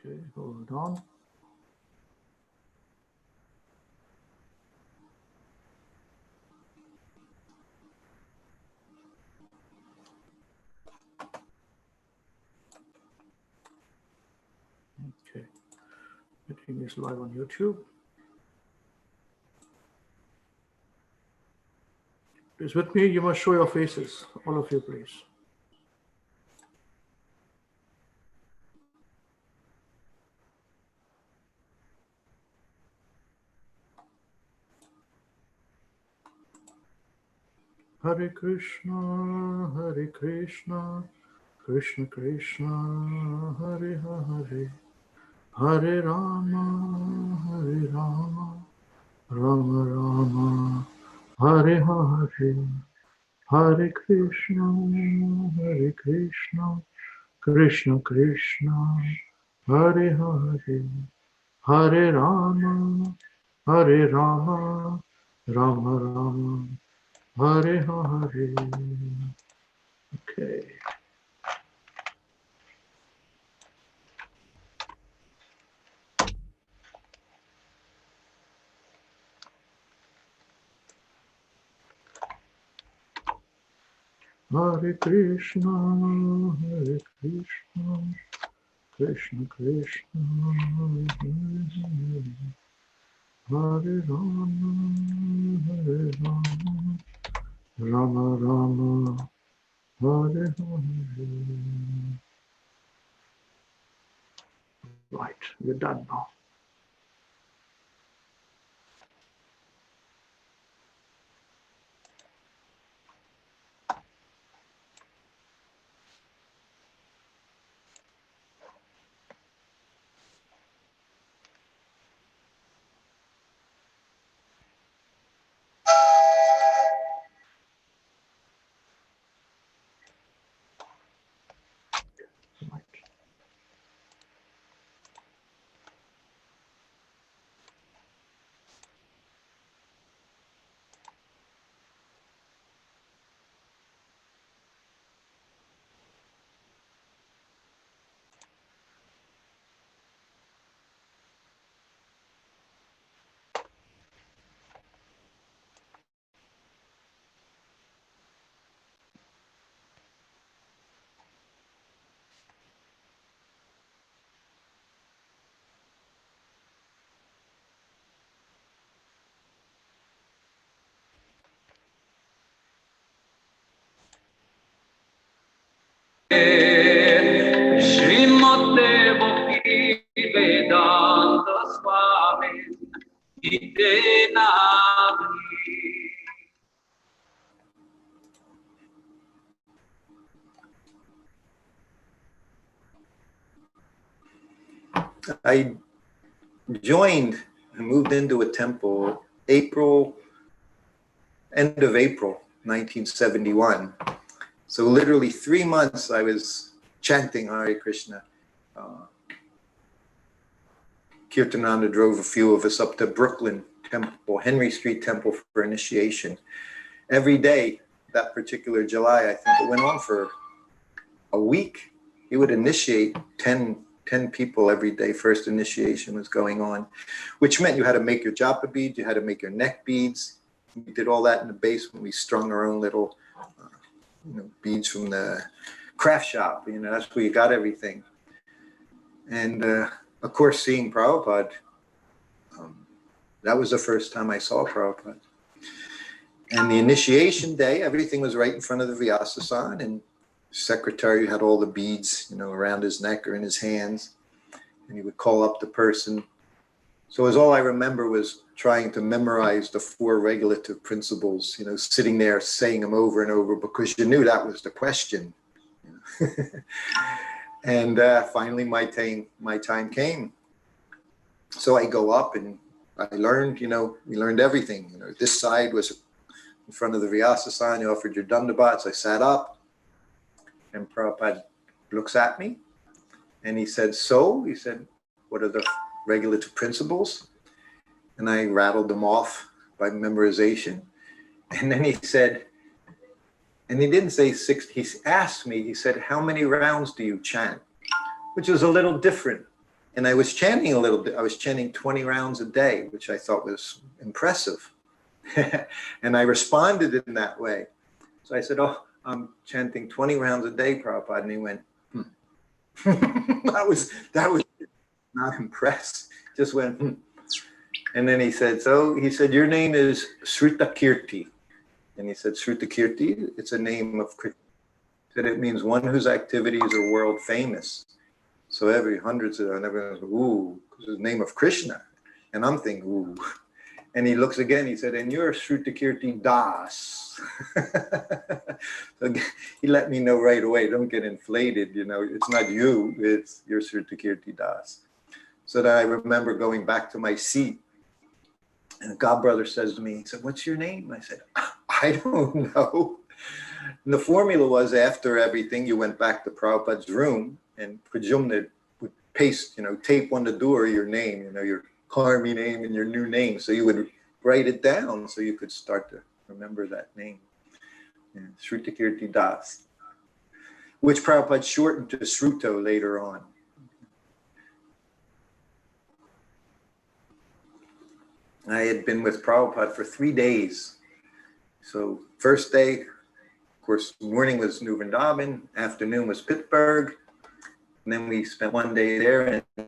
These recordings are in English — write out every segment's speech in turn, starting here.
Okay, hold on. Okay, everything is live on YouTube. Please, with me, you must show your faces, all of you, please. Hare Krishna, Hare Krishna, Krishna Krishna, Hare Hare, Hare Rama, Hare Rama, Rama Rama, Hare Hare, Hare Krishna, Hare Krishna, Krishna Krishna, Hare Hare, Hare Rama, Hare Rama, Rama Rama, Hare Hare. Okay. Hare Krishna, Hare Krishna, Krishna Krishna, Hare Hare, Hare Rama, Hare Rama, Rama Rama, Hare Hare. Right, we're done now. Right. Srimad Bhakti Vedanta Swami Ite I joined and moved into a temple end of April 1971. So literally 3 months I was chanting Hare Krishna. Kirtananda drove a few of us up to Brooklyn Temple, Henry Street Temple for initiation. Every day that particular July, I think it went on for a week. He would initiate 10 people every day. First initiation was going on, which meant you had to make your japa beads, you had to make your neck beads. We did all that in the basement. We strung our own little beads from the craft shop. That's where you got everything. And of course, seeing Prabhupada, that was the first time I saw Prabhupada. And the initiation day, everything was right in front of the Vyasa-san, and the secretary had all the beads, around his neck or in his hands, and he would call up the person. So all I remember was trying to memorize the 4 regulative principles, sitting there saying them over and over because you knew that was the question. And finally my time came. So I go up and I learned, we learned everything. This side was in front of the Vyasa-san, you offered your dandavats. I sat up and Prabhupada looks at me and he said, he said, what are the regulative principles? And I rattled them off by memorization. And then he said, and he didn't say 6, he asked me, he said, how many rounds do you chant? Which was a little different And I was chanting a little bit. I was chanting 20 rounds a day, which I thought was impressive. And I responded in that way. So I said, oh, I'm chanting 20 rounds a day, Prabhupada. And he went, that was not impressed. Just went, And then he said, your name is Srutakirti. And he said, Srutakirti, it's a name of Krishna. He said, it means one whose activities are world famous. So every hundreds of them, everyone's like, ooh, it's the name of Krishna. And I'm thinking, ooh. And he looks again, he said, and you're Srutakirti Das. So he let me know right away, don't get inflated, it's not you, it's your Srutakirti Das. So that I remember going back to my seat. And a godbrother says to me, he said, what's your name? I said, I don't know. And the formula was after everything, you went back to Prabhupada's room and Prajumna would paste, tape on the door your name, your Karmi name and your new name. So you would write it down so you could start to remember that name. Yeah, Srutakirti Das, which Prabhupada shortened to Sruto later on. I had been with Prabhupada for 3 days. So first day, of course, morning was New Vrindavan, afternoon was Pittsburgh. And then we spent 1 day there and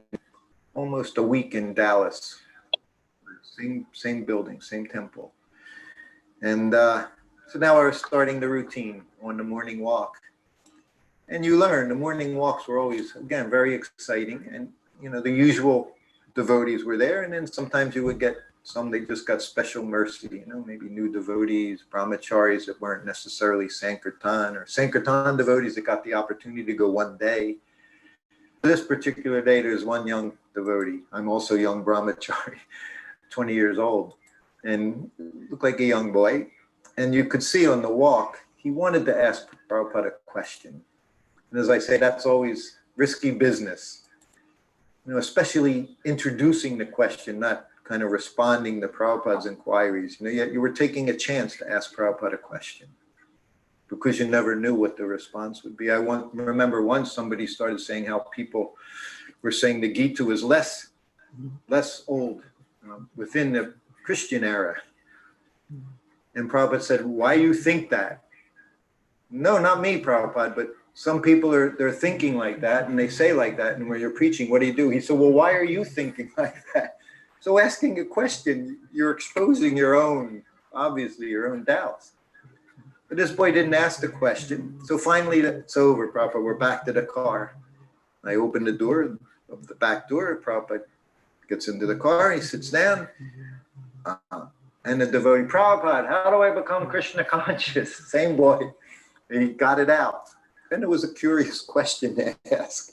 almost a week in Dallas. Same building, same temple. And so now we're starting the routine on the morning walk. And you learn, the morning walks were always, again, very exciting. And, the usual devotees were there. And then sometimes you would get some, they just got special mercy, maybe new devotees, brahmacharis that weren't necessarily Sankirtan, or Sankirtan devotees that got the opportunity to go 1 day. This particular day, there's one young devotee. I'm also young brahmachari, 20 years old, and looked like a young boy. And you could see on the walk, he wanted to ask Prabhupada a question. And as I say, that's always risky business, especially introducing the question, not kind of responding to Prabhupada's inquiries. Yet you were taking a chance to ask Prabhupada a question because you never knew what the response would be. I remember once somebody started saying how people were saying the Gita was less old within the Christian era. And Prabhupada said, why do you think that? No, not me, Prabhupada, but some people they're thinking like that and they say like that. And when you're preaching, what do? He said, well, why are you thinking like that? So asking a question, you're exposing obviously your own doubts. But this boy didn't ask the question. So finally, it's over, Prabhupada. We're back to the car. I open the door of the back door. Prabhupada gets into the car. He sits down. And the devotee, Prabhupada, how do I become Krishna conscious? Same boy. And he got it out. And it was a curious question to ask.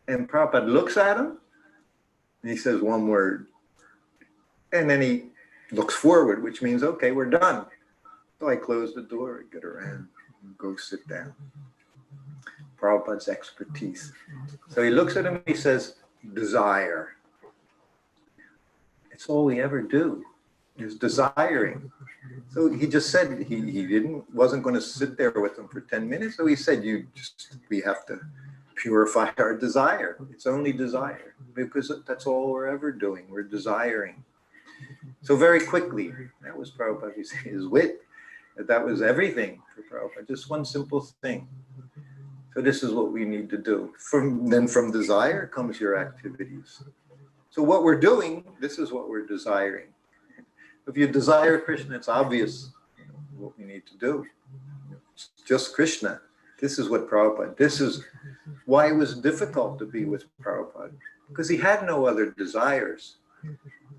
And Prabhupada looks at him. And he says one word. And then he looks forward, which means, okay, we're done. So I close the door, I get around, and go sit down. Prabhupada's expertise. So he looks at him, he says, desire. It's all we ever do, is desiring. So he just said he wasn't going to sit there with him for 10 minutes. So he said, we have to purify our desire. It's only desire, because that's all we're ever doing. We're desiring. So very quickly, that was Prabhupada's his wit. That was everything for Prabhupada, just one simple thing. So this is what we need to do. Then from desire comes your activities. So what we're doing, this is what we're desiring. If you desire Krishna, it's obvious what we need to do. It's just Krishna. This is what Prabhupada, this is why it was difficult to be with Prabhupada, because he had no other desires.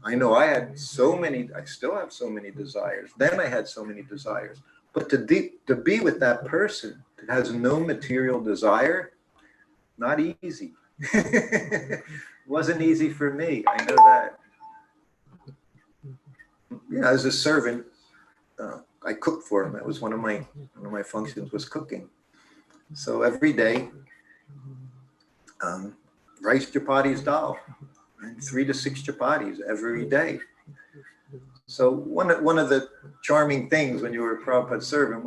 I know I had so many, I still have so many desires. Then I had so many desires. But to be with that person that has no material desire, not easy. Wasn't easy for me, I know that. Yeah, as a servant, I cooked for him. That was one of my functions, was cooking. So every day, rice chapatis dal, and 3 to 6 chapatis every day. So one of the charming things when you were a Prabhupada servant,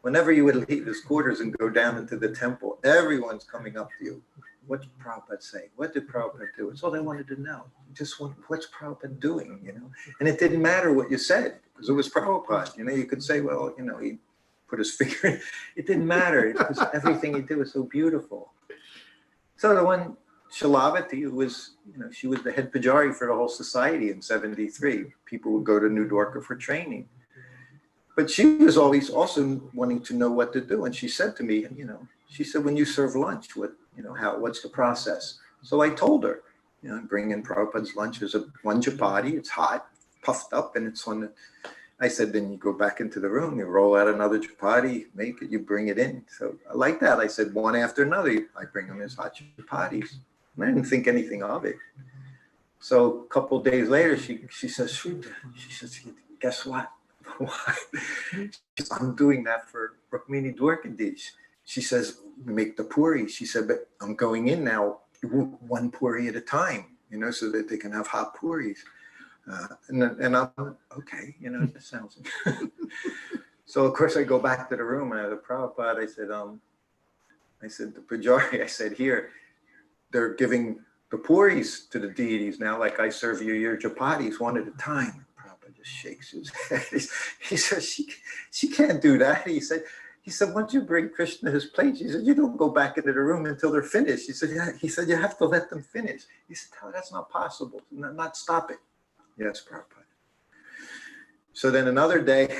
whenever you would leave his quarters and go down into the temple, everyone's coming up to you. what did Prabhupada say? What did Prabhupada do? It's all they wanted to know. Just what's Prabhupada doing, you know? And it didn't matter what you said, because it was Prabhupada. You know, you could say, well, you know, he put his finger in. It didn't matter, because everything he did was so beautiful. So the one, Shalavati, who was, you know, she was the head pujari for the whole society in 73. People would go to New Dwarka for training. But she was always also wanting to know what to do. And she said to me, you know, she said, when you serve lunch, what's the process? So I told her, you know, bring in Prabhupada's lunch. There's one chapati, it's hot, puffed up, and it's on the, I said, then you go back into the room, you roll out another chapati, make it, you bring it in. So I like that. I said, one after another, I bring them his hot chapatis. And I didn't think anything of it. So a couple of days later, she says, Srila, she says, guess what? Why? I'm doing that for Rukmini Dwarkadish. She says, we make the puri. She said, but I'm going in now, one puri at a time, you know, so that they can have hot puris. And I'm, okay, you know, that sounds. So of course I go back to the room and I have the Prabhupada, I said, the pujari, I said, here, they're giving the puris to the deities now, like I serve you your chapatis one at a time. Just shakes his head. He says, she can't do that. He said, once you bring Krishna his plate, he said, you don't go back into the room until they're finished. He said, yeah. He said, you have to let them finish. He said, oh, that's not possible. Not stop it. Yes, Prabhupada. So then another day,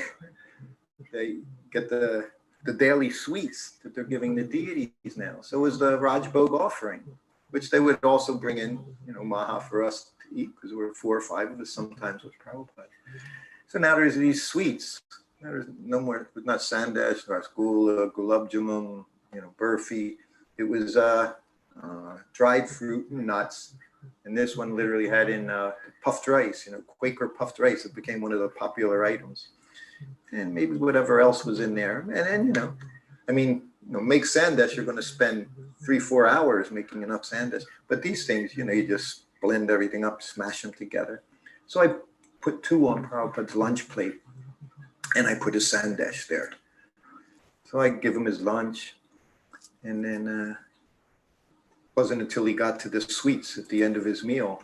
they get the daily sweets that they're giving the deities now. So it was the Rajbhog offering, which they would also bring in, you know, maha for us to eat, because there were 4 or 5 of us sometimes with Prabhupada. So now there's these sweets. Now there's no more, it's not sandesh, rasgula, gulab jamun, you know, burfi. It was dried fruit and nuts. And this one literally had in puffed rice, you know, Quaker puffed rice. It became one of the popular items. And maybe whatever else was in there. And then, you know, I mean, you know, make sandesh, you're going to spend 3-4 hours making enough sandesh. But these things, you know, you just blend everything up, smash them together. So I put 2 on Prabhupada's lunch plate, and I put a sandesh there. So I give him his lunch, and then wasn't until he got to the sweets at the end of his meal.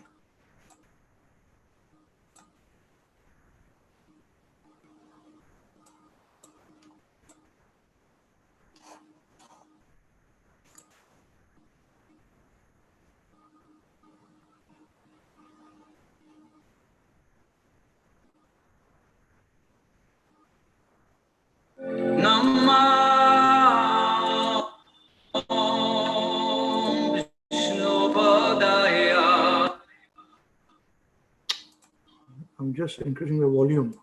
I'm just increasing the volume.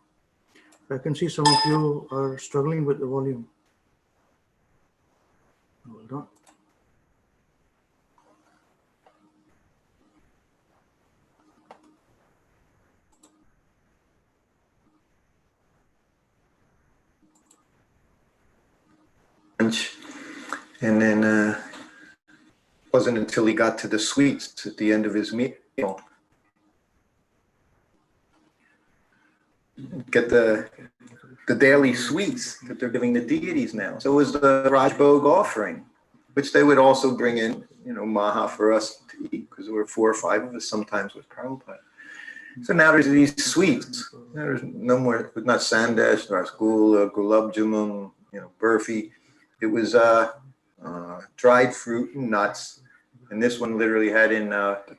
I can see some of you are struggling with the volume. Hold on. And then wasn't until he got to the sweets at the end of his meal. Get the daily sweets that they're giving the deities now. So it was the Rajbhog offering, which they would also bring in, you know, maha for us to eat, because there were 4 or 5 of us sometimes with Prabhupada. So now there's these sweets. There's no more, not sandesh, rasgula, gulab jamun, you know, burfi. It was dried fruit and nuts. And this one literally had in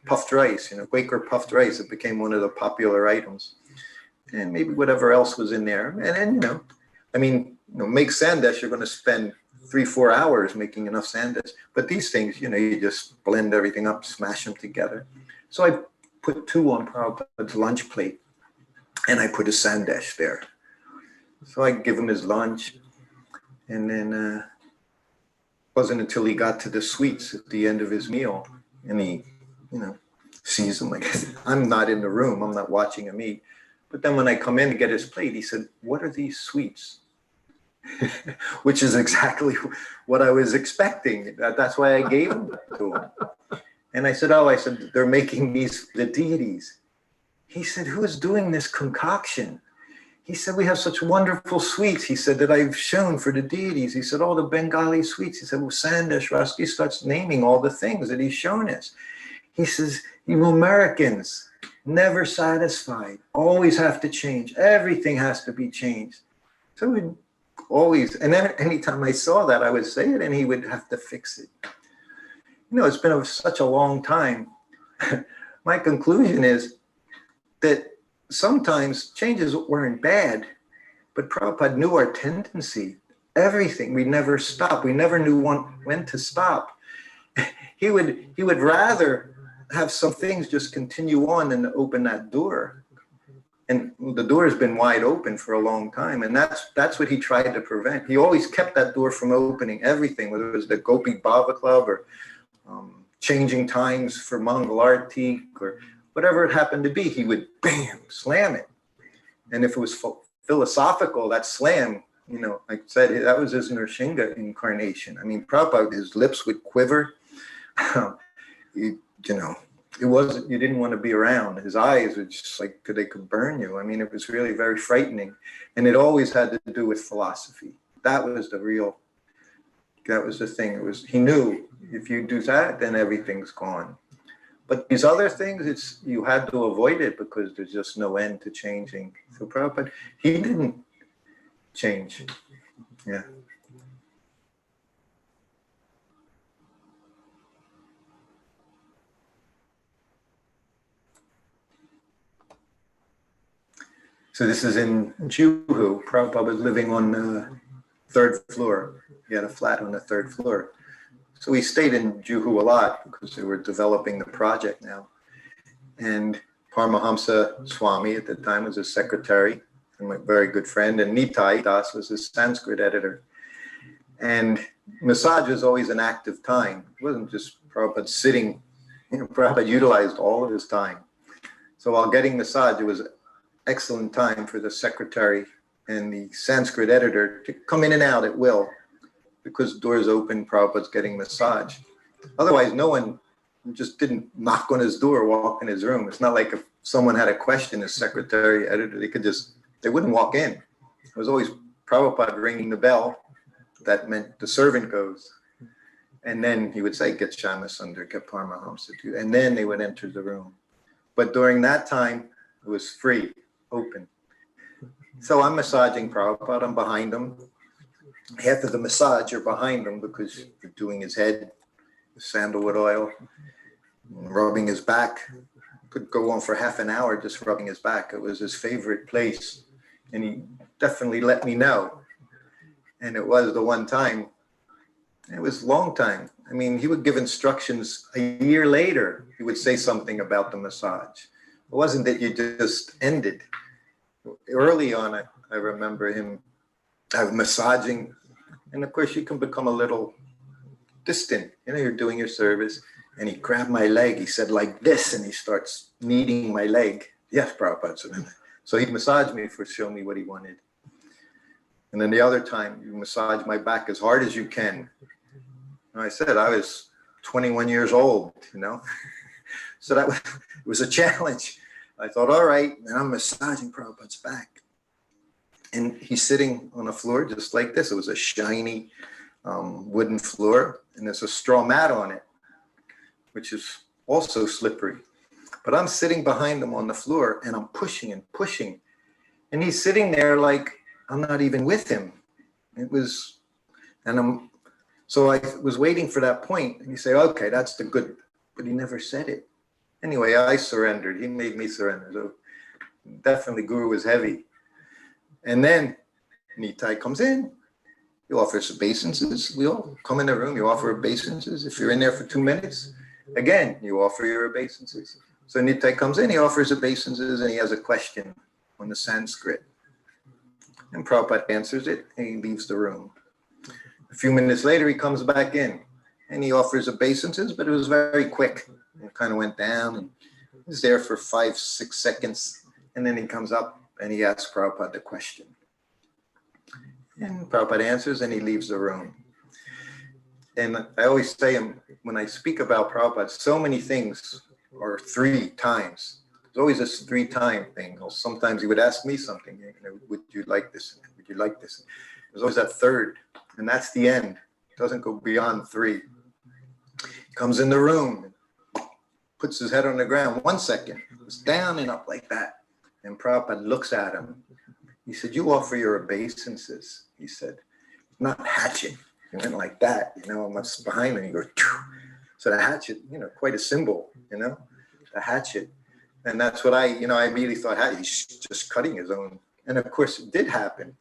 puffed rice, you know, Quaker puffed rice. It became one of the popular items. And maybe whatever else was in there. And then, you know, I mean, you know, make sandesh, you're going to spend 3-4 hours making enough sandesh. But these things, you know, you just blend everything up, smash them together. So I put 2 on Prabhupada's lunch plate, and I put a sandesh there. So I give him his lunch, and then wasn't until he got to the sweets at the end of his meal, and he, you know, sees them like, I'm not in the room, I'm not watching him eat. But then when I come in to get his plate, he said, what are these sweets? Which is exactly what I was expecting. That's why I gave them to him. And I said, they're making these, the deities. He said, who is doing this concoction? he said, we have such wonderful sweets. He said, that I've shown for the deities. He said, all the Bengali sweets. He said, well, Sandesh Rasky starts naming all the things that he's shown us. He says, you Americans, never satisfied, always have to change. Everything has to be changed. So we always, and then anytime I saw that, I would say it and he would have to fix it. You know, it's been such a long time. My conclusion is that sometimes changes weren't bad, but Prabhupada knew our tendency, everything. We never stopped. We never knew when to stop. He would rather have some things just continue on than to open that door. And the door has been wide open for a long time. And that's what he tried to prevent. He always kept that door from opening, everything, whether it was the Gopi Bhava Club or changing times for Mangal Arti or whatever it happened to be, he would bam, slam it. And if it was philosophical, that slam, you know, like I said, that was his Nrsimha incarnation. I mean, Prabhupada, his lips would quiver. You know, it wasn't, you didn't want to be around. His eyes were just like, they could burn you. I mean, it was really very frightening. And it always had to do with philosophy. That was the thing. It was, he knew if you do that, then everything's gone. But these other things, you had to avoid it because there's just no end to changing. So Prabhupada, he didn't change. Yeah. So this is in Juhu. Prabhupada was living on the 3rd floor. He had a flat on the 3rd floor. So we stayed in Juhu a lot because they were developing the project now. And Paramahamsa Swami at the time was his secretary and my very good friend. And Nitai Das was his Sanskrit editor. And massage was always an active time. It wasn't just Prabhupada sitting. You know, Prabhupada utilized all of his time. So while getting massage, it was an excellent time for the secretary and the Sanskrit editor to come in and out at will. Because doors open, Prabhupada's getting massage. Otherwise, no one just didn't knock on his door, walk in his room. It's not like if someone had a question, his secretary, editor, they wouldn't walk in. It was always Prabhupada ringing the bell. That meant the servant goes. And then he would say, get Shyamasunder, get Paramahamsa, and then they would enter the room. But during that time, it was free, open. So I'm massaging Prabhupada, I'm behind him. After the massage, you're behind him because you're doing his head with sandalwood oil, rubbing his back. Could go on for half an hour just rubbing his back. It was his favorite place. And he definitely let me know. And it was the one time, it was a long time. I mean, he would give instructions a year later. He would say something about the massage. It wasn't that you just ended. Early on, I remember him massaging. And of course, you can become a little distant. You know, you're doing your service. And he grabbed my leg. He said, like this. And he starts kneading my leg. Yes, Prabhupada. So he massaged me for showing me what he wanted. And then the other time, you massage my back as hard as you can. And I said, I was 21 years old, you know. So it was a challenge. I thought, all right, and I'm massaging Prabhupada's back. And he's sitting on a floor just like this. It was a shiny wooden floor, and there's a straw mat on it, which is also slippery. But I'm sitting behind him on the floor, and I'm pushing and pushing. And he's sitting there like I'm not even with him. So I was waiting for that point. And you say, okay, that's the good, but he never said it. Anyway, I surrendered. He made me surrender. So definitely Guru was heavy. And then Nitai comes in. He offers obeisances. We all come in the room. You offer obeisances. If you're in there for 2 minutes, again, you offer your obeisances. So Nitai comes in. He offers obeisances, and he has a question on the Sanskrit. And Prabhupada answers it, and he leaves the room. A few minutes later, he comes back in, and he offers obeisances, but it was very quick. It kind of went down, and he was there for 5-6 seconds, and then he comes up, and he asks Prabhupada the question. And Prabhupada answers, and he leaves the room. And I always say, when I speak about Prabhupada, so many things, or 3 times, was always this 3-time thing. Or sometimes he would ask me something, would you like this? Would you like this? There's always that third, and that's the end. It doesn't go beyond 3. He comes in the room, puts his head on the ground. 1 second, it's down and up like that. And Prabhupada looks at him. He said, you offer your obeisances. He said, not hatchet. He went like that, and what's behind him, he goes, Choo. So the hatchet, quite a symbol, the hatchet. And that's what I immediately thought, he's just cutting his own. And of course it did happen.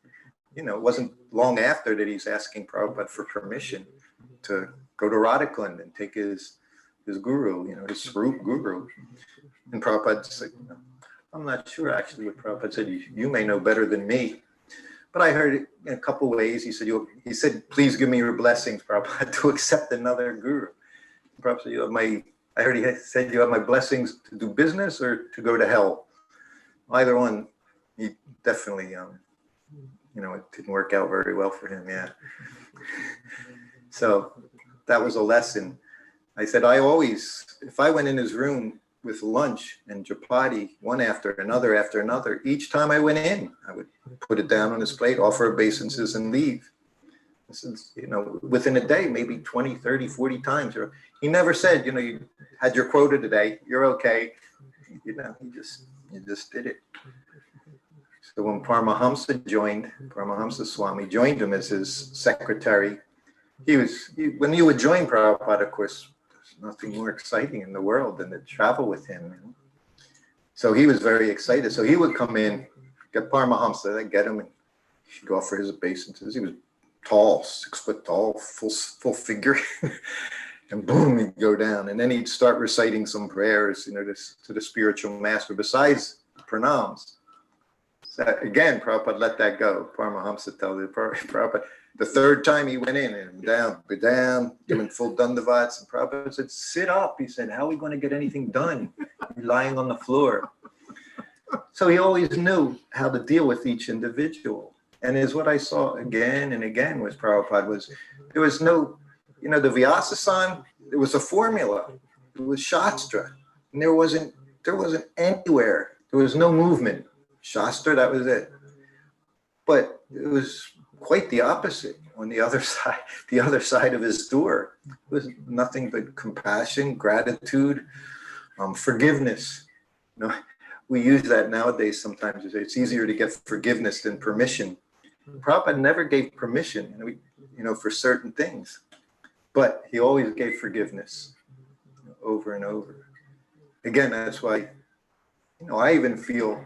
It wasn't long after that he's asking Prabhupada for permission to go to Radhakund and take his guru, his Swarup guru. And Prabhupada said, I'm not sure actually what Prabhupada said. You may know better than me. But I heard it in a couple ways. He said, please give me your blessings, Prabhupada, to accept another guru. Prabhupada said, I heard he said you have my blessings to do business or to go to hell. Either one, he definitely, it didn't work out very well for him, yeah. So that was a lesson. I said, if I went in his room with lunch and chapati, one after another, each time I went in, I would put it down on his plate, offer obeisances and leave. This is, within a day, maybe 20, 30, 40 times. He never said, you had your quota today, you're okay. He just did it. So when Paramahamsa Swami joined him as his secretary, when you would join Prabhupada, of course, there's nothing more exciting in the world than to travel with him. So he was very excited. So he would come in, get Paramahamsa, get him, and he'd offer his obeisances. He was tall, 6 foot tall, full figure, and boom, he'd go down. And then he'd start reciting some prayers, to the spiritual master, besides pranams. So again, Prabhupada let that go. Paramahamsa told Prabhupada, the 3rd time he went in, and down, giving full dandavats, and Prabhupada said, sit up. He said, how are we going to get anything done? You're lying on the floor. So he always knew how to deal with each individual. And is what I saw again and again with Prabhupada there was no, the Vyasa-san, it was a formula. It was Shastra. And there wasn't anywhere. There was no movement. Shastra, that was it. But it was quite the opposite on the other side of his door. It was nothing but compassion, gratitude, forgiveness. We use that nowadays sometimes to say it's easier to get forgiveness than permission. Prabhupada never gave permission, for certain things, but he always gave forgiveness over and over. Again, that's why, I even feel,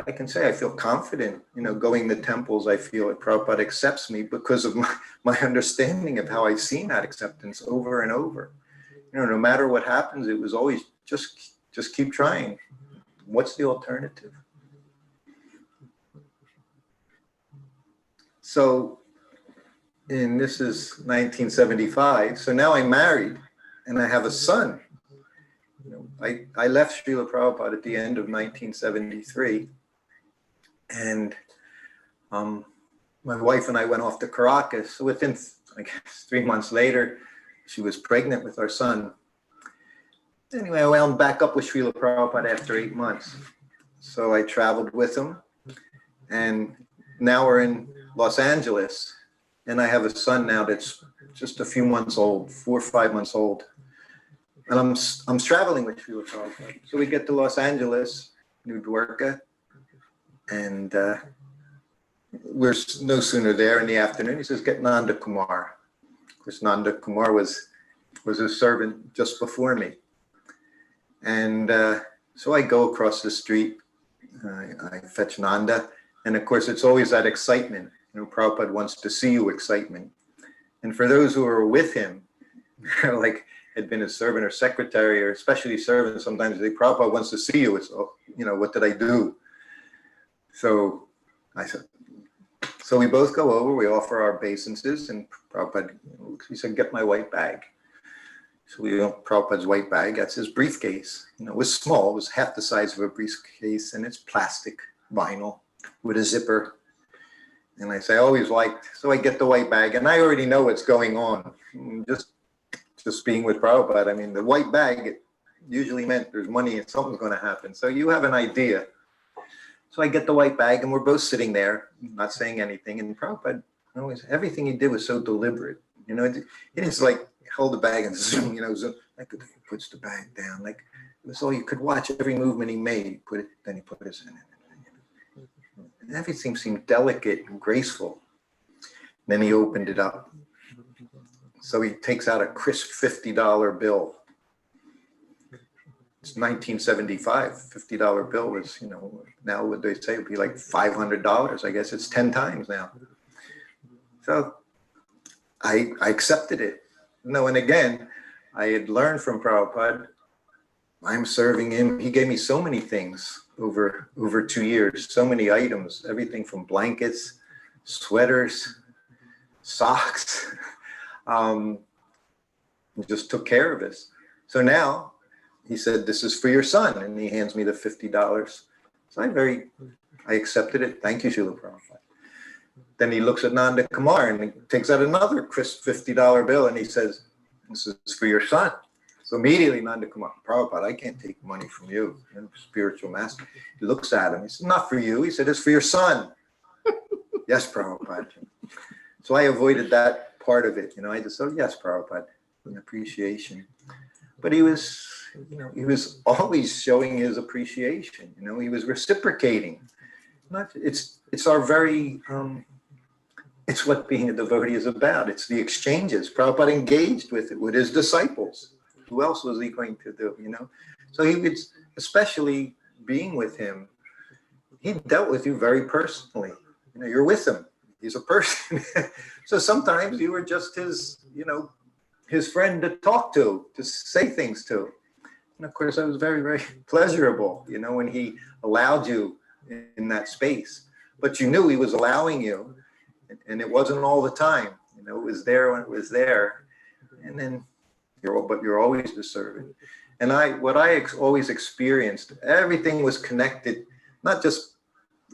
I can say I feel confident, going to temples. I feel that Prabhupada accepts me because of my understanding of how I've seen that acceptance over and over. No matter what happens, it was always just keep trying. What's the alternative? So, this is 1975. So now I'm married and I have a son. I left Srila Prabhupada at the end of 1973. And my wife and I went off to Caracas. So within, 3 months later, she was pregnant with our son. Anyway, I wound back up with Srila Prabhupada after 8 months. So I traveled with him. And now we're in Los Angeles. And I have a son now that's just a few months old, 4 or 5 months old. And I'm traveling with Srila Prabhupada. So we get to Los Angeles, New Dwarka. And we're no sooner there in the afternoon. He says, get Nanda Kumar. Of course, Nanda Kumar was a servant just before me. And so I go across the street. I fetch Nanda. And of course, it's always that excitement. Prabhupada wants to see you excitement. And for those who are with him, like had been a servant or secretary, or especially servant, sometimes they, Prabhupada wants to see you. It's, what did I do? So I said, so we both go over, we offer our obeisances, and Prabhupada, he said, get my white bag. So we got Prabhupada's white bag, that's his briefcase. It was small, it was half the size of a briefcase, and it's plastic, vinyl, with a zipper. And I say, I always liked, so I get the white bag, and I already know what's going on. Just being with Prabhupada, the white bag, usually meant there's money and something's going to happen. So you have an idea. So I get the white bag and we're both sitting there, not saying anything. And Prabhupada, always, everything he did was so deliberate. You know, he didn't like hold the bag and zoom, you know, zoom. Like he puts the bag down. Like it was all you could watch every movement he made. He put it, then he put his hand in it. And everything seemed delicate and graceful. Then he opened it up. So he takes out a crisp $50 bill. It's 1975. $50 bill was, you know, now what they say would be like $500. I guess it's 10 times now. So I accepted it. No, and again, I had learned from Prabhupada. I'm serving him. He gave me so many things over 2 years, so many items, everything from blankets, sweaters, socks. He just took care of us. So now he said, this is for your son. And he hands me the $50. So I accepted it. Thank you, Srila Prabhupada. Then he looks at Nanda Kumar and he takes out another crisp $50 bill and he says, this is for your son. So immediately Nanda Kumar, Prabhupada, I can't take money from you, spiritual master. He looks at him. He said, not for you. He said, it's for your son. Yes, Prabhupada. So I avoided that part of it. You know, I just said, yes, Prabhupada, an appreciation. But he was, you know, he was always showing his appreciation. You know, he was reciprocating. It's our very, it's what being a devotee is about. It's the exchanges. Prabhupada engaged with it, with his disciples. Who else was he going to do, you know? So he would, especially being with him, he dealt with you very personally. You know, you're with him. He's a person. So sometimes you were just his, you know, his friend to talk to say things to. And of course, that was very, very pleasurable, you know, when he allowed you in that space. But you knew he was allowing you, and it wasn't all the time. You know, it was there when it was there. And then you're always the servant. And what I always experienced, everything was connected, not just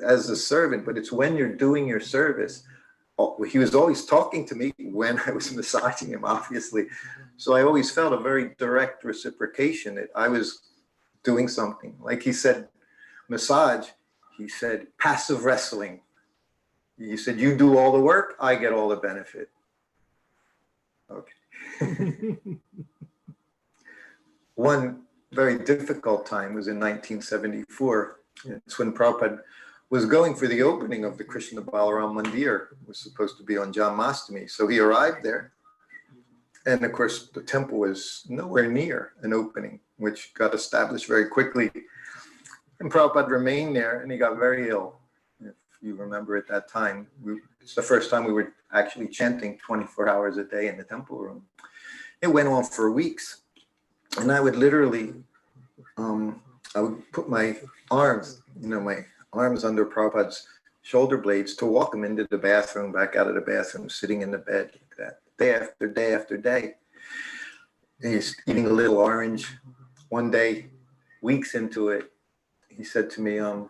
as a servant, but it's when you're doing your service. He was always talking to me when I was massaging him, obviously. So I always felt a very direct reciprocation that I was doing something. Like he said, massage, he said, passive wrestling. He said, you do all the work, I get all the benefit. Okay. One very difficult time was in 1974. It's when Prabhupada was going for the opening of the Krishna Balaram Mandir. It was supposed to be on Janmashtami. So he arrived there. And of course, the temple was nowhere near an opening, which got established very quickly. And Prabhupada remained there and he got very ill. If you remember at that time, it's the first time we were actually chanting 24 hours a day in the temple room. It went on for weeks. And I would literally, I would put my arms, you know, my arms under Prabhupada's shoulder blades to walk him into the bathroom, back out of the bathroom, sitting in the bed like that, day after day after day. And he's eating a little orange. One day, weeks into it, he said to me, I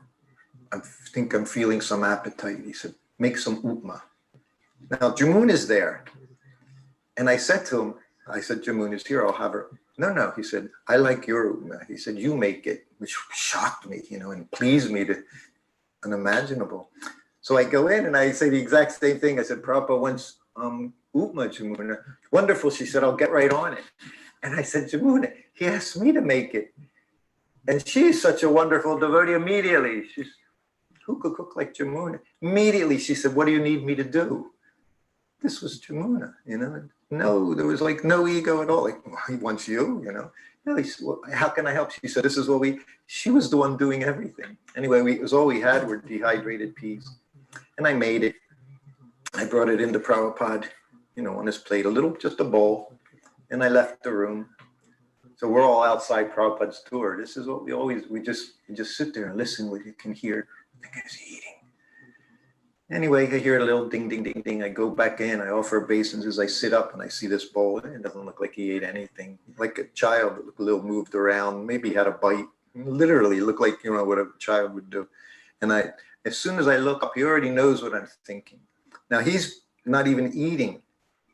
think I'm feeling some appetite. He said, make some upma. Now, Jamun is there. And I said to him, Jamun is here, I'll have her. No, he said, I like your upma. He said, you make it, which shocked me, you know, and pleased me to unimaginable. So I go in and I say the exact same thing. I said, Prabhupada wants upma, Jamuna. Wonderful. She said, I'll get right on it. And I said, Jamuna, he asked me to make it. And she's such a wonderful devotee. Immediately, she's, who could cook like Jamuna? Immediately, she said, what do you need me to do? This was Jamuna, you know. No, there was like no ego at all. Like, well, he wants you, you know. No, he said, well, how can I help? She said, this is what she was the one doing everything. Anyway, it was all we had were dehydrated peas. And I made it. I brought it into Prabhupada, you know, on his plate, just a bowl. And I left the room. So we're all outside Prabhupada's tour. This is what we just sit there and listen what you can hear. The guy's eating. Anyway, I hear a little ding, ding, ding, ding. I go back in, I offer basins as I sit up and I see this bowl. It doesn't look like he ate anything. Like a child, a little moved around, maybe he had a bite. Literally looked like, you know, what a child would do. And as soon as I look up, he already knows what I'm thinking. Now he's not even eating.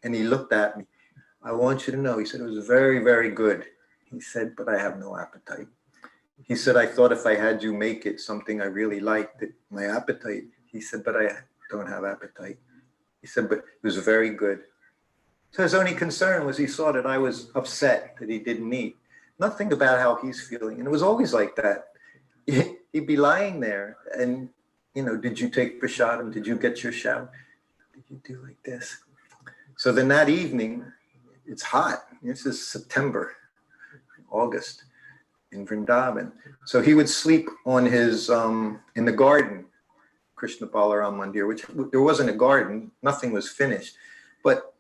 And he looked at me. I want you to know, he said, it was very, very good. He said, but I have no appetite. He said, I thought if I had you make it something I really liked, that my appetite. He said, but I don't have appetite. He said, but it was very good. So his only concern was he saw that I was upset that he didn't eat. Nothing about how he's feeling. And it was always like that. He'd be lying there and, you know, did you take prasadam? Did you get your shower? Did you do like this? So then that evening, it's hot. This is September, August in Vrindavan. So he would sleep on his, in the garden, Krishna Balaram Mandir, which there wasn't a garden, nothing was finished, but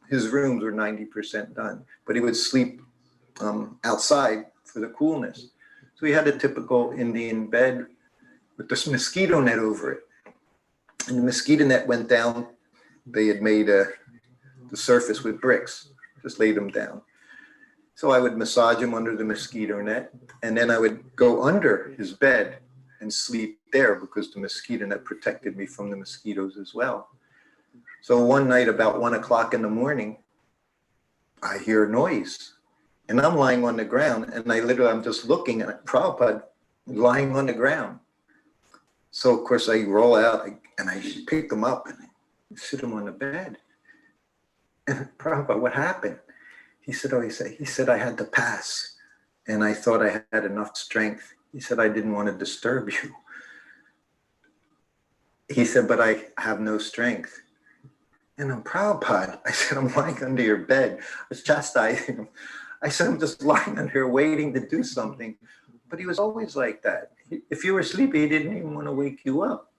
his rooms were 90% done. But he would sleep outside for the coolness. So he had a typical Indian bed with this mosquito net over it. And the mosquito net went down. They had made the surface with bricks, just laid them down. So I would massage him under the mosquito net, and then I would go under his bed and sleep there because the mosquito net protected me from the mosquitoes as well. So one night about 1 o'clock in the morning, I hear a noise. And I'm lying on the ground, and I'm just looking at Prabhupada lying on the ground. So, of course, I roll out, and I pick him up, and I sit him on the bed. And Prabhupada, what happened? He said, he said, I had to pass, and I thought I had enough strength. He said, I didn't want to disturb you. He said, but I have no strength. And I'm Prabhupada. I said, I'm lying under your bed. I was chastising him. I said, I'm just lying under here waiting to do something. But he was always like that. If you were sleepy, he didn't even want to wake you up.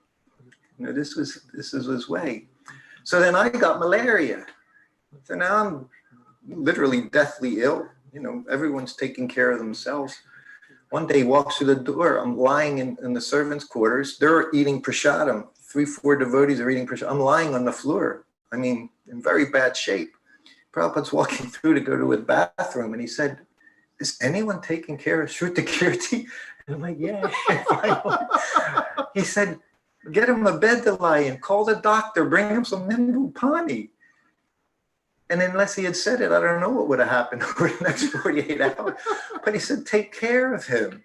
You know, this is his way. So then I got malaria. So now I'm literally deathly ill. You know, everyone's taking care of themselves. One day he walks through the door. I'm lying in the servants' quarters. They're eating prasadam. 3-4 devotees are eating prasadam. I'm lying on the floor. I mean, in very bad shape. Prabhupada's walking through to go to his bathroom, and he said, is anyone taking care of Srutakirti? And I'm like, yeah. He said, get him a bed to lie in, call the doctor, bring him some Nimbu Pani. And unless he had said it, I don't know what would have happened over the next 48 hours. But he said, take care of him.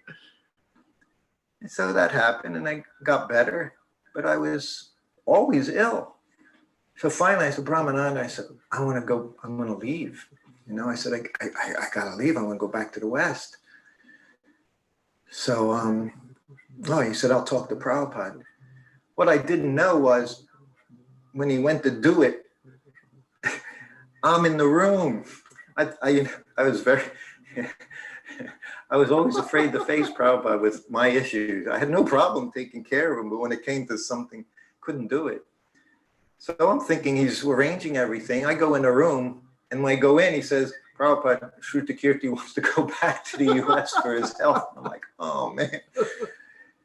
And so that happened, and I got better, but I was always ill. So finally I said, Brahmananda, I said, I want to go, I'm going to leave. You know, I said, I got to leave. I want to go back to the West. So, he said, I'll talk to Prabhupada. What I didn't know was when he went to do it, I'm in the room. I was I was always afraid to face Prabhupada with my issues. I had no problem taking care of him, but when it came to something, couldn't do it. So I'm thinking he's arranging everything. I go in the room, and when I go in, he says, Prabhupada, Srutakirti wants to go back to the US for his health. I'm like, oh, man.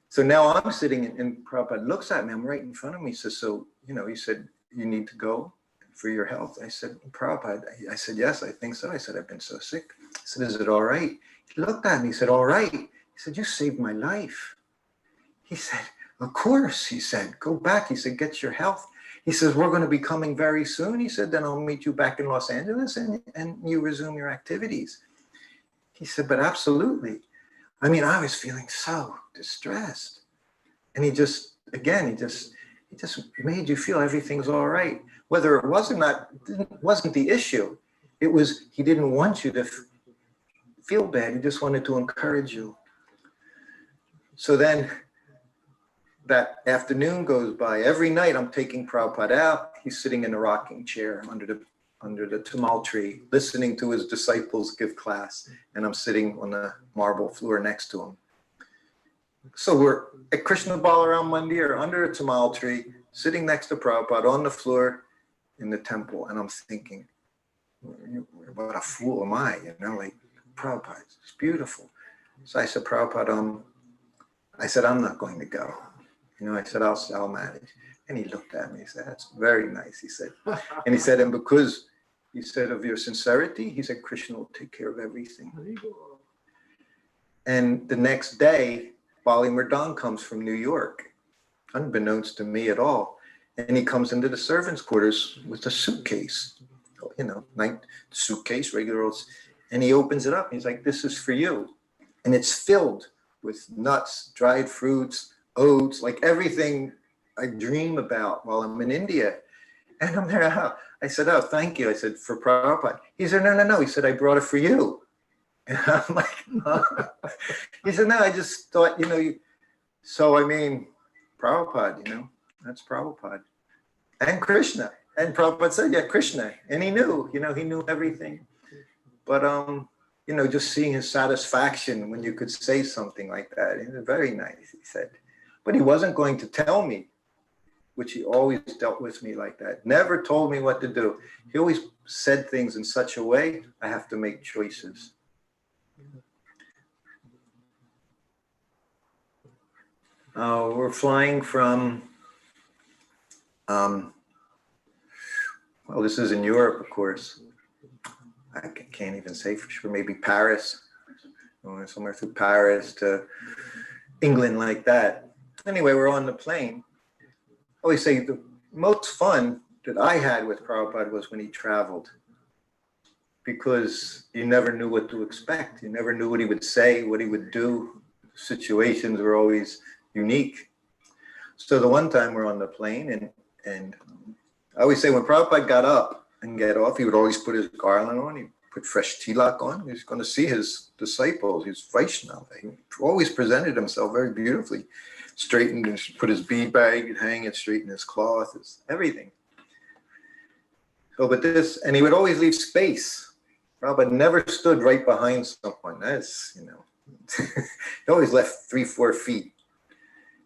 So now I'm sitting, and Prabhupada looks at me. I'm right in front of me. He says, so, you know, he said, you need to go for your health. I said, Prabhupada, I said, yes, I think so. I said, I've been so sick. I said, is it all right? He looked at me. He said, all right. He said, you saved my life. He said, of course. He said, go back. He said, get your health. He says, we're going to be coming very soon. He said, then I'll meet you back in Los Angeles and you resume your activities. He said, but absolutely. I mean, I was feeling so distressed. And he just made you feel everything's all right. Whether it was or not, wasn't the issue. It was, he didn't want you to feel bad. He just wanted to encourage you. So then that afternoon goes by. Every night I'm taking Prabhupada out. He's sitting in a rocking chair under the tamal tree, listening to his disciples give class. And I'm sitting on the marble floor next to him. So we're at Krishna Balaram Mandir under a tamal tree, sitting next to Prabhupada on the floor in the temple. And I'm thinking, what a fool am I? You know, like, Prabhupada, it's beautiful. So I said, Prabhupada, I'm not going to go. You know, I said, I'll manage. And he looked at me, he said, that's very nice, he said. And he said, and because he said of your sincerity, he said, Krishna will take care of everything. And the next day, Bali Mridang comes from New York, unbeknownst to me at all. And he comes into the servants' quarters with a suitcase, you know, suitcase, regular old. And he opens it up. He's like, this is for you. And it's filled with nuts, dried fruits, oats, like everything I dream about while I'm in India. And I'm there. I said, oh, thank you. I said, for Prabhupada. He said, no. He said, I brought it for you. And I'm like, huh? He said, no, I just thought, so I mean, Prabhupada, that's Prabhupada. And Krishna. And Prabhupada said, yeah, Krishna. And he knew, he knew everything. But, just seeing his satisfaction when you could say something like that, it was very nice, he said. But he wasn't going to tell me, which he always dealt with me like that. Never told me what to do. He always said things in such a way, I have to make choices. We're flying from, well, this is in Europe, of course. I can't even say for sure, maybe Paris, or somewhere through Paris to England like that. Anyway, we're on the plane. I always say the most fun that I had with Prabhupada was when he traveled, because you never knew what to expect. You never knew what he would say, what he would do. Situations were always unique. So the one time we're on the plane, and I always say when Prabhupada got up and get off, he would always put his garland on, he'd put fresh tilak on. He's going to see his disciples, his Vaishnava. He always presented himself very beautifully, straightened and put his bead bag, he'd hang it, straighten his cloth, everything. So, but this, and he would always leave space. Prabhupada never stood right behind someone. That's, he always left 3-4 feet.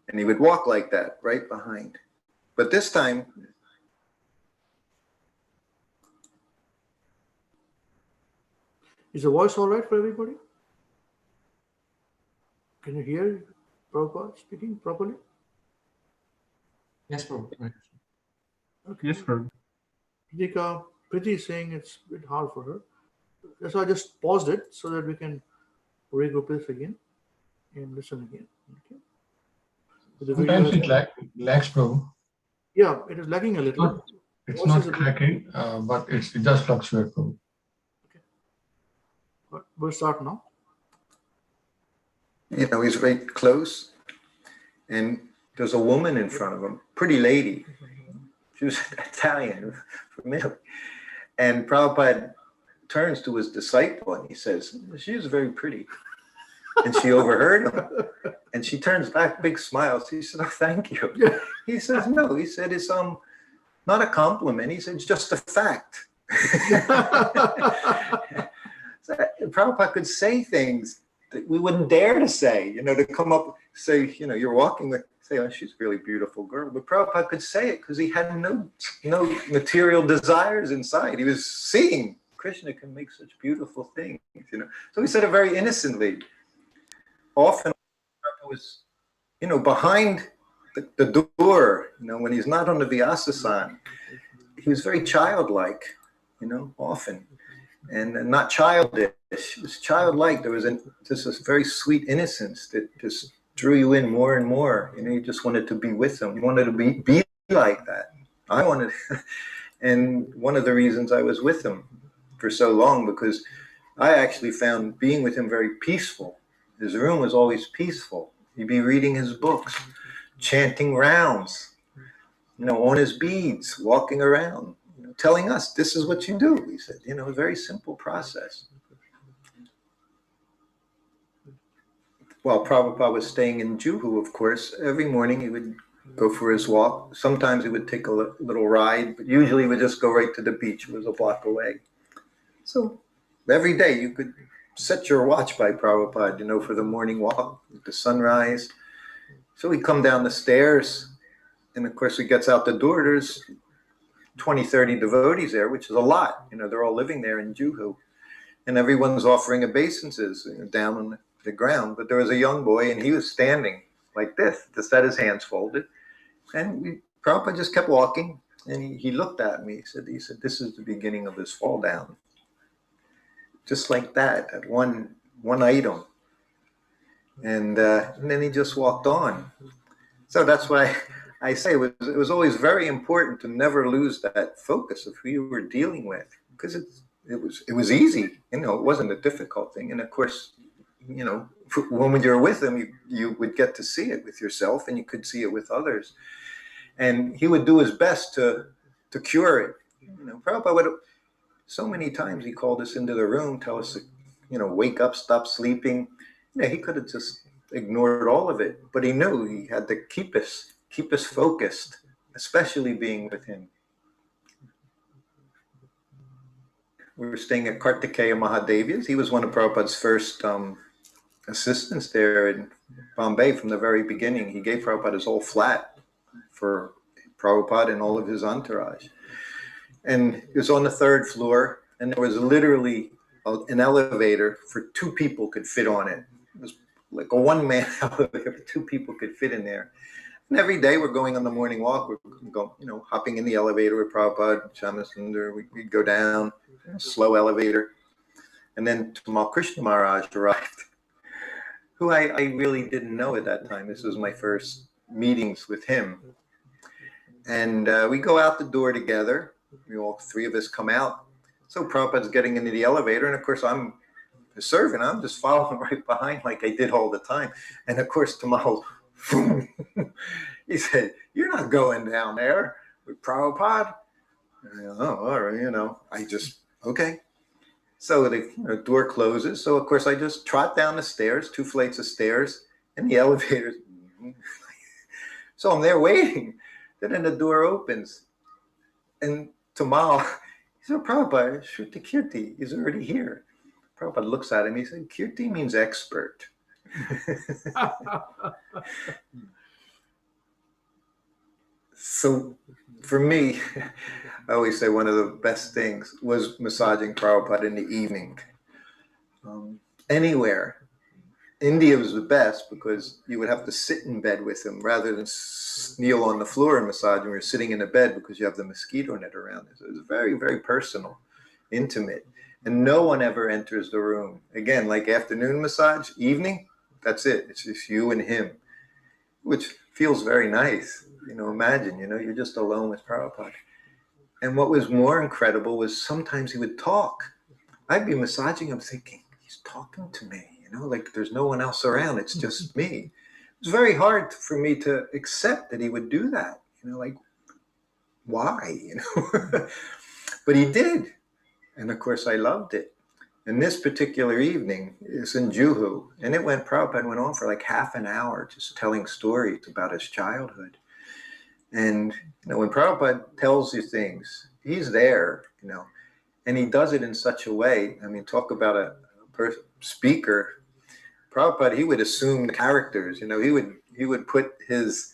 And he would walk like that, right behind. But this time, is the voice all right for everybody? Can you hear Prabhupada speaking properly? Yes, Prabhupada. Okay. Yes, sir. Priti is saying it's a bit hard for her. That's why I just paused it so that we can regroup this again and listen again. Okay. With the Sometimes video, it lags, Prabhu. yeah, it is lagging a little. It's Voice not is a bit- cracking, but it does fluctuate, Prabhu. But we'll start now. he's right close. And there's a woman in front of him, pretty lady. She was Italian from Italy. And Prabhupada turns to his disciple and he says, she is very pretty. And she overheard him. And she turns back, big smile. She said, oh, thank you. Yeah. He says, no. He said, it's not a compliment. He said, it's just a fact. So Prabhupada could say things that we wouldn't dare to say, to come up, say, you're walking with, say, oh, she's a really beautiful girl. But Prabhupada could say it because he had no material desires inside. He was seeing Krishna can make such beautiful things, So he said it very innocently. Often Prabhupada was, behind the door, when he's not on the Vyasasan, he was very childlike, often. And not childish, it was childlike. There was just this very sweet innocence that just drew you in more and more. You just wanted to be with him. You wanted to be like that. I wanted, and one of the reasons I was with him for so long, because I actually found being with him very peaceful. His room was always peaceful. He'd be reading his books, chanting rounds, on his beads, walking around. Telling us, this is what you do, he said. A very simple process. While Prabhupada was staying in Juhu, of course, every morning he would go for his walk. Sometimes he would take a little ride, but usually he would just go right to the beach. It was a block away. So every day you could set your watch by Prabhupada, for the morning walk, the sunrise. So he'd come down the stairs, and of course he gets out the door, there's 20, 30 devotees there, which is a lot. They're all living there in Juhu. And everyone's offering obeisances down on the ground. But there was a young boy, and he was standing like this, just had his hands folded. And Prabhupada just kept walking, and he looked at me. He said, this is the beginning of his fall down. Just like that, at one item. And then he just walked on. So that's why I say it was always very important to never lose that focus of who you were dealing with, because it was easy. You know, it wasn't a difficult thing. And of course, you know, when you're with him, you would get to see it with yourself, and you could see it with others. And he would do his best to cure it. You know, Prabhupada would, so many times he called us into the room, tell us to, you know, wake up, stop sleeping. You know, he could have just ignored all of it, but he knew he had to keep us focused, especially being with him. We were staying at Kartikeya Mahadevi's. He was one of Prabhupada's first assistants there in Bombay from the very beginning. He gave Prabhupada his whole flat for Prabhupada and all of his entourage. And it was on the 3rd floor, and there was literally an elevator for 2 people could fit on it. It was like a one-man elevator, 2 people could fit in there. And every day we're going on the morning walk, we're going, you know, hopping in the elevator with Prabhupada, Shamasundar, we'd go down, slow elevator. And then Tamal Krishna Maharaj arrived, who I really didn't know at that time. This was my first meetings with him. And we go out the door together. We all 3 of us come out. So Prabhupada's getting into the elevator, and of course I'm the servant. I'm just following right behind like I did all the time. And of course Tamal, he said, "You're not going down there with Prabhupada." Oh, all right, you know, I just, okay. So the door closes. So of course I just trot down the stairs, 2 flights of stairs, and the elevator. So I'm there waiting. Then the door opens, and Tamal, he said, "Prabhupada, Srutakirti is already here." Prabhupada looks at him. He said, "Kirti means expert." So for me, I always say one of the best things was massaging Prabhupada in the evening. Anywhere. India was the best because you would have to sit in bed with him rather than kneel on the floor and massage him. You're sitting in a bed because you have the mosquito net around it. So it was very, very personal, intimate. And no one ever enters the room. Again, like afternoon massage, evening, that's it. It's just you and him, which feels very nice. You know, imagine, you know, you're just alone with Prabhupada. And what was more incredible was sometimes he would talk. I'd be massaging him thinking, he's talking to me, you know, like there's no one else around. It's just me. It was very hard for me to accept that he would do that. You know, like, why, you know? But he did. And of course I loved it. And this particular evening is in Juhu. And Prabhupada went on for like half an hour just telling stories about his childhood. And, you know, when Prabhupada tells you things, he's there, you know, and he does it in such a way. I mean, talk about a speaker. Prabhupada, he would assume the characters, you know, he would put his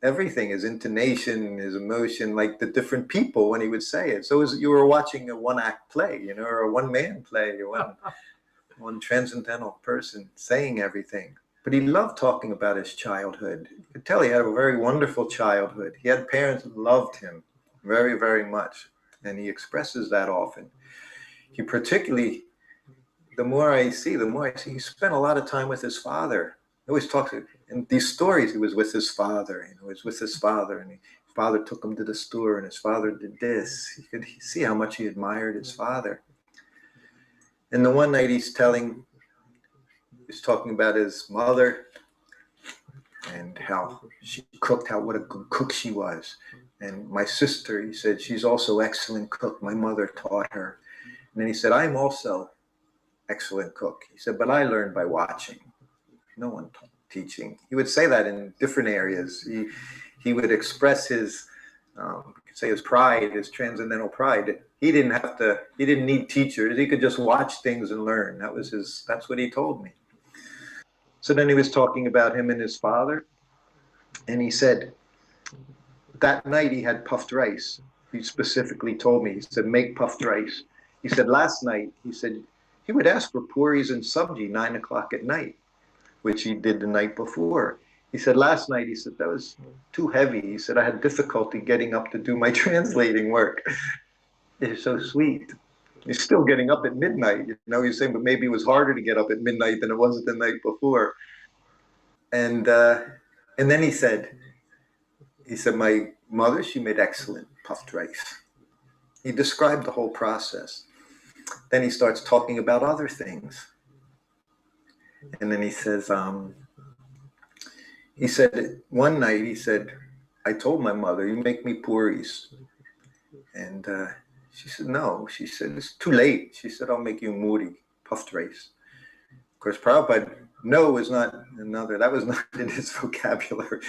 everything, his intonation, his emotion, like the different people when he would say it. So it was, you were watching a 1-act play, you know, or a 1-man play, or one transcendental person saying everything. But he loved talking about his childhood. You could tell he had a very wonderful childhood. He had parents who loved him very, very much. And he expresses that often. He particularly, the more I see, he spent a lot of time with his father. He always talks, in these stories, he was with his father, and he was with his father, and his father took him to the store, and his father did this. You could see how much he admired his father. And the one night he's talking about his mother and how she cooked, what a good cook she was. And my sister, he said, she's also excellent cook. My mother taught her. And then he said, I'm also excellent cook. He said, but I learned by watching. No one teaching. He would say that in different areas. He would express his, his pride, his transcendental pride. He didn't need teachers. He could just watch things and learn. That's what he told me. So then he was talking about him and his father. And he said, that night he had puffed rice. He specifically told me, he said, make puffed rice. He said, last night, he said, he would ask for puris and sabji 9 o'clock at night, which he did the night before. He said, last night, he said, that was too heavy. He said, I had difficulty getting up to do my translating work. It's so sweet. He's still getting up at midnight. You know, he's saying, but maybe it was harder to get up at midnight than it was the night before. And then he said, my mother, she made excellent puffed rice. He described the whole process. then he starts talking about other things. And then he says, he said, one night, he said, I told my mother, you make me puris. And she said, no. She said, it's too late. She said, I'll make you muri, puffed rice. Of course, Prabhupada, no was not another, that was not in his vocabulary.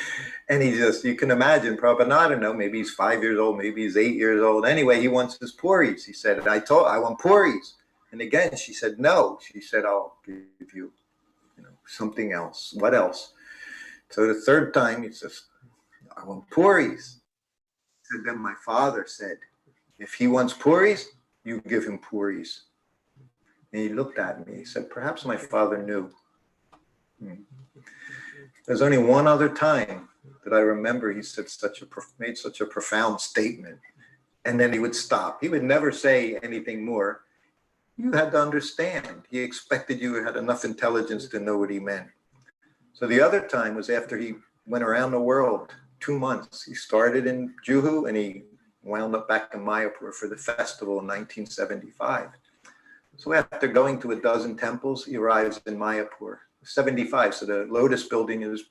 And he just, you can imagine, Prabhupada, I don't know, maybe he's 5 years old, maybe he's 8 years old. Anyway, he wants his puris. He said, I want puris. And again, she said, no. She said, I'll give you, something else. What else? So the third time, he says, I want puris. And then my father said, if he wants puris, you give him puris. And he looked at me. He said, perhaps my father knew. There's only one other time that I remember he said made such a profound statement. And then he would stop. He would never say anything more. You had to understand. He expected you had enough intelligence to know what he meant. So the other time was after he went around the world 2 months. He started in Juhu and he wound up back in Mayapur for the festival in 1975. So after going to a dozen temples, he arrives in Mayapur, 75. So the Lotus building is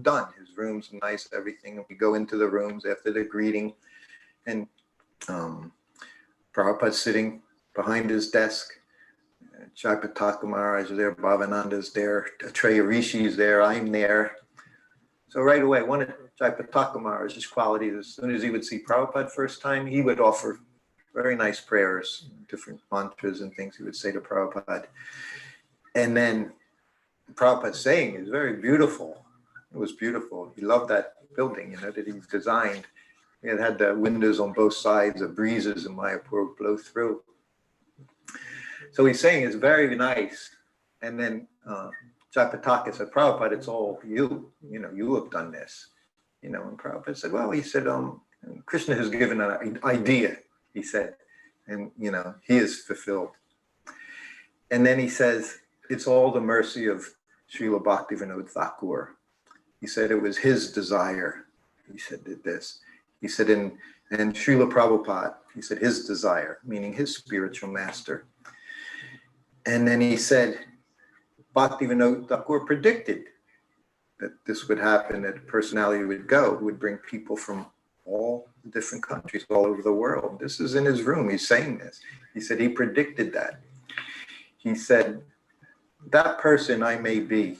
done. His room's nice, everything. And we go into the rooms after the greeting. And Prabhupada's sitting behind his desk. Jaipataka Maharaj is there, Bhavananda's there, Atreya Rishi's there, I'm there. So right away, one of Jaipataka Maharaj's qualities, as soon as he would see Prabhupada first time, he would offer very nice prayers, different mantras and things he would say to Prabhupada. And then Prabhupada's saying is very beautiful. It was beautiful. He loved that building, that he designed. It had the windows on both sides, the breezes in Mayapur would blow through. So he's saying it's very nice. And then Jaipataka said, Prabhupada, it's all you. You have done this. And Prabhupada said, well, he said, Krishna has given an idea, he said, and, he is fulfilled. And then he says, it's all the mercy of Srila Bhaktivinoda Thakur. He said it was his desire. He said did this. He said, and Srila Prabhupada, he said his desire, meaning his spiritual master. And then he said, Bhaktivinoda Thakur predicted that this would happen, that a personality would go, who would bring people from all different countries all over the world. This is in his room, he's saying this. He said he predicted that. He said, that person I may be.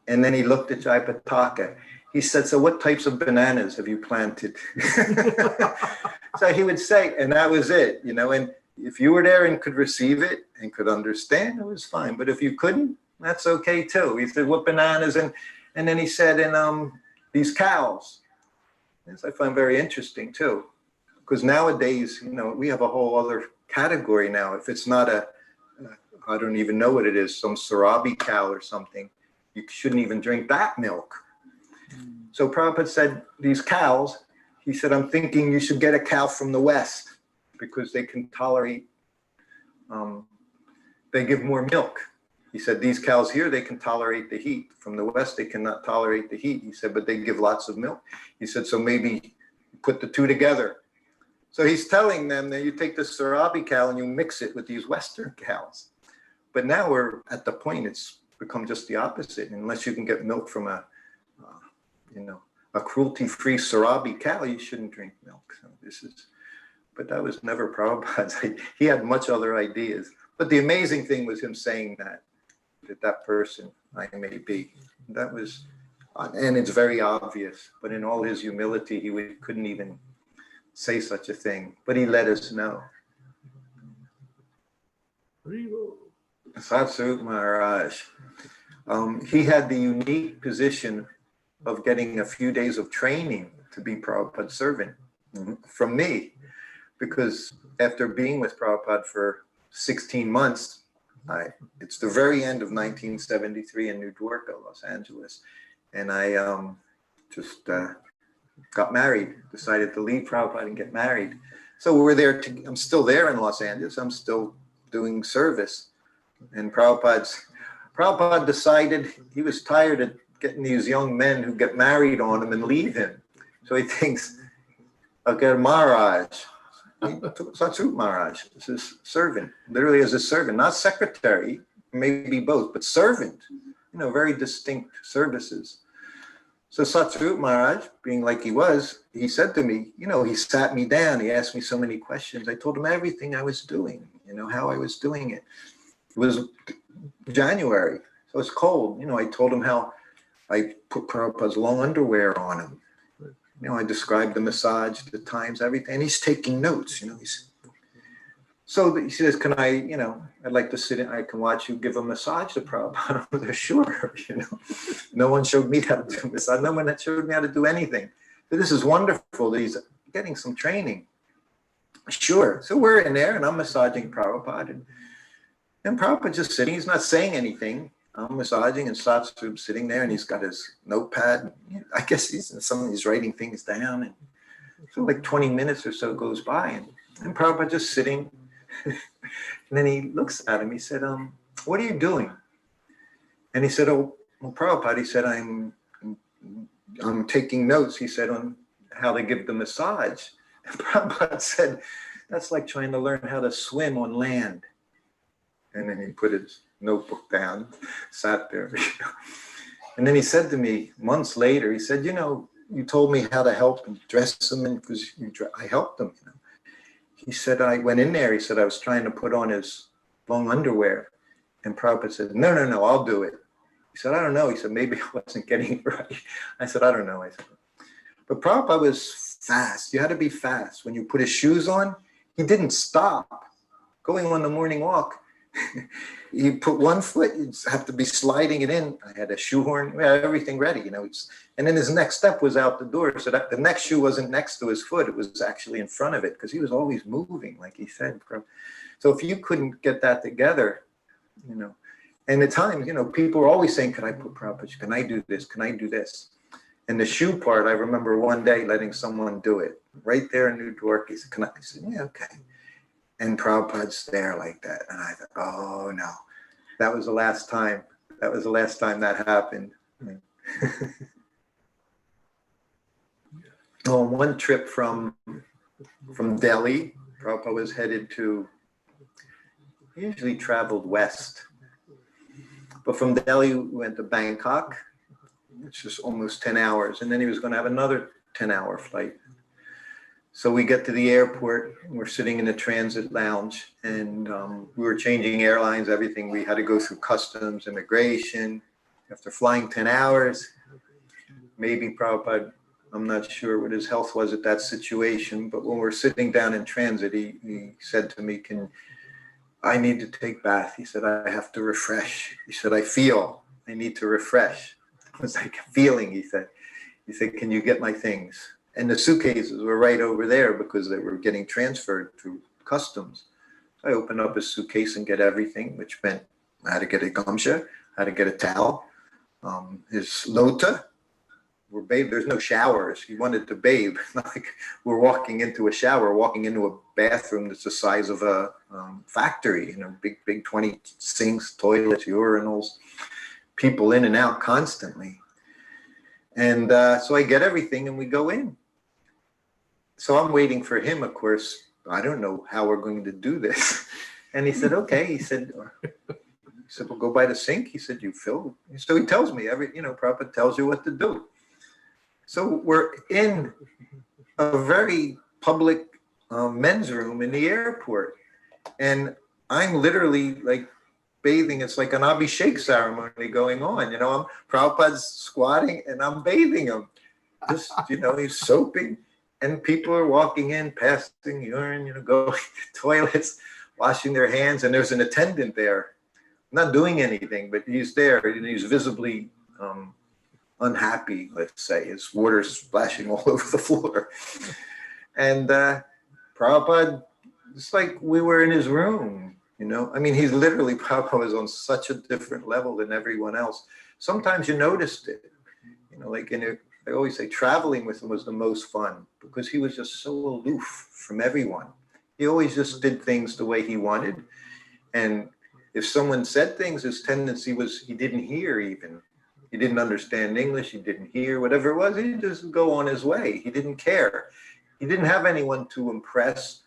And then he looked at Jaipataka. He said, so what types of bananas have you planted? So he would say, and that was it, and if you were there and could receive it and could understand, it was fine. But if you couldn't, that's okay too. He said, what bananas? And then he said, and these cows. This I find very interesting too. Because nowadays, we have a whole other category now. If it's not I don't even know what it is, some Sarabi cow or something, you shouldn't even drink that milk. So Prabhupada said, these cows, he said, I'm thinking you should get a cow from the West because they can tolerate, they give more milk. He said, these cows here, they can tolerate the heat. From the West, they cannot tolerate the heat. He said, but they give lots of milk. He said, so maybe put the two together. So he's telling them that you take the Sarabi cow and you mix it with these Western cows. But now we're at the point, it's become just the opposite. Unless you can get milk from a cruelty-free Sarabi cow, you shouldn't drink milk. So but that was never Prabhupada's. He had much other ideas. But the amazing thing was him saying that person I may be. That was, and it's very obvious. But in all his humility, he couldn't even say such a thing. But he let us know. Satsut Maharaj. He had the unique position of getting a few days of training to be Prabhupada's servant from me. Because after being with Prabhupada for 16 months, it's the very end of 1973 in New Dwarka, Los Angeles. And I just got married, decided to leave Prabhupada and get married. So we're there, I'm still there in Los Angeles. I'm still doing service. And Prabhupada decided he was tired of getting these young men who get married on him and leave him. So he thinks, okay, Maharaj, He took Satsrup Maharaj as his servant, literally as a servant, not secretary, maybe both, but servant, very distinct services. So Satsrup Maharaj, being like he was, he said to me, he sat me down, he asked me so many questions. I told him everything I was doing, how I was doing it. It was January, so it's cold. I told him how I put Prabhupada's long underwear on him. I described the massage, the times, everything, and he's taking notes, So he says, can I, I'd like to sit in, I can watch you give a massage to Prabhupada. Sure, No one showed me how to do massage. No one showed me how to do anything. So this is wonderful that he's getting some training. Sure. So we're in there and I'm massaging Prabhupada. And Prabhupada's just sitting, he's not saying anything. I'm massaging and Satsrup sitting there and he's got his notepad. I guess he's writing things down. And so like 20 minutes or so goes by and Prabhupada just sitting. And then he looks at him, he said, what are you doing? And he said, oh, well, Prabhupada, he said, I'm taking notes, he said, on how to give the massage. And Prabhupada said, that's like trying to learn how to swim on land. And then he put his notebook down, sat there. And then he said to me months later, he said, you told me how to help and dress him, and because I helped him. He said, I went in there, he said, I was trying to put on his long underwear. And Prabhupada said, no, I'll do it. He said, I don't know. He said, maybe I wasn't getting it right. I said, I don't know. I said, but Prabhupada was fast. You had to be fast. When you put his shoes on, he didn't stop. Going on the morning walk, you put one foot, you have to be sliding it in. I had a shoehorn, we had everything ready, and then his next step was out the door. So that the next shoe wasn't next to his foot, it was actually in front of it because he was always moving, like he said. So if you couldn't get that together, and at times, people were always saying, can I put Prabhupada, can I do this? Can I do this? And the shoe part, I remember one day letting someone do it right there in New York. He said, can I? I said, yeah, okay. And Prabhupada's there like that. And I thought, oh no, that was the last time. That was the last time that happened. On one trip from Delhi, Prabhupada was headed to, he usually traveled west. But from Delhi, we went to Bangkok, which is almost 10 hours. And then he was going to have another 10-hour flight. So we get to the airport, we're sitting in a transit lounge, and we were changing airlines, everything. We had to go through customs, immigration. After flying 10 hours, maybe Prabhupada, I'm not sure what his health was at that situation, but when we're sitting down in transit, he said to me, I need to take bath. He said, I have to refresh. He said, I feel I need to refresh. It was like a feeling, he said. He said, can you get my things? And the suitcases were right over there because they were getting transferred through customs. I opened up his suitcase and get everything, which meant I had to get a gamsha, I had to get a towel, his lota. We're bathed. There's no showers. He wanted to bathe. Like we're walking into a shower, walking into a bathroom that's the size of a factory. Big 20 sinks, toilets, urinals, people in and out constantly. And so I get everything and we go in. So I'm waiting for him, of course. I don't know how we're going to do this. And he said, okay. He said, we'll go by the sink. He said, you fill. So he tells me, Prabhupada tells you what to do. So we're in a very public men's room in the airport. And I'm literally like bathing. It's like an Abhishek ceremony going on. I'm Prabhupada's squatting and I'm bathing him. Just, he's soaping. And people are walking in, passing urine, going to toilets, washing their hands. And there's an attendant there, not doing anything, but he's there. And he's visibly unhappy, let's say. His water's splashing all over the floor. And Prabhupada, it's like we were in his room, he's literally, Prabhupada was on such a different level than everyone else. Sometimes you noticed it, I always say traveling with him was the most fun because he was just so aloof from everyone. He always just did things the way he wanted. And if someone said things, his tendency was he didn't hear even. He didn't understand English. He didn't hear whatever it was. He'd just go on his way. He didn't care. He didn't have anyone to impress.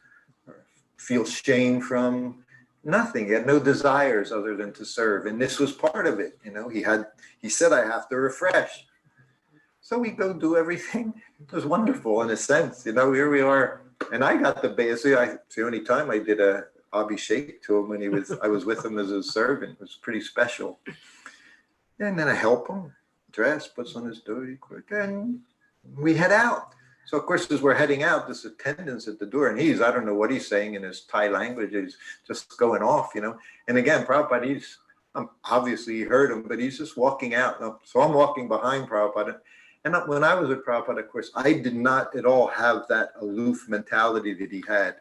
feel shame from, nothing. He had no desires other than to serve. And this was part of it. He said, I have to refresh. So we go do everything. It was wonderful in a sense. Here we are. And I got the base. It's the only time I did a Abhishek to him when I was with him as a servant. It was pretty special. And then I help him dress, puts on his dhoti quick, and we head out. So of course, as we're heading out, this attendant's at the door, and I don't know what he's saying in his Thai language. He's just going off, And again, Prabhupada, obviously he heard him, but he's just walking out. So I'm walking behind Prabhupada. And when I was with Prabhupada, of course, I did not at all have that aloof mentality that he had.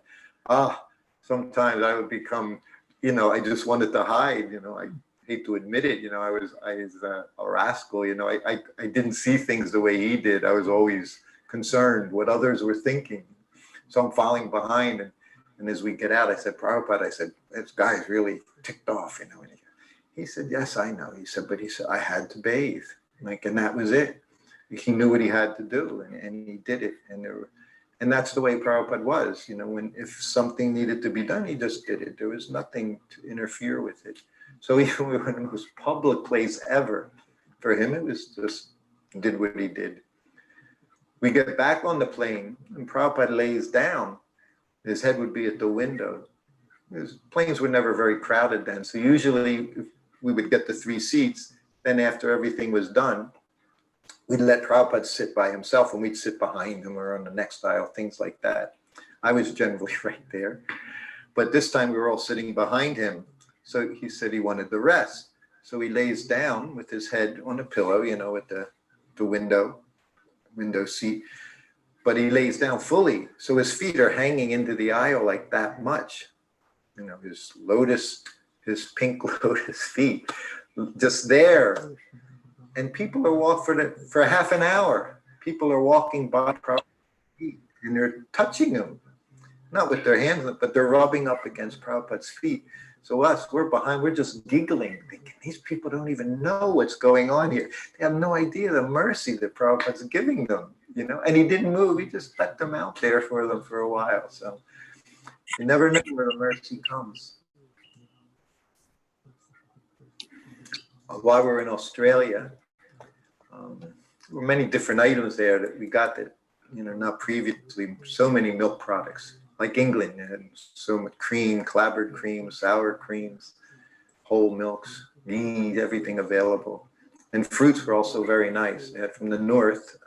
Sometimes I would become, I just wanted to hide, I hate to admit it, I was a rascal, I didn't see things the way he did. I was always concerned what others were thinking. So I'm falling behind. And as we get out, I said, Prabhupada, this guy's really ticked off, And he said, yes, I know. He said, I had to bathe. And that was it. He knew what he had to do, and he did it. And that's the way Prabhupada was. If something needed to be done, he just did it. There was nothing to interfere with it. So even when it was public place ever, for him, it was just did what he did. We get back on the plane, and Prabhupada lays down. His head would be at the window. His planes were never very crowded then. So usually we would get the 3 seats. Then after everything was done, we'd let Prabhupada sit by himself, and we'd sit behind him or on the next aisle, things like that. I was generally right there. But this time we were all sitting behind him. So he said he wanted to rest. So he lays down with his head on a pillow, at the window seat. But he lays down fully. So his feet are hanging into the aisle like that much. His pink lotus feet, just there. And people are walking for half an hour. People are walking by Prabhupada's feet, and they're touching him, not with their hands, but they're rubbing up against Prabhupada's feet. So we're behind, we're just giggling, thinking these people don't even know what's going on here. They have no idea the mercy that Prabhupada's giving them, And he didn't move. He just let them out there for them for a while. So you never know where the mercy comes. While we're in Australia, there were many different items there that we got that, not previously, so many milk products. Like England, they had so much cream, clabbered cream, sour creams, whole milks, ghee, everything available. And fruits were also very nice. They had from the north,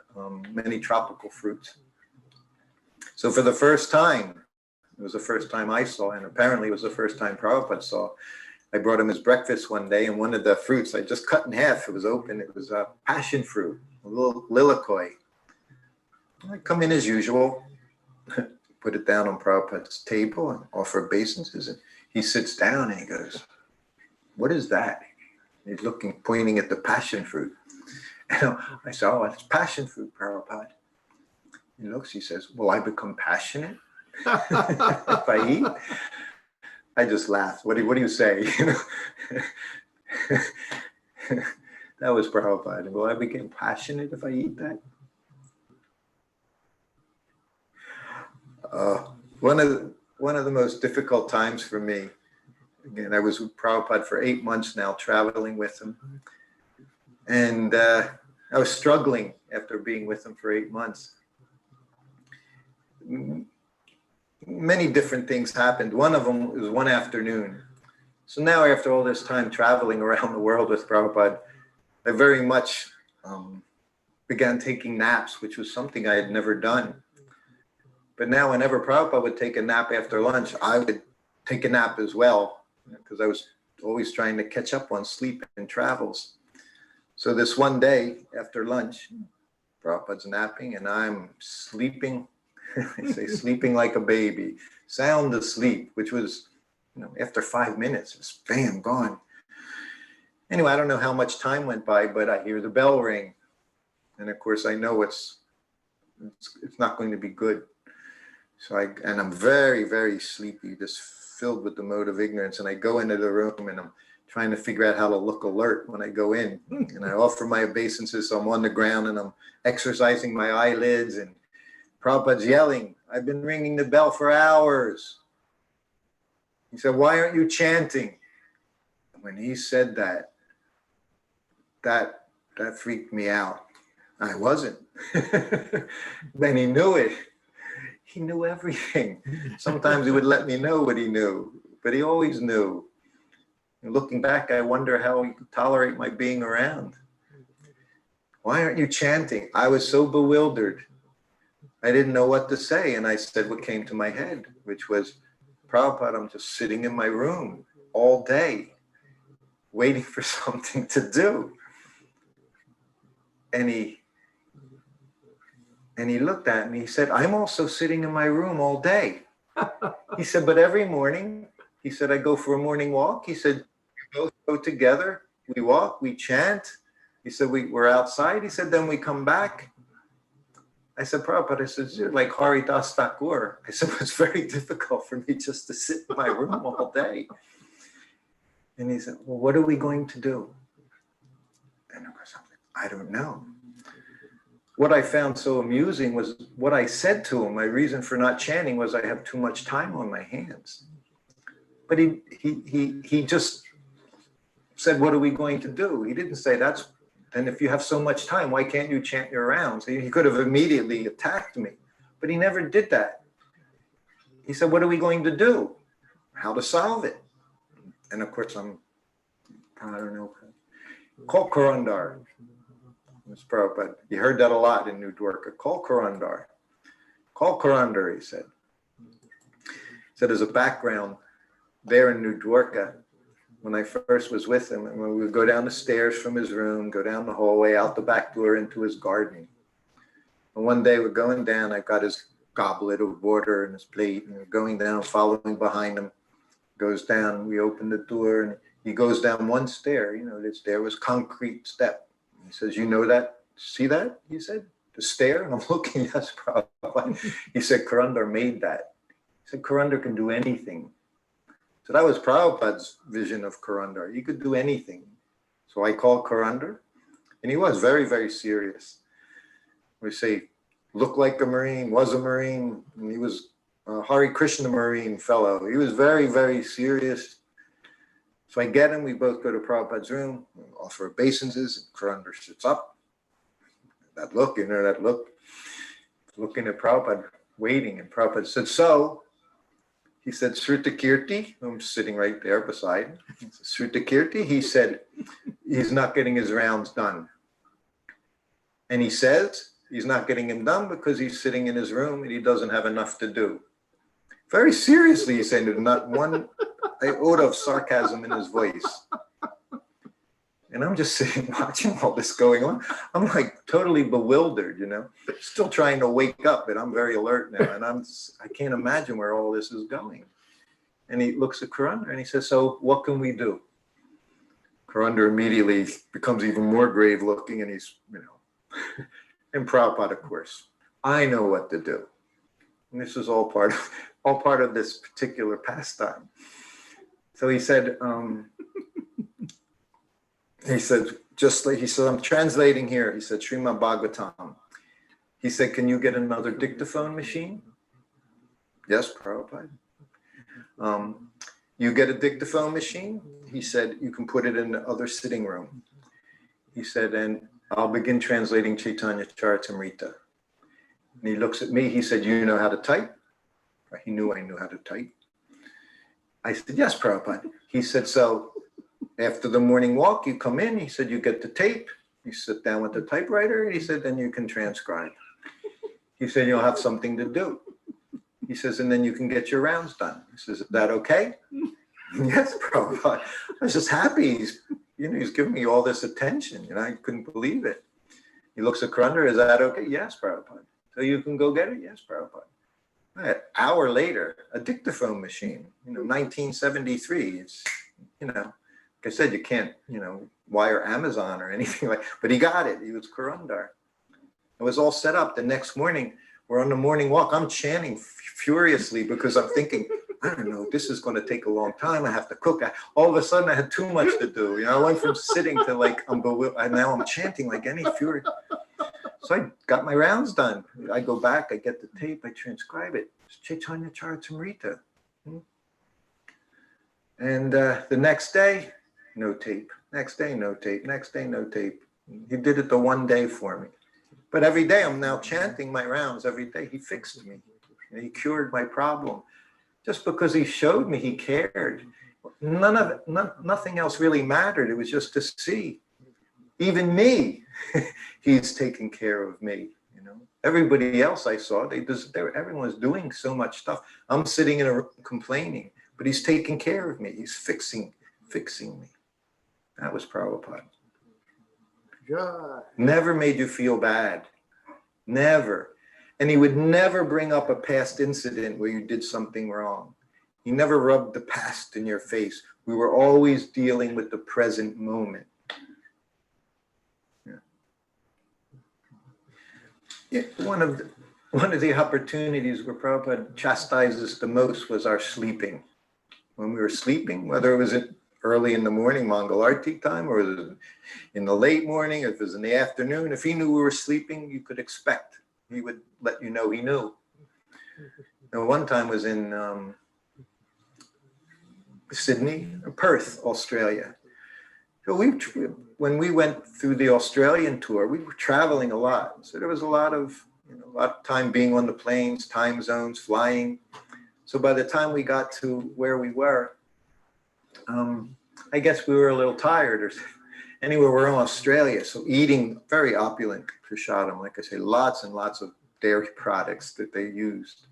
many tropical fruits. So for the first time, it was the first time I saw, and apparently it was the first time Prabhupada saw, I brought him his breakfast one day, and one of the fruits I just cut in half. It was open. It was a passion fruit, a little lilikoi. I come in as usual, put it down on Prabhupada's table and offer obeisances. And he sits down and he goes, "What is that?" He's pointing at the passion fruit. And I said, "Oh, it's passion fruit, Prabhupada." He looks, he says, "Will I become passionate if I eat?" I just laughed. What do you say? That was Prabhupada. Will I become passionate if I eat that? One of the most difficult times for me. Again, I was with Prabhupada for 8 months now, traveling with him, and I was struggling after being with him for 8 months. Many different things happened. One of them was one afternoon. So now, after all this time traveling around the world with Prabhupada, I very much began taking naps, which was something I had never done. But now, whenever Prabhupada would take a nap after lunch, I would take a nap as well, because I was always trying to catch up on sleep and travels. So this one day after lunch, Prabhupada's napping and I'm sleeping. I say sleeping like a baby, sound asleep, which was, after 5 minutes, it's bam, gone. Anyway, I don't know how much time went by, but I hear the bell ring. And of course, I know it's not going to be good. So I'm very, very sleepy, just filled with the mode of ignorance. And I go into the room and I'm trying to figure out how to look alert when I go in. And I offer my obeisances, so I'm on the ground and I'm exercising my eyelids, and Prabhupada's yelling, "I've been ringing the bell for hours." He said, why aren't you chanting? When he said that, that freaked me out. I wasn't. Then he knew it. He knew everything. Sometimes he would let me know what he knew, but he always knew. And looking back, I wonder how he could tolerate my being around. Why aren't you chanting? I was so bewildered. I didn't know what to say. And I said what came to my head, which was, Prabhupada, I'm just sitting in my room all day, waiting for something to do. And he looked at me, he said, I'm also sitting in my room all day. He said, but every morning, he said, I go for a morning walk. He said, we both go together, we walk, we chant. He said, we're outside. He said, then we come back. I said, Prabhupada, I said, you're like Haridas Thakur. I said, it's very difficult for me just to sit in my room all day. And he said, well, what are we going to do? And of course, I'm like, I don't know. What I found so amusing was what I said to him. My reason for not chanting was I have too much time on my hands. But he just said, what are we going to do? He didn't say that's, and if you have so much time, why can't you chant your rounds? He could have immediately attacked me, but he never did that. He said, what are we going to do? How to solve it? And of course, I don't know, call Kurandar. Ms. Prabhupada, you heard that a lot in New Dwarka. Call Kurandar. Call Kurandar, he said. He said, as a background, there in New Dwarka, when I first was with him, and when we would go down the stairs from his room, go down the hallway, out the back door into his garden. And one day we're going down, I've got his goblet of water and his plate, and we're going down, following behind him. Goes down, we open the door, and he goes down one stair. You know, this stair was concrete step. He says, you know that? See that? He said, the stair? And I'm looking, yes, Prabhupada. He said, Kurandar made that. He said, Kurandar can do anything. So that was Prabhupada's vision of Kurandar. He could do anything. So I called Kurandar, and he was very, very serious. We say, looked like a Marine, was a Marine, and he was a Hare Krishna Marine fellow. He was very, very serious. So I get him, we both go to Prabhupada's room, offer obeisances, and Kurandar sits up. That look, you know, that look, looking at Prabhupada, waiting, and Prabhupada said, so, he said, Srutakirti, I'm sitting right there beside him. Srutakirti, he said, he's not getting his rounds done. And he says he's not getting them done because he's sitting in his room and he doesn't have enough to do. Very seriously, he's saying, there's not one iota of sarcasm in his voice. And I'm just sitting watching all this going on. I'm like totally bewildered, you know, still trying to wake up, but I'm very alert now. And I can't imagine where all this is going. And he looks at Kurandar and he says, so what can we do? Kurandar immediately becomes even more grave looking, and he's, you know, and Prabhupada, of course, I know what to do. And this is all part of this particular pastime. So he said, I'm translating here. He said, Srimad Bhagavatam. He said, can you get another dictaphone machine? Yes, Prabhupada. You get a dictaphone machine? He said, you can put it in the other sitting room. He said, and I'll begin translating Chaitanya Charitamrita. And he looks at me, he said, you know how to type? He knew I knew how to type. I said, yes, Prabhupada. He said, so after the morning walk, you come in, he said, you get the tape, you sit down with the typewriter, he said, then you can transcribe. He said, you'll have something to do. He says, and then you can get your rounds done. He says, is that okay? Yes, Prabhupada. I was just happy. He's giving me all this attention. I couldn't believe it. He looks at Kurandar, is that okay? Yes, Prabhupada. So you can go get it? Yes, Prabhupada. An hour later, a dictaphone machine, 1973. It's, like I said, you can't, wire Amazon or anything like, but he got it. He was Kurandar. It was all set up. The next morning, we're on the morning walk. I'm chanting furiously because I'm thinking, I don't know, this is going to take a long time. I have to cook. All of a sudden, I had too much to do. I went from sitting to now I'm chanting like any fury. So I got my rounds done. I go back, I get the tape, I transcribe it. It's Chaitanya Charitamrita. And the next day, no tape. Next day, no tape. Next day, no tape. He did it the one day for me. But every day I'm now chanting my rounds every day. He fixed me. And he cured my problem. Just because he showed me he cared. Nothing else really mattered. It was just to see. Even me, he's taking care of me. You know, everybody else I saw, everyone was doing so much stuff. I'm sitting in a room complaining, but he's taking care of me. He's fixing me. That was Prabhupada. Yeah. Never made you feel bad. Never. And he would never bring up a past incident where you did something wrong. He never rubbed the past in your face. We were always dealing with the present moment. Yeah, one of the opportunities where Prabhupada chastised us the most was our sleeping. When we were sleeping, whether it was early in the morning, Mangalarti time, or in the late morning, if it was in the afternoon, if he knew we were sleeping, you could expect. He would let you know he knew. And one time was in Sydney, Perth, Australia. So when we went through the Australian tour, we were traveling a lot. So there was a lot of time being on the planes, time zones, flying. So by the time we got to where we were, I guess we were a little tired. Or anyway, we're in Australia, so eating very opulent prasadam, like I say, lots and lots of dairy products that they used.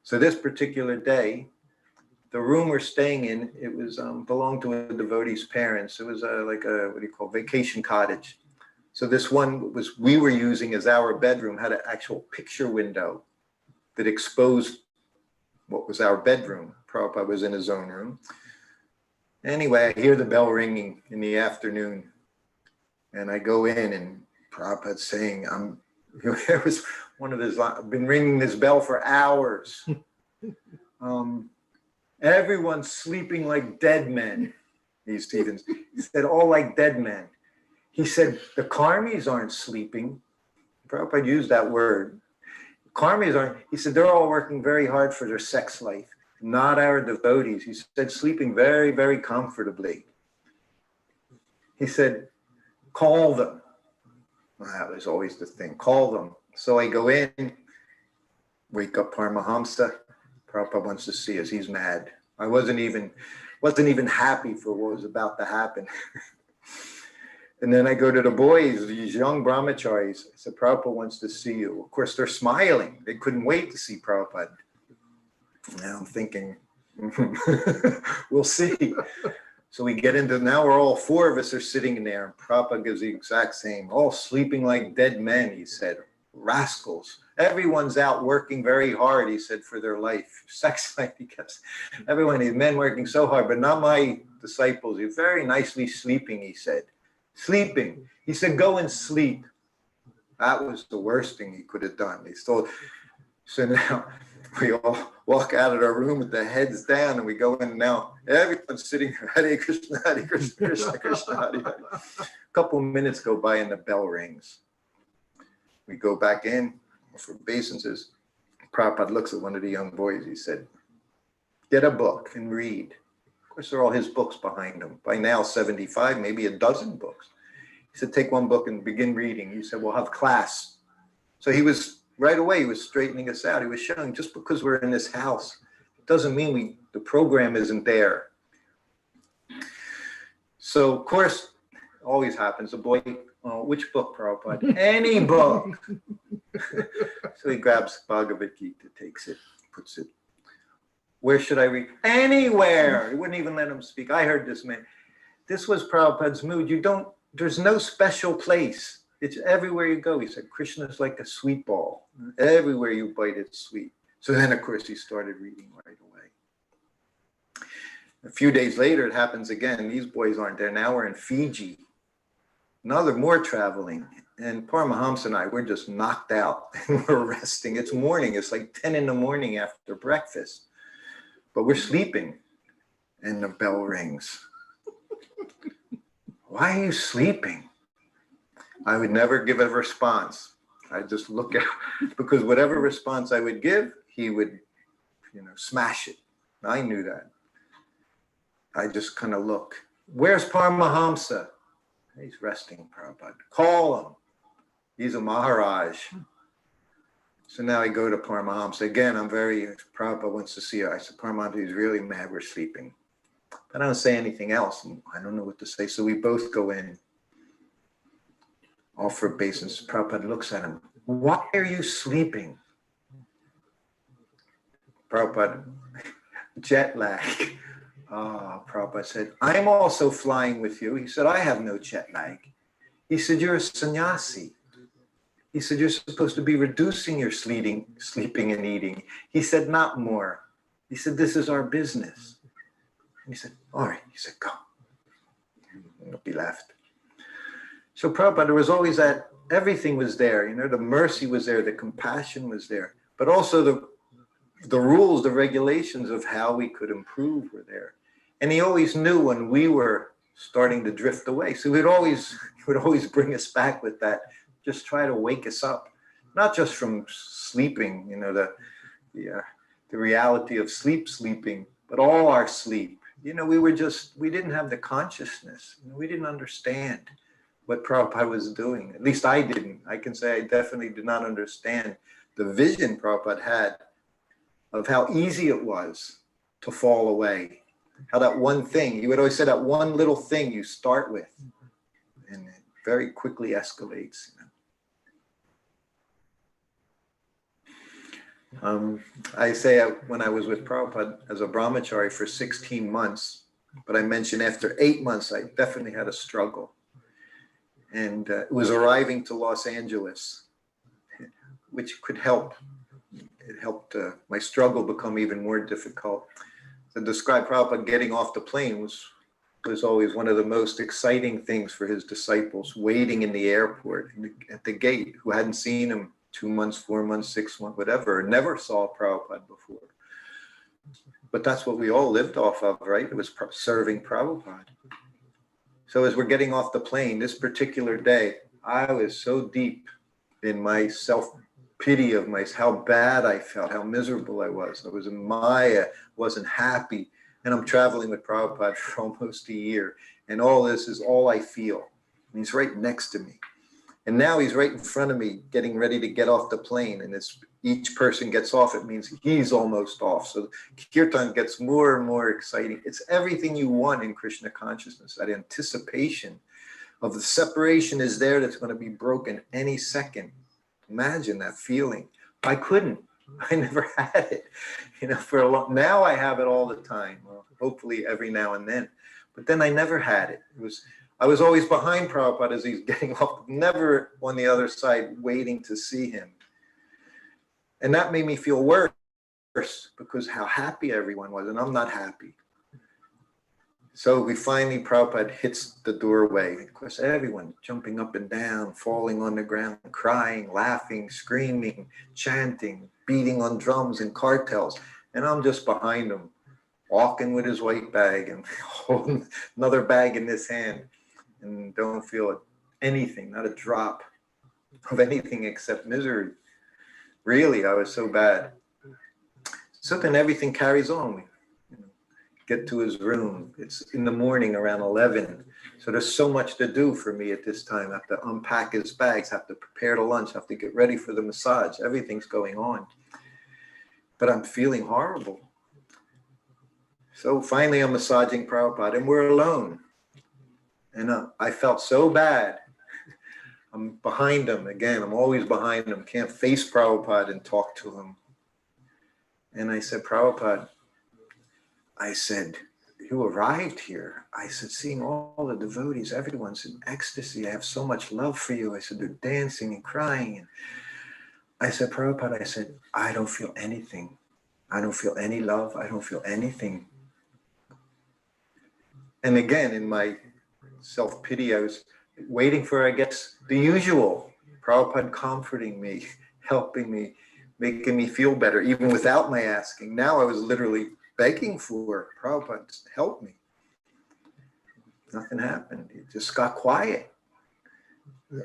So this particular day, the room we're staying in, it was belonged to a devotee's parents. It was like a, what do you call, vacation cottage. So this one we were using as our bedroom, had an actual picture window that exposed what was our bedroom. Prabhupada was in his own room. Anyway, I hear the bell ringing in the afternoon, and I go in, and Prabhupada's saying, there was one of his, I've been ringing this bell for hours. Everyone's sleeping like dead men. He said, all like dead men. He said, the karmis aren't sleeping. Prabhupada used that word. Karmis aren't, he said, they're all working very hard for their sex life, not our devotees. He said, sleeping very, very comfortably. He said, call them. Well, that was always the thing, call them. So I go in, wake up Paramahamsa. Prabhupada wants to see us. He's mad. I wasn't even happy for what was about to happen. And then I go to the boys, these young brahmacharis. I said, Prabhupada wants to see you. Of course, they're smiling. They couldn't wait to see Prabhupada. Now I'm thinking, we'll see. So we get into, now we're all four of us are sitting in there. And Prabhupada gives the exact same, all sleeping like dead men, he said. Rascals. Everyone's out working very hard, he said, for their life. Sex life, he kept. Everyone, these men working so hard, but not my disciples. You're very nicely sleeping, he said. Sleeping. He said, go and sleep. That was the worst thing he could have done. He told, so now we all walk out of our room with the heads down, and we go in now. Everyone's sitting, Hare Krishna, Hare Krishna, Krishna Krishna, Hare Hare. A couple of minutes go by and the bell rings. We go back in for obeisances. Prabhupada looks at one of the young boys. He said, get a book and read. Of course, they're all his books behind him. By now, 75, maybe a dozen books. He said, take one book and begin reading. He said, we'll have class. So he was, right away, he was straightening us out. He was showing, just because we're in this house, it doesn't mean the program isn't there. So, of course, always happens. The boy, which book, Prabhupada? Any book. So he grabs Bhagavad Gita, takes it, puts it. Where should I read? Anywhere. He wouldn't even let him speak. I heard this man. This was Prabhupada's mood. There's no special place. It's everywhere you go. He said, Krishna's like a sweet ball. Everywhere you bite, it's sweet. So then, of course, he started reading right away. A few days later, it happens again. These boys aren't there. Now we're in Fiji. More traveling. And Paramahamsa and I, we're just knocked out. And we're resting. It's morning. It's like 10 in the morning after breakfast. But we're sleeping. And the bell rings. Why are you sleeping? I would never give a response. I'd just look at, because whatever response I would give, he would, smash it. I knew that. I just kind of look. Where's Paramahamsa? He's resting, Prabhupada. Call him. He's a Maharaj. So now I go to Paramahamsa. Again, Prabhupada wants to see her. I said, Paramahamsa, he's really mad, we're sleeping. I don't say anything else. I don't know what to say. So we both go in, offer obeisance. Prabhupada looks at him. Why are you sleeping? Prabhupada, jet lag. Prabhupada said, I'm also flying with you. He said, I have no jet lag. He said, you're a sannyasi. He said, you're supposed to be reducing your sleeping and eating. He said, not more. He said, this is our business. And he said, all right. He said, go. And he left. So Prabhupada, there was always that, everything was there. You know, the mercy was there, the compassion was there. But also the rules, the regulations of how we could improve were there. And he always knew when we were starting to drift away. So he would always bring us back with that. Just try to wake us up, not just from sleeping, you know, the reality of sleeping, but all our sleep. You know, we didn't have the consciousness. You know, we didn't understand what Prabhupada was doing. At least I didn't. I can say I definitely did not understand the vision Prabhupada had of how easy it was to fall away. How that one thing, he would always say that one little thing you start with, and it very quickly escalates. I say when I was with Prabhupada as a brahmachari for 16 months, but I mentioned after 8 months, I definitely had a struggle. And it was arriving to Los Angeles, which could help. It helped my struggle become even more difficult. To describe Prabhupada getting off the plane was always one of the most exciting things for his disciples, waiting in the airport at the gate, who hadn't seen him 2 months, 4 months, 6 months, whatever, never saw Prabhupada before. But that's what we all lived off of, right? It was serving Prabhupada. So as we're getting off the plane, this particular day, I was so deep in my self-pity of how bad I felt, how miserable I was. I was in Maya, wasn't happy. And I'm traveling with Prabhupada for almost a year. And all this is all I feel. And he's right next to me. And now he's right in front of me, getting ready to get off the plane. And each person gets off, it means he's almost off. So Kirtan gets more and more exciting. It's everything you want in Krishna consciousness. That anticipation of the separation is there that's going to be broken any second. Imagine that feeling. I couldn't. I never had it. You know, now I have it all the time. Well, hopefully every now and then. But then I never had it. I was always behind Prabhupada as he's getting off, never on the other side waiting to see him. And that made me feel worse because how happy everyone was, and I'm not happy. So Prabhupada hits the doorway. Of course, everyone jumping up and down, falling on the ground, crying, laughing, screaming, chanting, beating on drums and cartels. And I'm just behind him, walking with his white bag and holding another bag in his hand. And don't feel anything, not a drop of anything except misery. Really, I was so bad. So then everything carries on. We get to his room. It's in the morning around 11. So there's so much to do for me at this time. I have to unpack his bags, have to prepare the lunch, have to get ready for the massage. Everything's going on. But I'm feeling horrible. So finally I'm massaging Prabhupada and we're alone. And I felt so bad. I'm behind him again. I'm always behind him. Can't face Prabhupada and talk to him. And I said, Prabhupada, I said, you arrived here. I said, seeing all the devotees, everyone's in ecstasy. I have so much love for you. I said, they're dancing and crying. And I said, Prabhupada, I said, I don't feel anything. I don't feel any love. I don't feel anything. And again, in my self-pity, I was waiting for, I guess, the usual. Prabhupada comforting me, helping me, making me feel better, even without my asking. Now I was literally begging for Prabhupada to help me. Nothing happened. It just got quiet.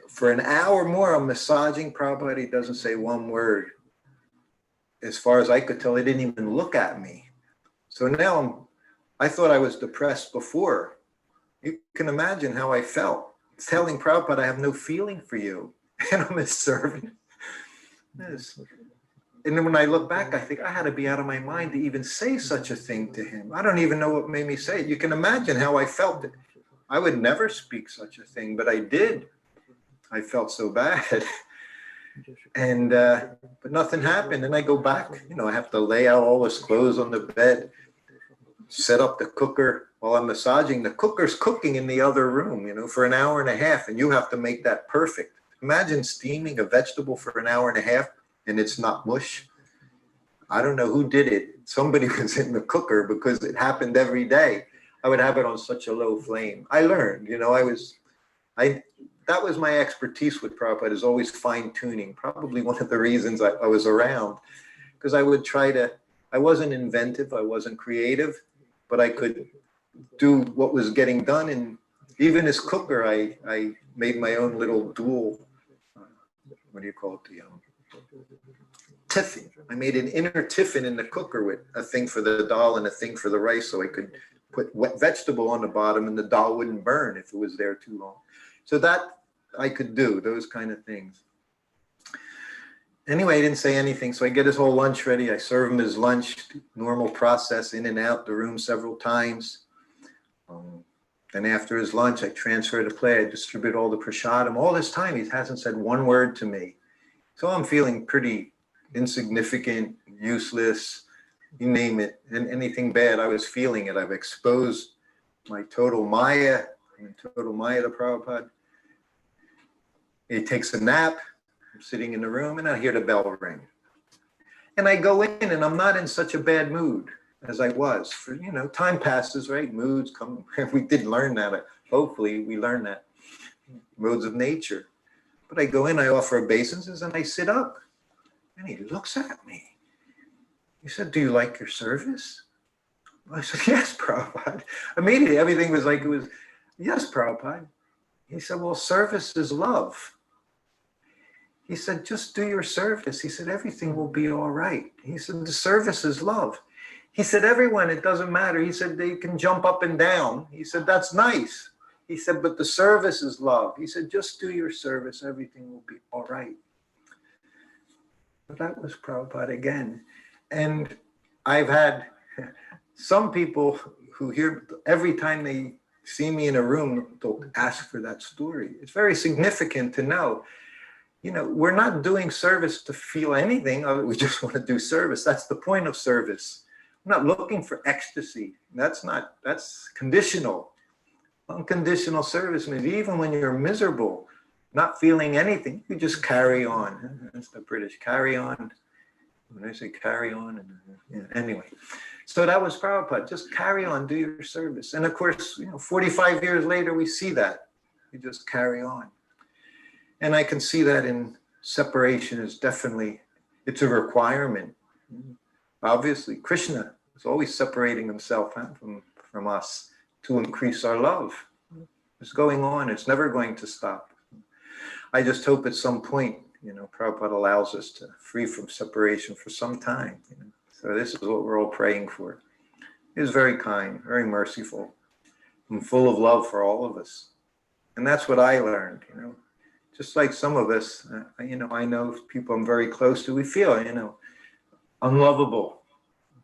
For an hour more, I'm massaging Prabhupada. He doesn't say one word. As far as I could tell, he didn't even look at me. So now I thought I was depressed before. You can imagine how I felt. Telling Prabhupada, I have no feeling for you. And I'm his servant. Yes. And then when I look back, I think I had to be out of my mind to even say such a thing to him. I don't even know what made me say it. You can imagine how I felt. I would never speak such a thing, but I did. I felt so bad. And but nothing happened. And I go back, I have to lay out all his clothes on the bed, set up the cooker while I'm massaging. The cooker's cooking in the other room, for an hour and a half, and you have to make that perfect. Imagine steaming a vegetable for an hour and a half and it's not mush. I don't know who did it. Somebody was in the cooker, because it happened every day. I would have it on such a low flame. I learned, that was my expertise with Prabhupada, is always fine tuning. Probably one of the reasons I was around, because I would I wasn't inventive, I wasn't creative, but I could do what was getting done. And even as cooker, I made my own little dual, what do you call it? The tiffin. I made an inner tiffin in the cooker with a thing for the dal and a thing for the rice, so I could put wet vegetable on the bottom and the dal wouldn't burn if it was there too long. So that I could do, those kind of things. Anyway, I didn't say anything, so I get his whole lunch ready. I serve him his lunch, normal process, in and out the room several times. Then after his lunch, I transfer the plate. I distribute all the prasadam. All this time, he hasn't said one word to me. So I'm feeling pretty insignificant, useless, you name it, and anything bad, I was feeling it. I've exposed my total Maya to Prabhupada. He takes a nap. I'm sitting in the room and I hear the bell ring. And I go in and I'm not in such a bad mood as I was. For, time passes, right? Moods come. We did learn that. Hopefully we learned that. Modes of nature. But I go in, I offer obeisances, and I sit up. And he looks at me. He said, "Do you like your service?" I said, "Yes, Prabhupada." Immediately, everything was like it was, "Yes, Prabhupada." He said, "Well, service is love." He said, "Just do your service." He said, "Everything will be all right." He said, "The service is love." He said, "Everyone, it doesn't matter." He said, "They can jump up and down." He said, "That's nice." He said, "But the service is love." He said, "Just do your service. Everything will be all right." But that was Prabhupada again. And I've had some people who hear, every time they see me in a room, they'll ask for that story. It's very significant to know. We're not doing service to feel anything. We just want to do service. That's the point of service. We're not looking for ecstasy. That's conditional. Unconditional service means even when you're miserable, not feeling anything, you just carry on. That's the British, carry on. When I say carry on, anyway. So that was Prabhupada, just carry on, do your service. And of course, 45 years later, we see that. You just carry on. And I can see that in separation is definitely, it's a requirement. Obviously, Krishna is always separating himself from us to increase our love. It's going on. It's never going to stop. I just hope at some point, Prabhupada allows us to free from separation for some time. So this is what we're all praying for. He is very kind, very merciful, and full of love for all of us. And that's what I learned, Just like some of us, I know people I'm very close to, we feel, unlovable.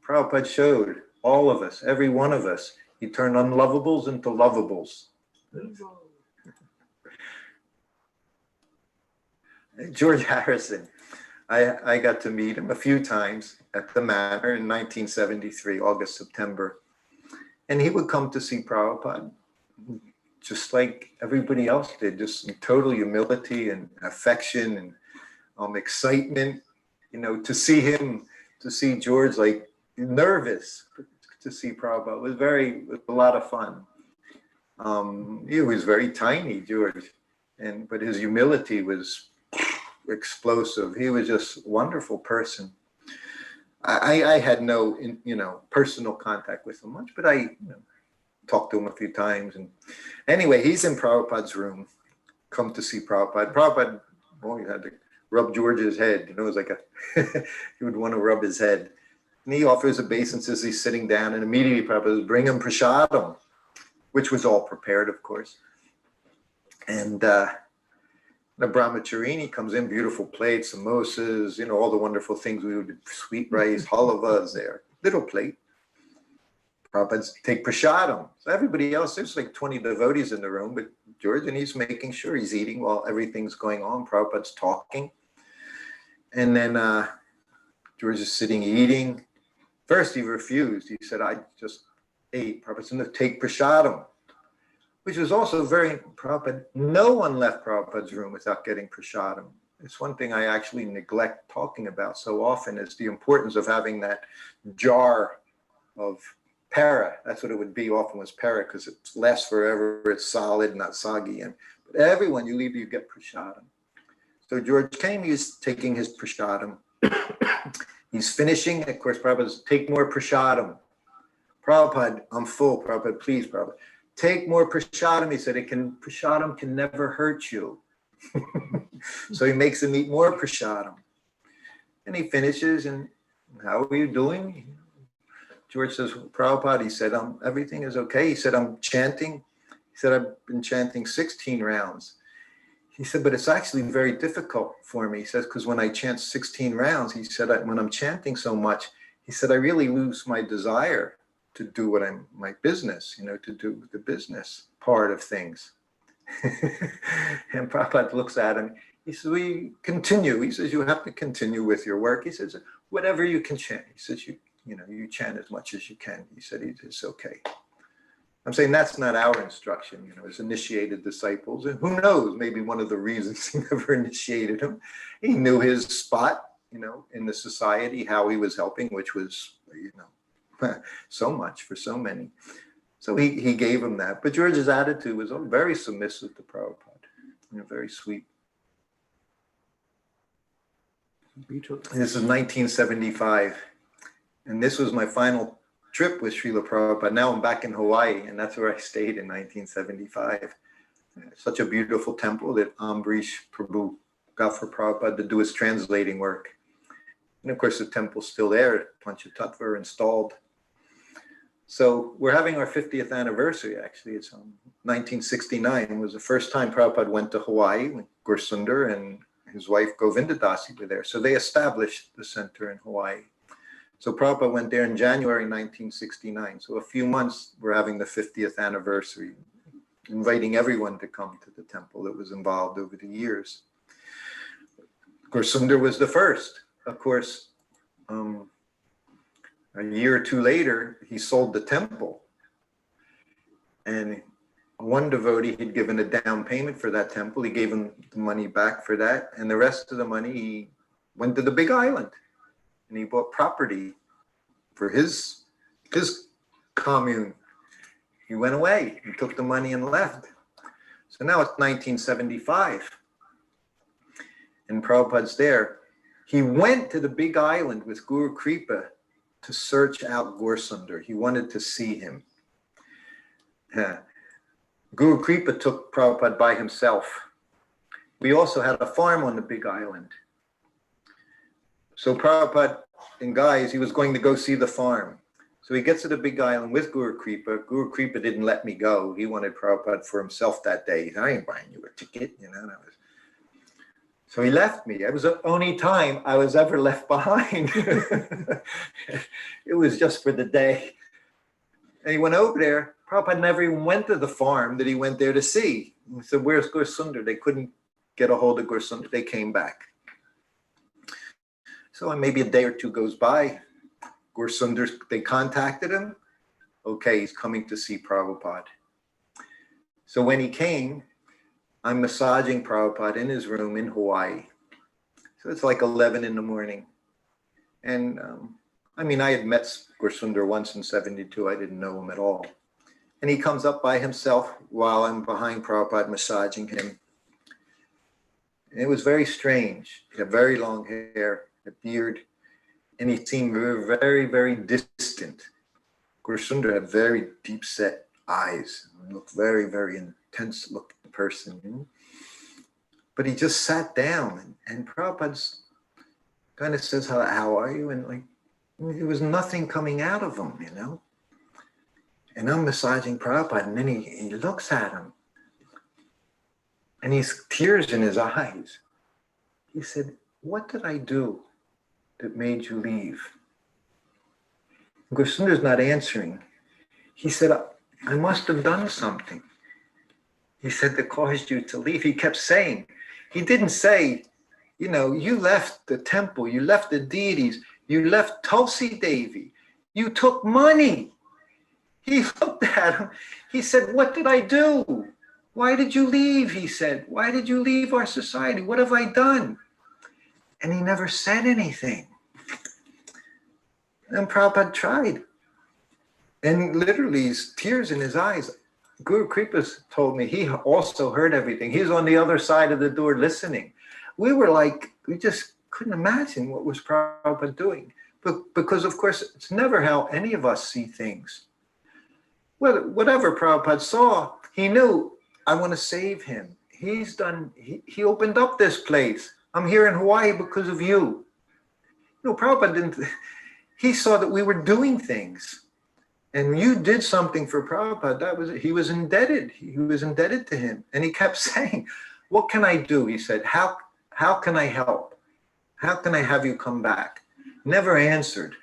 Prabhupada showed all of us, every one of us, he turned unlovables into lovables. George Harrison, I got to meet him a few times at the Manor in 1973, August, September. And he would come to see Prabhupada, just like everybody else did, just in total humility and affection and excitement, to see George like nervous to see Prabhupada was a lot of fun. He was very tiny, George, but his humility was explosive. He was just a wonderful person. I had no, personal contact with him much, but I talked to him a few times. And anyway, he's in Prabhupada's room, come to see Prabhupada. Prabhupada, he had to rub George's head. It was like he would want to rub his head. And he offers obeisance as he's sitting down, and immediately Prabhupada says, bring him prasadam, which was all prepared, of course. And the brahmacharini comes in, beautiful plates, samosas, you know, all the wonderful things we would, sweet rice, halavas there, little plate. Prabhupada's take prasadam. So everybody else, there's like 20 devotees in the room, but George, and he's making sure he's eating while everything's going on. Prabhupada's talking. And then George is sitting eating. First, he refused. He said, I just ate. Prabhupada said, take prasadam, which was also very Prabhupada. No one left Prabhupada's room without getting prasadam. It's one thing I actually neglect talking about so often is the importance of having that jar of para. That's what it would be often was para because it lasts forever. It's solid, not soggy. And but everyone you leave, you get prasadam. So George came, he's taking his prasadam. He's finishing. Of course, Prabhupada says, take more prasadam. Prabhupada, I'm full. Prabhupada, please, Prabhupada. Take more prasadam. He said, prasadam can never hurt you. So he makes him eat more prasadam. And he finishes, and how are you doing? George says, Prabhupada, he said, everything is okay. He said, I'm chanting. He said, I've been chanting 16 rounds. He said, but it's actually very difficult for me. He says, because when I chant 16 rounds, he said, when I'm chanting so much, he said, I really lose my desire to do my business, you know, to do the business part of things. And Prabhupada looks at him. He says, we continue. He says, you have to continue with your work. He says, whatever you can chant. He says, you chant as much as you can. He said, it's okay. I'm saying that's not our instruction, you know, as initiated disciples. And who knows, maybe one of the reasons he never initiated him, he knew his spot, you know, in the society, how he was helping, which was, you know, so much for so many. So he gave him that. But George's attitude was very submissive to Prabhupada, you know, very sweet. This is 1975. And this was my final trip with Srila Prabhupada. Now I'm back in Hawaii, and that's where I stayed in 1975. Such a beautiful temple that Ambrish Prabhu got for Prabhupada to do his translating work. And of course, the temple's still there, Panchatattva installed. So we're having our 50th anniversary, actually. It's 1969. It was the first time Prabhupada went to Hawaii when Gursundar and his wife Govinda Dasi were there. So they established the center in Hawaii. So Prabhupada went there in January 1969. So a few months, we're having the 50th anniversary, inviting everyone to come to the temple that was involved over the years. Gursundar was the first. Of course, a year or two later, he sold the temple. And one devotee had given a down payment for that temple. He gave him the money back for that. And the rest of the money, he went to the Big Island. And he bought property for his commune. He went away. He took the money and left. So now it's 1975. And Prabhupada's there. He went to the Big Island with Guru Kripa to search out Gursundar. He wanted to see him. Guru Kripa took Prabhupada by himself. We also had a farm on the Big Island. So Prabhupada and guys, he was going to go see the farm. So he gets to the Big Island with Guru Kripa. Guru Kripa didn't let me go. He wanted Prabhupada for himself that day. He said, I ain't buying you a ticket, you know. So he left me. It was the only time I was ever left behind. It was just for the day. And he went over there. Prabhupada never even went to the farm that he went there to see. He said, where's Gursundar? They couldn't get a hold of Gursundar. They came back. So maybe a day or two goes by. Gursundar, they contacted him. Okay, he's coming to see Prabhupada. So when he came, I'm massaging Prabhupada in his room in Hawaii. So it's like 11 in the morning. And I had met Gursundar once in 72. I didn't know him at all. And he comes up by himself while I'm behind Prabhupada massaging him. And it was very strange. He had very long hair, a beard, and he seemed very, very, very distant. Gursundar had very deep set eyes, looked very, very intense looking person. You know? But he just sat down and Prabhupada kind of says, how are you? And like, There was nothing coming out of him, you know. And I'm massaging Prabhupada, and then he looks at him, and he's tears in his eyes. He said, "What did I do that made you leave?" Gursundar's not answering. He said, "I must have done something." He said, "That caused you to leave." He kept saying, he didn't say, you know, you left the temple, you left the deities, you left Tulsi Devi, you took money. He looked at him. He said, "What did I do? Why did you leave?" He said, "Why did you leave our society? What have I done?" And he never said anything. And Prabhupada tried. And literally, his tears in his eyes. Guru Kripa's told me he also heard everything. He was on the other side of the door listening. We were like, we just couldn't imagine what was Prabhupada doing. But because, of course, it's never how any of us see things. Well, whatever Prabhupada saw, he knew, I want to save him. He's done, he opened up this place. I'm here in Hawaii because of you. No, Prabhupada didn't, he saw that we were doing things. And you did something for Prabhupada. That was it. He was indebted. He was indebted to him. And he kept saying, "What can I do?" He said, how can I help? How can I have you come back? Never answered.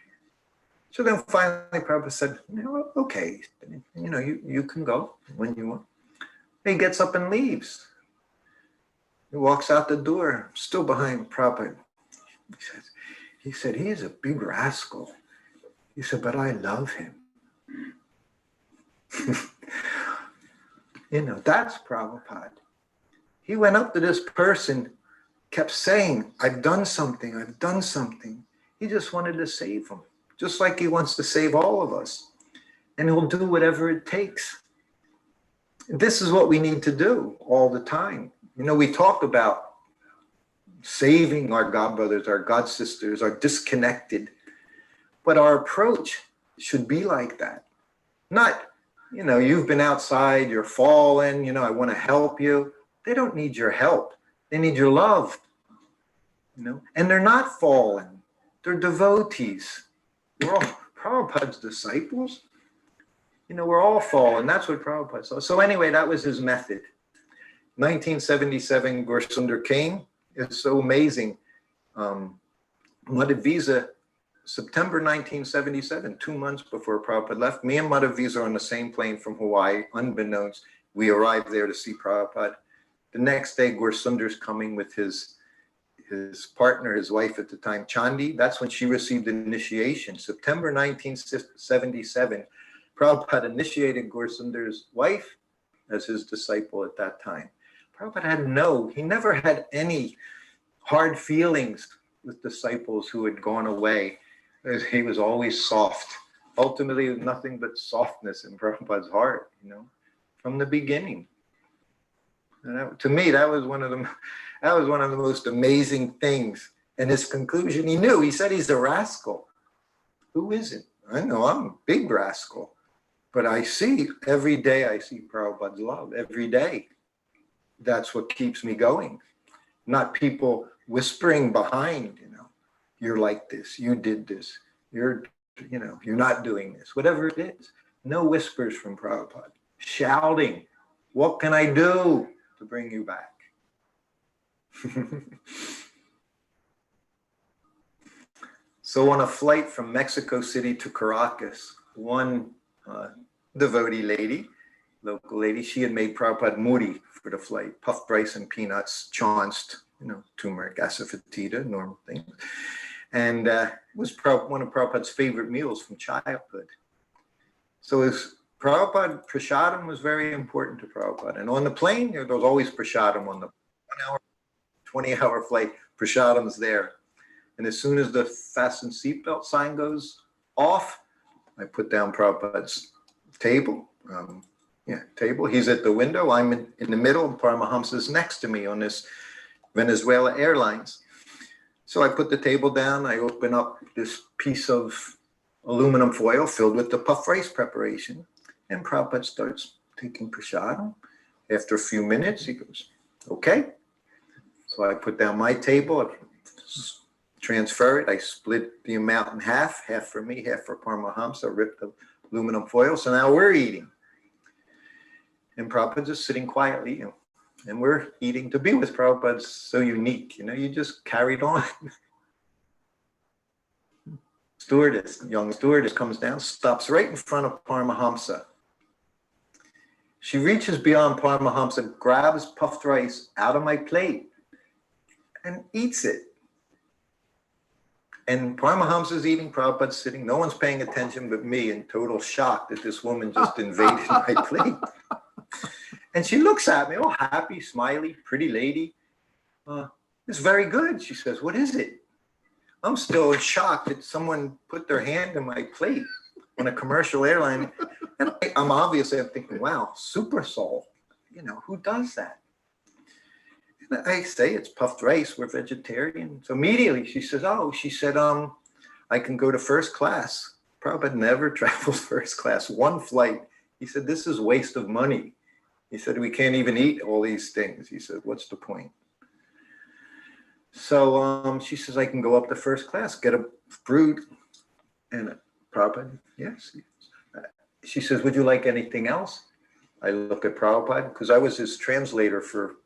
So then finally Prabhupada said, okay, you can go when you want. He gets up and leaves. He walks out the door, still behind Prabhupada. He said, "He is a big rascal." He said, "But I love him." That's Prabhupada. He went up to this person, kept saying, "I've done something, I've done something." He just wanted to save him, just like he wants to save all of us. And he'll do whatever it takes. This is what we need to do all the time. We talk about saving our God brothers, our God sisters, our disconnected. But our approach should be like that. Not, you've been outside, you're fallen, I want to help you. They don't need your help. They need your love. And they're not fallen. They're devotees. We're all Prabhupada's disciples. We're all fallen. That's what Prabhupada saw. So anyway, that was his method. 1977, Gursundar came. It's so amazing. Madhavisa, September 1977, 2 months before Prabhupada left, me and Madhavisa are on the same plane from Hawaii, unbeknownst. We arrived there to see Prabhupada. The next day, Gursundar's coming with his partner, his wife at the time, Chandi. That's when she received initiation. September 1977, Prabhupada initiated Gursundar's wife as his disciple at that time. Prabhupada he never had any hard feelings with disciples who had gone away. He was always soft. Ultimately, nothing but softness in Prabhupada's heart, from the beginning. And to me, that was one of the most amazing things. And his conclusion, he knew. He said he's a rascal. Who isn't? I know I'm a big rascal. But every day I see Prabhupada's love, every day. That's what keeps me going. Not people whispering behind, you're like this, you did this, you're not doing this, whatever it is. No whispers from Prabhupada. Shouting, "What can I do to bring you back?" So on a flight from Mexico City to Caracas, one devotee lady, local lady, she had made Prabhupada muri for the flight, puffed rice and peanuts, chanced, turmeric, asafoetida, normal things. And it was one of Prabhupada's favorite meals from childhood. So his Prabhupada, prasadam was very important to Prabhupada. And on the plane, there was always prasadam on the 1 hour, 20-hour flight, prasadam's there. And as soon as the fasten seatbelt sign goes off, I put down Prabhupada's table. He's at the window. I'm in the middle. Paramahamsa's next to me on this Venezuela Airlines. So I put the table down. I open up this piece of aluminum foil filled with the puff rice preparation. And Prabhupada starts taking prasadam. After a few minutes, he goes, "Okay." So I put down my table, transfer it. I split the amount in half for me, half for Paramahamsa, ripped the aluminum foil. So now we're eating. And Prabhupada's just sitting quietly, you know, and we're eating. To be with Prabhupada's so unique, you know, you just carried on. Young stewardess comes down, stops right in front of Paramahamsa. She reaches beyond Paramahamsa, grabs puffed rice out of my plate and eats it. And Paramahamsa's eating, Prabhupada's sitting. No one's paying attention but me, in total shock that this woman just invaded my plate. And she looks at me, all happy, smiley, pretty lady. It's very good. She says, what is it? I'm still in shock that someone put their hand in my plate on a commercial airline. And I'm thinking, wow, super soul. You know, who does that? And I say, it's puffed rice. We're vegetarian. So immediately she says, I can go to first class. Prabhupada never travels first class. One flight. He said, this is waste of money. He said, we can't even eat all these things. He said, what's the point? So she says, I can go up to first class, get a fruit. And Prabhupada, yes. She says, would you like anything else? I look at Prabhupada, because I was his translator for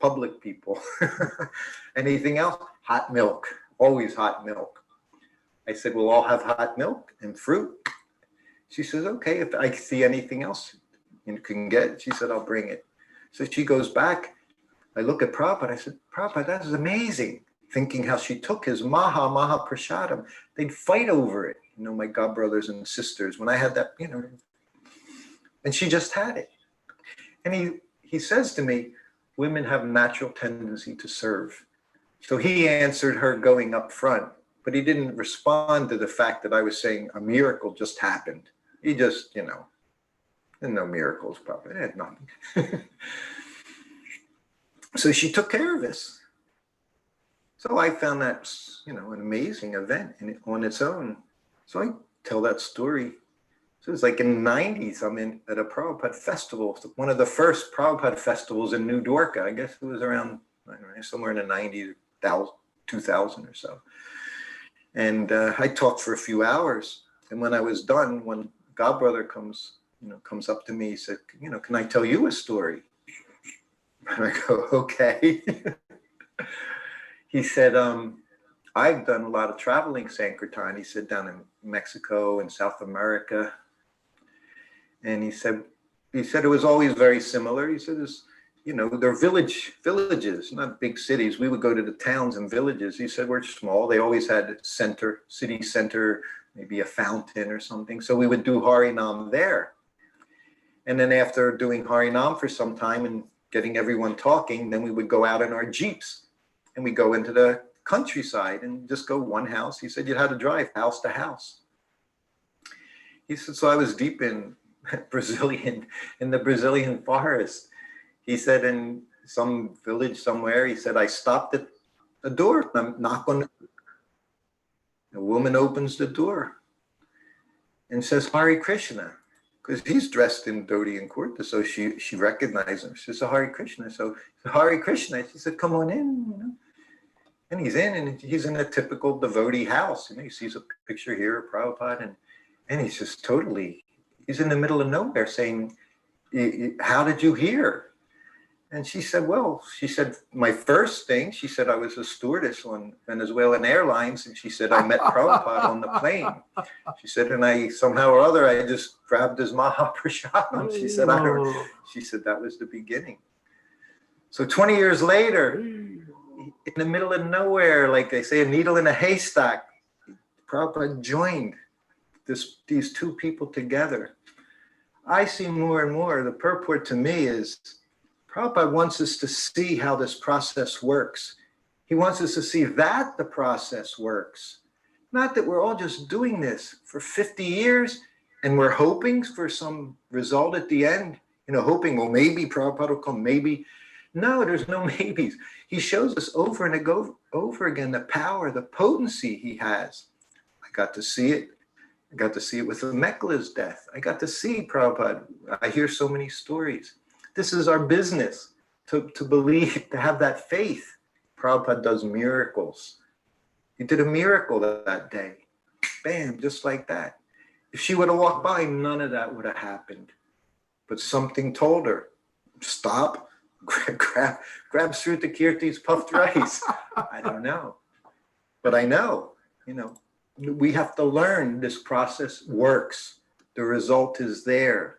public people. Anything else? Hot milk, always hot milk. I said, we'll all have hot milk and fruit. She says, okay, if I see anything else you can get, she said, I'll bring it. So she goes back. I look at Prabhupada. I said, Prabhupada, that is amazing. Thinking how she took his Maha Prasadam. They'd fight over it. You know, my god brothers and sisters, when I had that, you know, and she just had it. And he says to me, women have a natural tendency to serve. So he answered her going up front, but he didn't respond to the fact that I was saying a miracle just happened. He just, you know, and no miracles, probably. It had nothing. So she took care of us. So I found that, you know, an amazing event on its own. So I tell that story. So it's like in the 90s, I'm at a Prabhupada festival, one of the first Prabhupada festivals in New Dwarka. I guess it was around, I don't know, somewhere in the 90s, 2000 or so. And I talked for a few hours. And when I was done, when Godbrother comes up to me, he said, you know, can I tell you a story? And I go, okay. He said, I've done a lot of traveling Sankirtan. He said down in Mexico and South America. And he said it was always very similar. He said, you know, they're villages, not big cities. We would go to the towns and villages. He said, we're small. They always had a city center, maybe a fountain or something. So we would do Harinam there. And then after doing Harinam for some time and getting everyone talking, then we would go out in our Jeeps and we go into the countryside and just go one house. He said, you had to drive house to house. He said, so I was deep in the Brazilian forest. He said, in some village somewhere, he said, I stopped at the door. I'm knock on the woman opens the door and says, Hare Krishna, because he's dressed in dhoti and kurta. So she recognized him. She says, Hare Krishna. So Hare Krishna. She said, come on in, you know. And he's in, and he's in a typical devotee house. You know, he sees a picture here of Prabhupada, and he's just totally, he's in the middle of nowhere saying, how did you hear? And she said, my first thing, she said, I was a stewardess on Venezuelan Airlines. And she said, I met Prabhupada on the plane. She said, and I somehow or other, I just grabbed his Mahaprasadam. She said, she said, that was the beginning. So 20 years later, in the middle of nowhere, like they say, a needle in a haystack, Prabhupada joined these two people together. I see more and more, the purport to me is, Prabhupada wants us to see how this process works. He wants us to see that the process works. Not that we're all just doing this for 50 years and we're hoping for some result at the end, you know, hoping, well, maybe Prabhupada will come, maybe. No, there's no maybes. He shows us over and over again the power, the potency he has. I got to see it. I got to see it with the Mekla's death. I got to see Prabhupada. I hear so many stories. This is our business, to believe, to have that faith. Prabhupada does miracles. He did a miracle that day. Bam, just like that. If she would have walked by, none of that would have happened. But something told her, stop, grab Srutakirti's puffed rice. I don't know. But I know, we have to learn this process works. The result is there.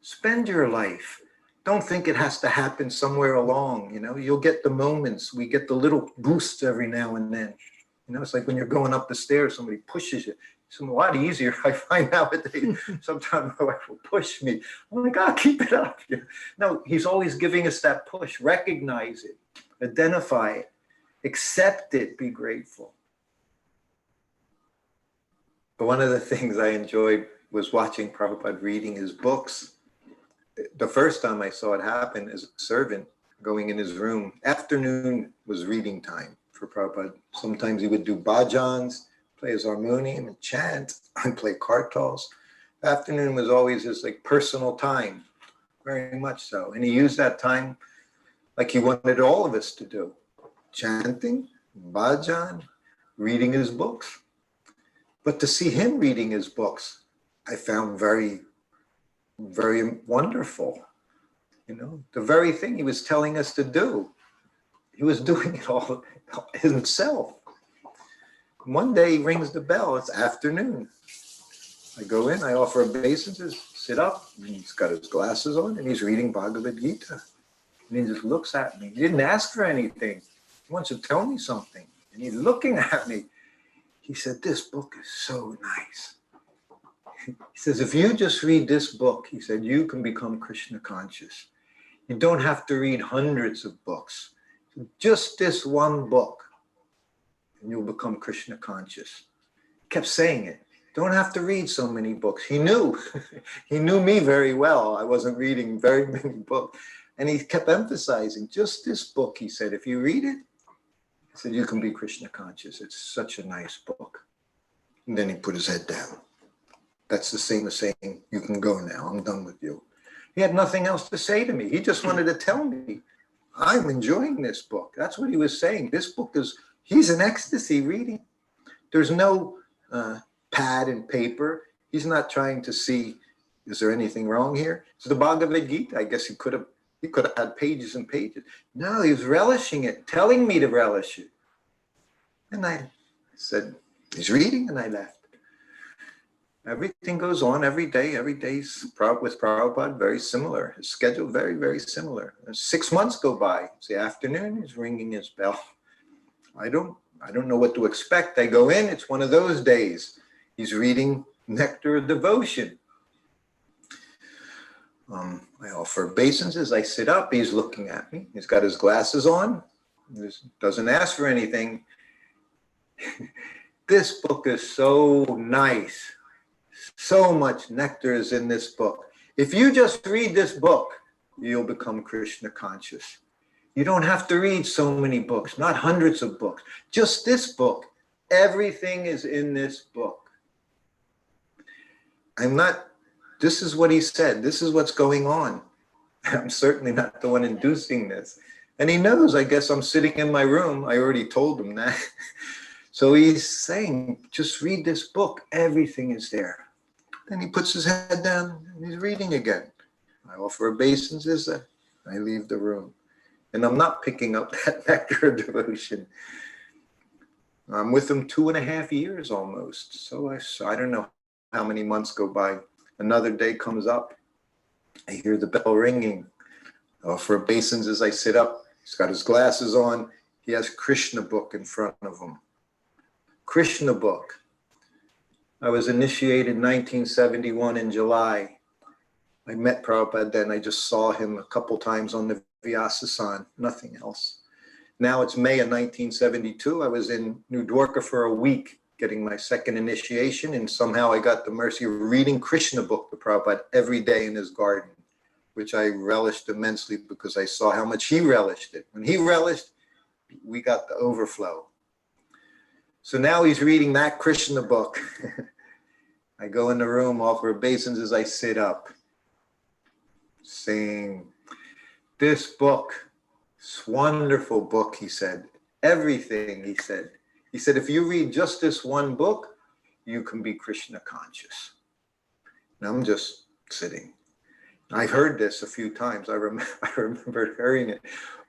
Spend your life. Don't think it has to happen somewhere along, You'll get the moments. We get the little boosts every now and then. It's like when you're going up the stairs, somebody pushes you. It's a lot easier, I find nowadays. Sometimes my wife will push me. I'm like, oh, keep it up. No, he's always giving us that push. Recognize it. Identify it. Accept it. Be grateful. But one of the things I enjoyed was watching Prabhupada reading his books. The first time I saw it happen as a servant, going in his room, afternoon was reading time for Prabhupada. Sometimes he would do bhajans, play his harmonium and chant, and play kartals. Afternoon was always his personal time, very much so. And he used that time like he wanted all of us to do. Chanting, bhajan, reading his books. But to see him reading his books, I found very, very wonderful. The very thing he was telling us to do, he was doing it all himself. One day he rings the bell, it's afternoon. I go in, I offer obeisances, sit up, and he's got his glasses on, and he's reading Bhagavad Gita. And he just looks at me. He didn't ask for anything. He wants to tell me something. And he's looking at me. He said, this book is so nice. He says, if you just read this book, he said, you can become Krishna conscious. You don't have to read hundreds of books. Just this one book, and you'll become Krishna conscious. He kept saying it. Don't have to read so many books. He knew. He knew me very well. I wasn't reading very many books. And he kept emphasizing, just this book, he said, if you read it, he said, you can be Krishna conscious. It's such a nice book. And then he put his head down. That's the same as saying, you can go now. I'm done with you. He had nothing else to say to me. He just wanted to tell me, I'm enjoying this book. That's what he was saying. This book is, he's in ecstasy reading. There's no pad and paper. He's not trying to see, is there anything wrong here? So the Bhagavad Gita, I guess he could have had pages and pages. No, he was relishing it, telling me to relish it. And I said, he's reading, and I left. Everything goes on every day. Every day's with Prabhupada, very similar. His schedule, very, very similar. 6 months go by. It's the afternoon, he's ringing his bell. I don't know what to expect. I go in, it's one of those days. He's reading Nectar of Devotion. I offer obeisances. I sit up. He's looking at me. He's got his glasses on. He doesn't ask for anything. This book is so nice. So much nectar is in this book. If you just read this book, you'll become Krishna conscious. You don't have to read so many books, not hundreds of books. Just this book. Everything is in this book. This is what he said. This is what's going on. I'm certainly not the one inducing this. And he knows, I guess I'm sitting in my room. I already told him that. So he's saying, just read this book. Everything is there. Then he puts his head down and he's reading again. I offer obeisances. I leave the room. And I'm not picking up that nectar of devotion. I'm with him 2.5 years almost. So I don't know how many months go by. Another day comes up. I hear the bell ringing. I offer obeisances. I sit up. He's got his glasses on. He has Krishna book in front of him. Krishna book. I was initiated in 1971 in July. I met Prabhupada then. I just saw him a couple times on the Vyasa-san, nothing else. Now it's May of 1972. I was in New Dwarka for a week getting my second initiation, and somehow I got the mercy of reading Krishna book to Prabhupada every day in his garden, which I relished immensely because I saw how much he relished it. When he relished, we got the overflow. So now he's reading that Krishna book. I go in the room, offer obeisances, I sit up, saying, this book, this wonderful book, he said, everything, he said, He said, if you read just this one book, you can be Krishna conscious. And I'm just sitting. I've heard this a few times. I remember hearing it.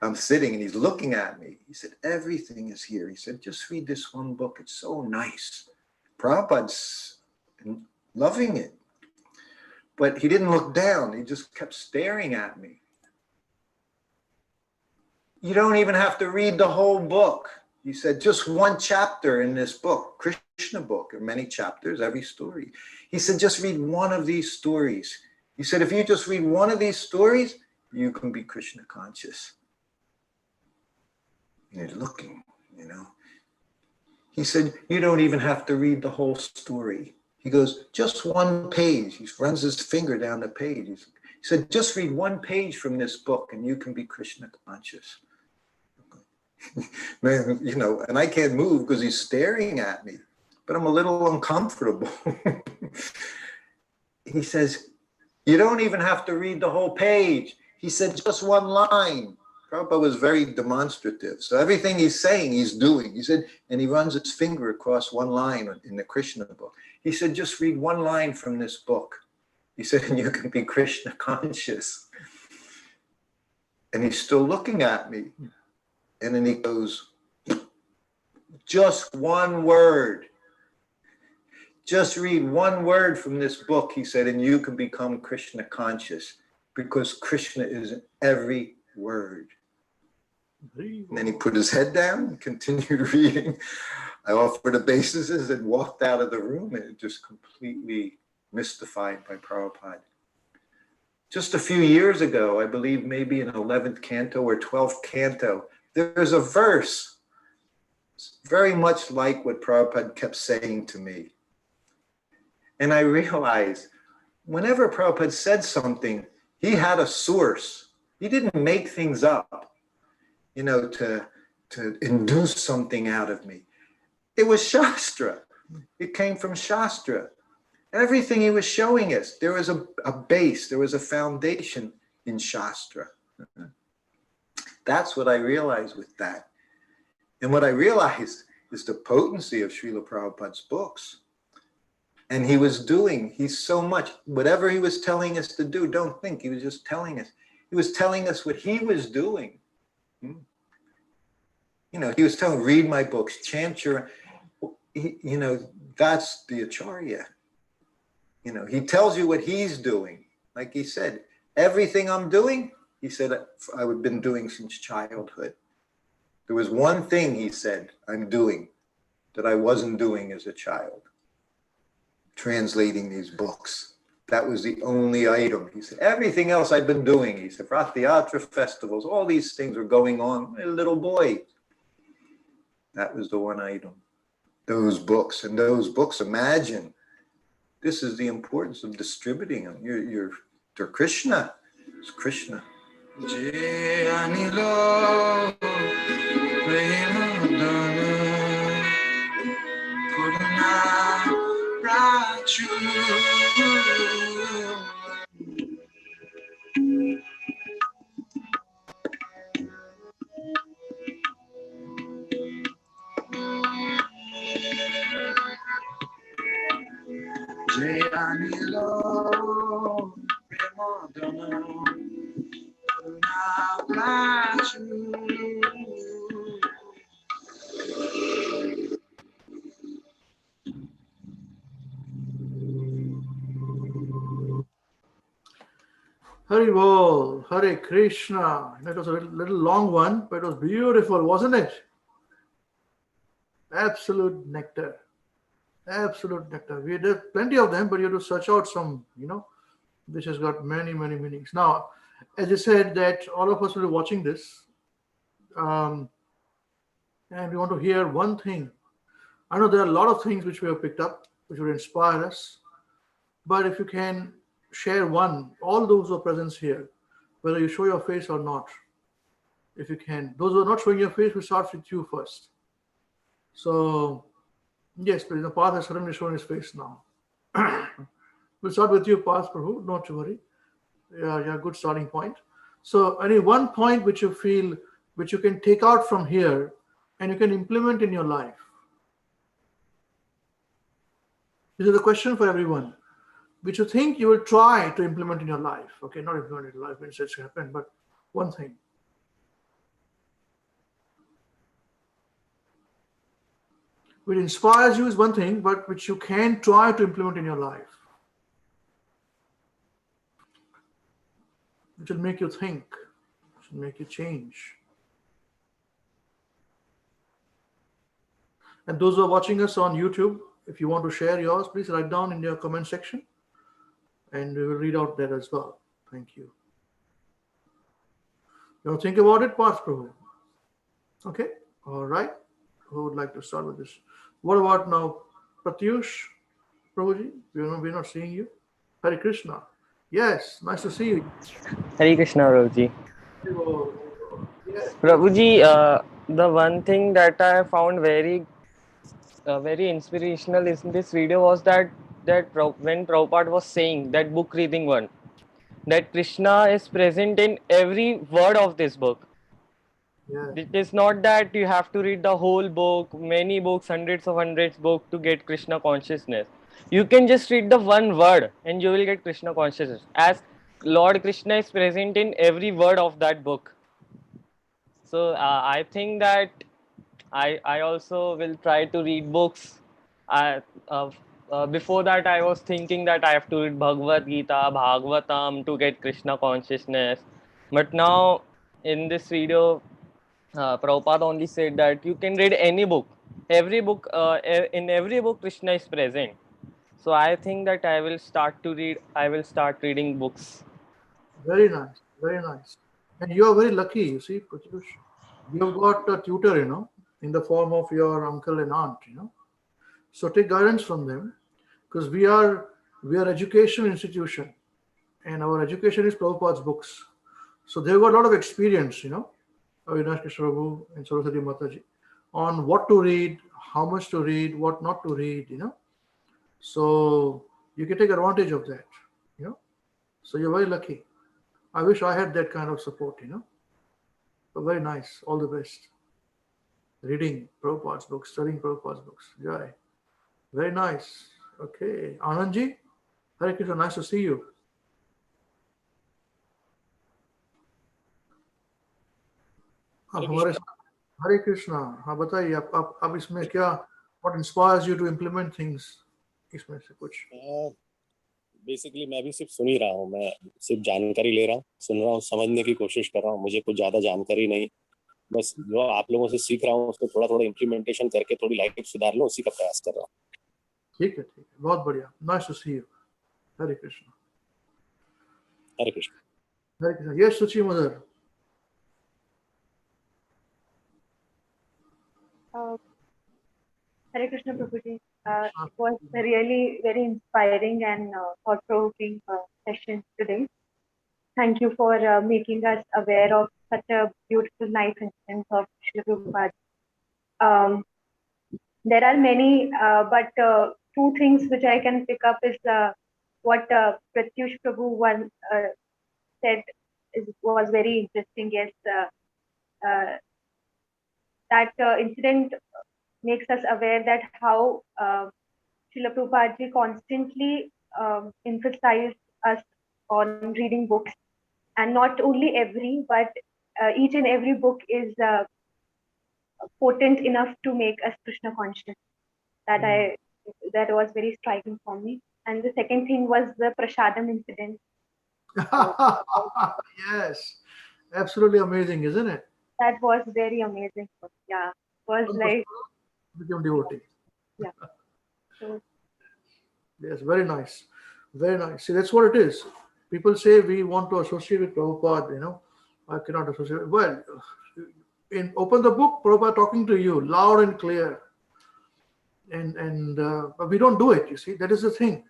I'm sitting and he's looking at me. He said, everything is here. He said, just read this one book. It's so nice. Prabhupada's loving it. But he didn't look down. He just kept staring at me. You don't even have to read the whole book. He said, just one chapter in this book, Krishna book, or many chapters, every story. He said, just read one of these stories. He said, if you just read one of these stories, you can be Krishna conscious. And he's looking, you know. He said, you don't even have to read the whole story. He goes, just one page. He runs his finger down the page. He said, just read one page from this book and you can be Krishna conscious. Man, you know, and I can't move because he's staring at me, but I'm a little uncomfortable. He says, you don't even have to read the whole page. He said, just one line. Prabhupada was very demonstrative. So everything he's saying, he's doing. He said, and he runs his finger across one line in the Krishna book. He said, just read one line from this book. He said, and you can be Krishna conscious. And he's still looking at me. And then he goes, just one word. Just read one word from this book, he said, and you can become Krishna conscious because Krishna is in every word. And then he put his head down and continued reading. I offered obeisances and walked out of the room, and just completely mystified by Prabhupada. Just a few years ago, I believe maybe in 11th canto or 12th canto, there's a verse very much like what Prabhupada kept saying to me. And I realized whenever Prabhupada said something, he had a source. He didn't make things up, you know, to induce something out of me. It was Shastra. It came from Shastra. Everything he was showing us, there was a base, there was a foundation in Shastra. That's what I realized with that. And what I realized is the potency of Srila Prabhupada's books. And he's so much, whatever he was telling us to do, don't think, he was just telling us. He was telling us what he was doing. You know, he was telling, read my books, chant your, you know, that's the Acharya. You know, he tells you what he's doing. Like he said, everything I'm doing, he said, I've been doing since childhood. There was one thing he said, I'm doing that I wasn't doing as a child. Translating these books. That was the only item. He said, everything else I've been doing. He said, Rathayatra festivals, all these things were going on. A little boy. That was the one item. Those books. And those books, imagine, this is the importance of distributing them. They're Krishna. It's Krishna. Hari Bol, Hare Krishna. That was a little long one, but it was beautiful, wasn't it? Absolute nectar. Absolute nectar. We did plenty of them, but you have to search out some, you know, which has got many, many meanings. Now, as you said, that all of us will be watching this, and we want to hear one thing. I know there are a lot of things which we have picked up, which would inspire us, but if you can share one, all those who are present here, whether you show your face or not, if you can. Those who are not showing your face, we start with you first. So, yes, please. The Path has suddenly shown his face now. We'll start with you, Path Prabhu, not to worry. Yeah, good starting point. So, any one point which you feel, which you can take out from here and you can implement in your life, This is a question for everyone, which you think you will try to implement in your life. Okay, not implement in your life, means it's happened, but one thing. Which inspires you is one thing, but which you can try to implement in your life. Which will make you think, which will make you change. And those who are watching us on YouTube, if you want to share yours, please write down in your comment section and we will read out there as well. Thank you. You want to think about it, Parth Prabhu? Okay, all right. Who would like to start with this? What about now, Pratyush Prabhuji? We're not seeing you. Hare Krishna. Yes, nice to see you. Hare Krishna, Prabhuji. Yes. Prabhuji, the one thing that I found very inspirational in this video was that when Prabhupada was saying that book reading one, that Krishna is present in every word of this book. Yeah. It is not that you have to read the whole book, many books, hundreds books to get Krishna consciousness. You can just read the one word and you will get Krishna consciousness, as Lord Krishna is present in every word of that book. So I think that I also will try to read books. Before that, I was thinking that I have to read Bhagavad Gita, Bhāgavatam to get Krishna consciousness. But now in this video, Prabhupada only said that you can read any book. Every book, in every book, Krishna is present. So I think that I will start reading books. Very nice, very nice. And you are very lucky, you see, Pratyush. You have got a tutor, in the form of your uncle and aunt, So take guidance from them, because we are education institution, and our education is Prabhupada's books. So they've got a lot of experience, Avinash Krishna Prabhu and Saraswati Mataji, on what to read, how much to read, what not to read, So you can take advantage of that, So you're very lucky. I wish I had that kind of support, But very nice. All the best. Reading Prabhupada's books, studying Prabhupada's books. Jai. Very nice. Okay. Anandji, Hare Krishna, nice to see you. हरे कृष्णा हाँ बताइए आप इसमें क्या what inspires you to implement things इसमें से कुछ basically मैं भी सिर्फ सुन ही रहा हूँ मैं सिर्फ जानकारी ले रहा हूँ सुन रहा हूँ समझने की कोशिश कर रहा हूँ मुझे कुछ ज्यादा जानकारी नहीं बस जो आप लोगों से सीख रहा हूँ उसको थोड़ा थोड़ा इम्प्लीमेंटेशन करके थोड़ी लाइफ सुधार लूँ उसी का प्रयास कर रहा हूँ ठीक है बहुत बढ़िया nice to see you Hare Krishna Hare Krishna yes Suchi mother Hare Krishna Prabhuji. It was really very inspiring and thought-provoking session today. Thank you for making us aware of such a beautiful life instance of Srila Prabhupada. There are many, but two things which I can pick up is what Pratyush Prabhu once said was very interesting. Yes, that incident makes us aware that how Srila Prabhupada constantly emphasized us on reading books, and not only every, but each and every book is potent enough to make us Krishna conscious. That was very striking for me. And the second thing was the Prasadam incident. Yes, absolutely amazing, isn't it? That was very amazing. Yeah, it was like become devotee. Yeah. So, yes, very nice. Very nice. See, that's what it is. People say we want to associate with Prabhupada, I cannot associate. Well, open the book, Prabhupada talking to you loud and clear. But we don't do it, you see. That is the thing.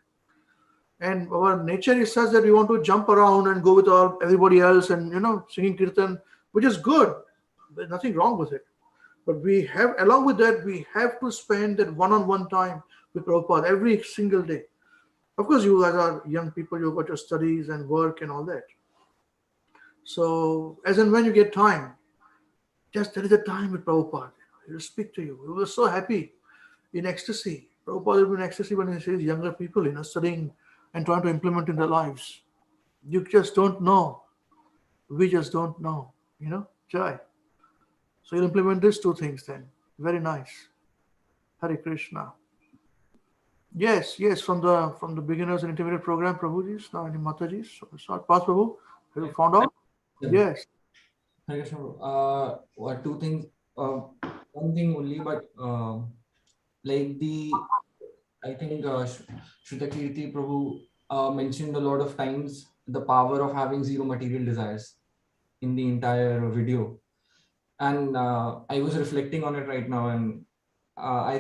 And our nature is such that we want to jump around and go with everybody else and, singing kirtan, which is good. There's nothing wrong with it. But along with that, we have to spend that one-on-one time with Prabhupada every single day. Of course, you guys are young people, you've got your studies and work and all that. So, as and when you get time, just there is a time with Prabhupada. He will speak to you. You will be so happy, in ecstasy. Prabhupada has been excessive when he says younger people, studying and trying to implement in their lives. You just don't know. We just don't know, Jai. So you'll implement these two things then. Very nice. Hare Krishna. Yes, from the beginners and intermediate program, Prabhuji's, now any Mataji's. So, Path Prabhu, have you found out? Yes. Hare Krishna. Two things. One thing only, but I think Srutakirti Prabhu mentioned a lot of times the power of having zero material desires in the entire video. And I was reflecting on it right now, and I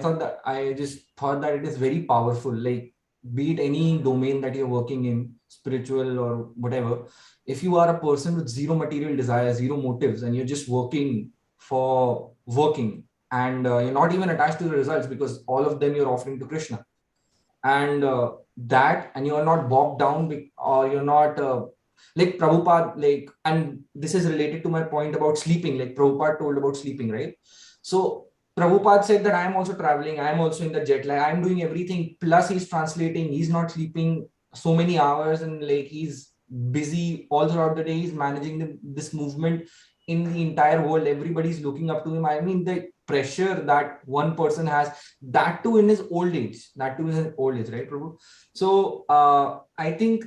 just thought that it is very powerful. Like, be it any domain that you're working in, spiritual or whatever, if you are a person with zero material desires, zero motives, and you're just working for working, and you're not even attached to the results because all of them you're offering to Krishna, and and you're not bogged down, or you're not like Prabhupada, and this is related to my point about sleeping, like Prabhupada told about sleeping, right? So Prabhupada said that I am also traveling, I am also in the jet lag, I am doing everything, plus he's translating, he's not sleeping so many hours, and he's busy all throughout the day, he's managing this movement in the entire world, everybody's looking up to him. I mean, the pressure that one person has, that too in his old age, right, Prabhu? So I think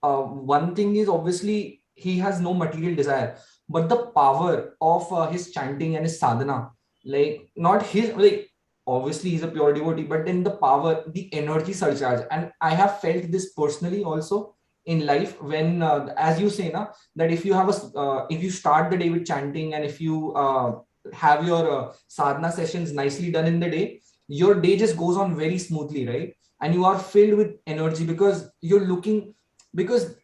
one thing is, obviously he has no material desire, but the power of his chanting and his sadhana, not his, obviously he's a pure devotee, but then the power, the energy surcharge. And I have felt this personally also in life, when as you say na, that if you have if you start the day with chanting, and if you have your sadhana sessions nicely done in the day, your day just goes on very smoothly, right? And you are filled with energy, because you're looking, because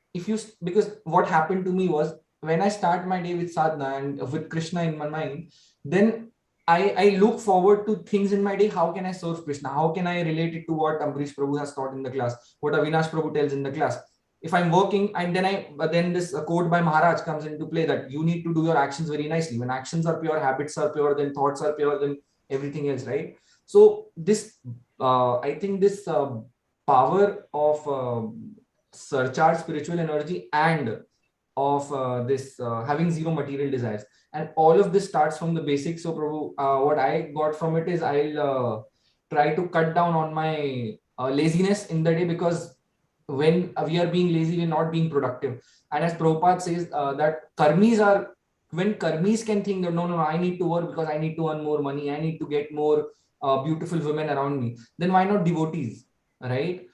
what happened to me was, when I start my day with sadhana and with Krishna in my mind, then I look forward to things in my day. How can I serve Krishna? How can I relate it to what Ambrish Prabhu has taught in the class, what Avinash Prabhu tells in the class? If I'm working, and then this quote by Maharaj comes into play, that you need to do your actions very nicely. When actions are pure, habits are pure, then thoughts are pure, then everything else, right? So this, I think this power of surcharge spiritual energy, and of this having zero material desires, and all of this starts from the basics. So Prabhu, what I got from it is, I'll try to cut down on my laziness in the day, because when we are being lazy, we're not being productive. And as Prabhupada says, that when karmis can think that no, I need to work because I need to earn more money, I need to get more beautiful women around me, then why not devotees, right?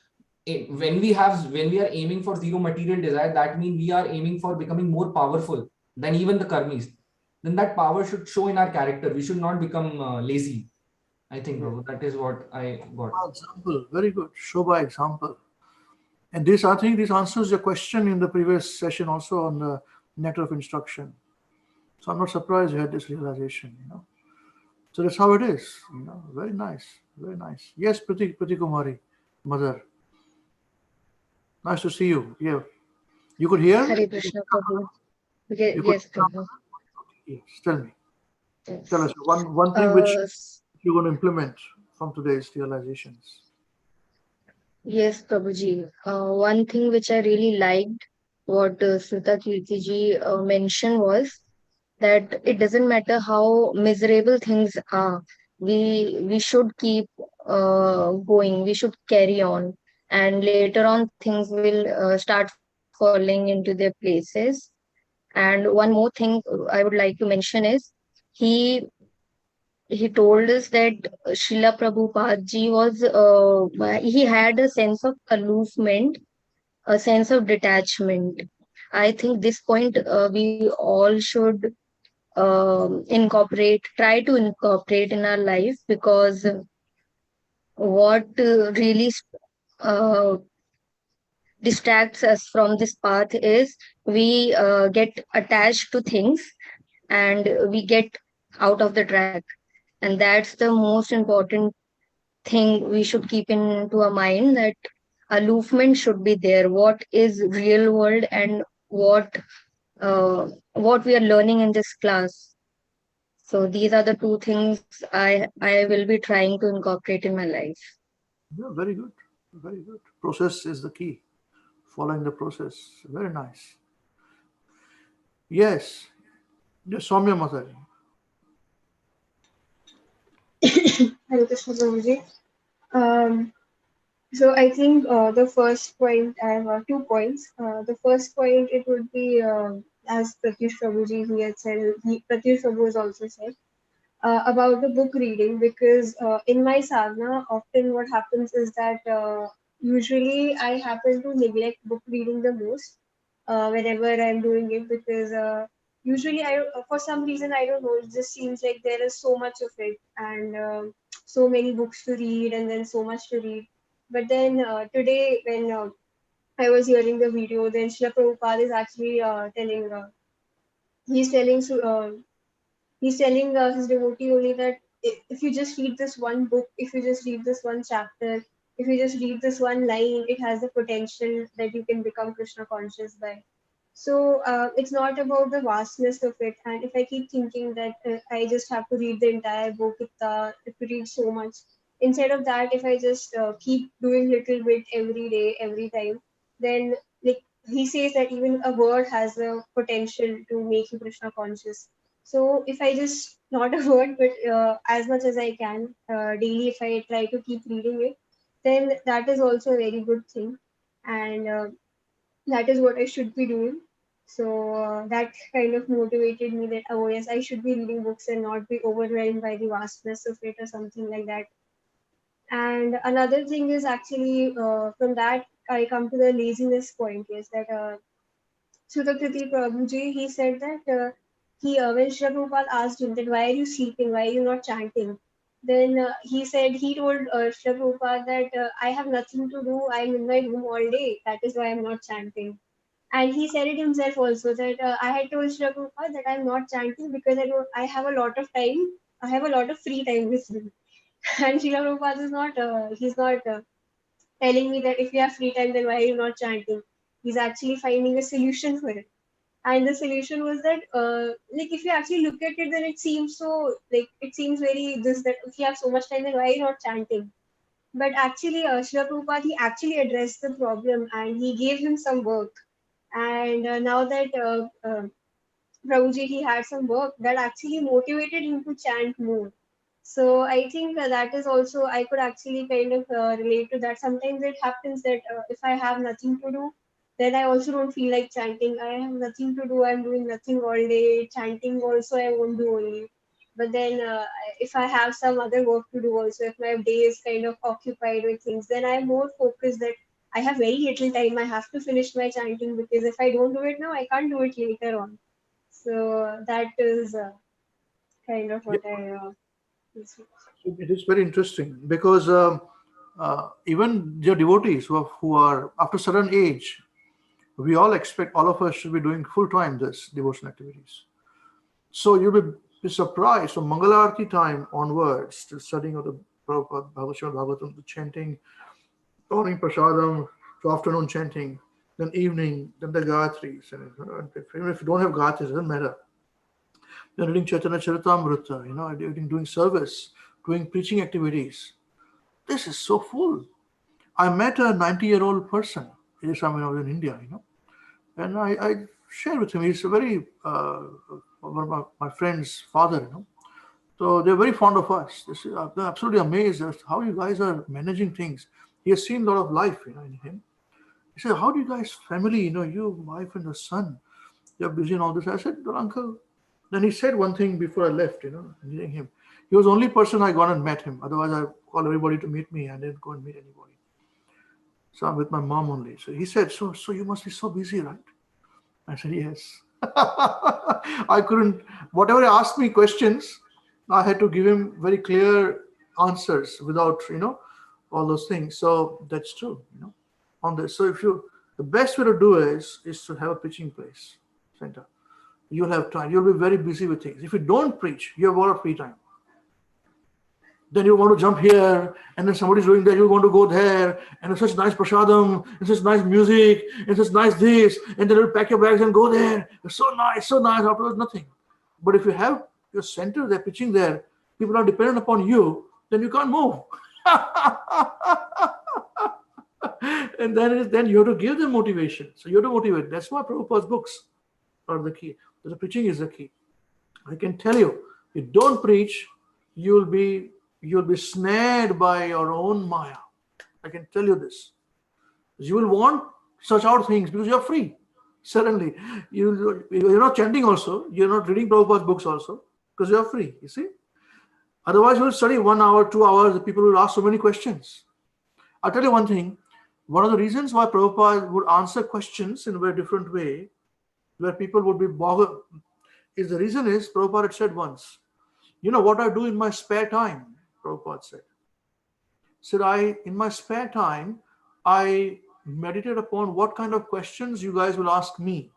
When we are aiming for zero material desire, that means we are aiming for becoming more powerful than even the karmis. Then that power should show in our character. We should not become lazy. I think, Prabhu, that is what I got. Example, very good. Show by example. And this, I think, this answers your question in the previous session also on the nectar of instruction. So I'm not surprised you had this realization, So that's how it is, Very nice, very nice. Yes, Prati Kumari, mother. Nice to see you. Yeah. You could hear? Hare Krishna, Prabhu. Yes, Prabhu. Yes, tell me. Yes. Tell us one thing which you're going to implement from today's realizations. Yes, Prabhuji. One thing which I really liked, what Srutakirti ji mentioned, was that it doesn't matter how miserable things are, we should keep going, we should carry on, and later on things will start falling into their places. And one more thing I would like to mention is, he he told us that Srila Prabhupada ji was he had a sense of aloofment, a sense of detachment. I think this point we all should try to incorporate in our life, because what really uh, distracts us from this path is, we get attached to things, and we get out of the track. And that's the most important thing we should keep into our mind, that aloofment should be there. What is real world, and what we are learning in this class. So these are the two things I will be trying to incorporate in my life. Yeah, very good. Very good. Process is the key. Following the process. Very nice. Yes. Yes, Soumya Mataji. Hare Krishna Prabhuji. So I think the first point, I have 2 points. The first point, it would be, as Pratyush Prabhuji, he had said, Pratyush Prabhu has also said, about the book reading, because in my sadhana, often what happens is that usually I happen to neglect book reading the most whenever I'm doing it, because usually for some reason, I don't know, it just seems like there is so much of it, and so many books to read and then so much to read. But then today, when I was hearing the video, then Srila Prabhupada is actually he's telling he's telling his devotee only that if you just read this one book, if you just read this one chapter, if you just read this one line, it has the potential that you can become Krishna conscious by. So it's not about the vastness of it. And if I keep thinking that I just have to read the entire book, if you read so much, instead of that, if I just keep doing little bit every day, every time, then like he says that even a word has the potential to make you Krishna conscious. So if I just not a word, but as much as I can daily, if I try to keep reading it, then that is also a very good thing, and that is what I should be doing. So that kind of motivated me that, oh yes, I should be reading books and not be overwhelmed by the vastness of it or something like that. And another thing is actually from that I come to the laziness point, is that Srutakirti Prabhuji, he said that when Srila Prabhupada asked him that why are you sleeping, why are you not chanting? Then he told Srila Prabhupada that I have nothing to do, I'm in my room all day, that is why I'm not chanting. And he said it himself also that I had told Srila Prabhupada that I'm not chanting because I have a lot of time, I have a lot of free time with me. And Srila Prabhupada is not, he's not telling me that if you have free time, then why are you not chanting? He's actually finding a solution for it. And the solution was that, like, if you actually look at it, then it seems so, like, it seems very this, that if you have so much time, then why are you not chanting? But actually, Srila Prabhupada, he actually addressed the problem and he gave him some work. And now that Prabhuji, he had some work that actually motivated him to chant more. So I think that is also, I could actually kind of relate to that. Sometimes it happens that if I have nothing to do, then I also don't feel like chanting. I have nothing to do, I'm doing nothing all day. Chanting also I won't do only. But then if I have some other work to do also, if my day is kind of occupied with things, then I'm more focused that I have very little time. I have to finish my chanting, because if I don't do it now, I can't do it later on. So that is kind of Yeah, what I it is very interesting because even your devotees who are after a certain age, we all expect all of us should be doing full time this devotion activities. So you'll be surprised from Mangalarti time onwards to studying of the Prabhupada, Bhagavatam, the chanting, morning prasadam, to afternoon chanting, then evening, then the Gayatris. And even if you don't have Gayatris, it doesn't matter. Then reading Chaitanya Charitamrita, doing service, doing preaching activities. This is so full. I met a 90-year-old person. He is when I was in India, and I shared with him. He's a very one of my friend's father, So they're very fond of us. They're absolutely amazed as to how you guys are managing things. He has seen a lot of life, in him. He said, "How do you guys, family, you, wife and the son, you're busy and all this?" I said, "Well, uncle." Then he said one thing before I left, meeting him. He was the only person I gone and met him. Otherwise, I called everybody to meet me and didn't go and meet anybody. So I'm with my mom only. So he said, so you must be so busy, right? I said, yes. I couldn't, whatever he asked me questions, I had to give him very clear answers without, all those things. So that's true, on this. So the best way to do is to have a preaching place, center. You'll have time. You'll be very busy with things. If you don't preach, you have a lot of free time. Then you want to jump here, and then somebody's doing that, you want to go there, and it's such nice prasadam, and such nice music, and such nice this, and then you pack your bags and go there. It's so nice, afterwards nothing. But if you have your center, they're pitching there, people are dependent upon you, then you can't move. And then you have to give them motivation. So you have to motivate. That's why Prabhupada's books are the key. The preaching is the key. I can tell you, you don't preach, you'll be snared by your own maya. I can tell you this. You will want such out things because you're free. Suddenly, you're not chanting also. You're not reading Prabhupada's books also because you're free. You see. Otherwise, you will study 1 hour, 2 hours. The people will ask so many questions. I'll tell you one thing. One of the reasons why Prabhupada would answer questions in a very different way, where people would be bothered, is the reason is Prabhupada had said once, you know what I do in my spare time? Prabhupada said, in my spare time, I meditate upon what kind of questions you guys will ask me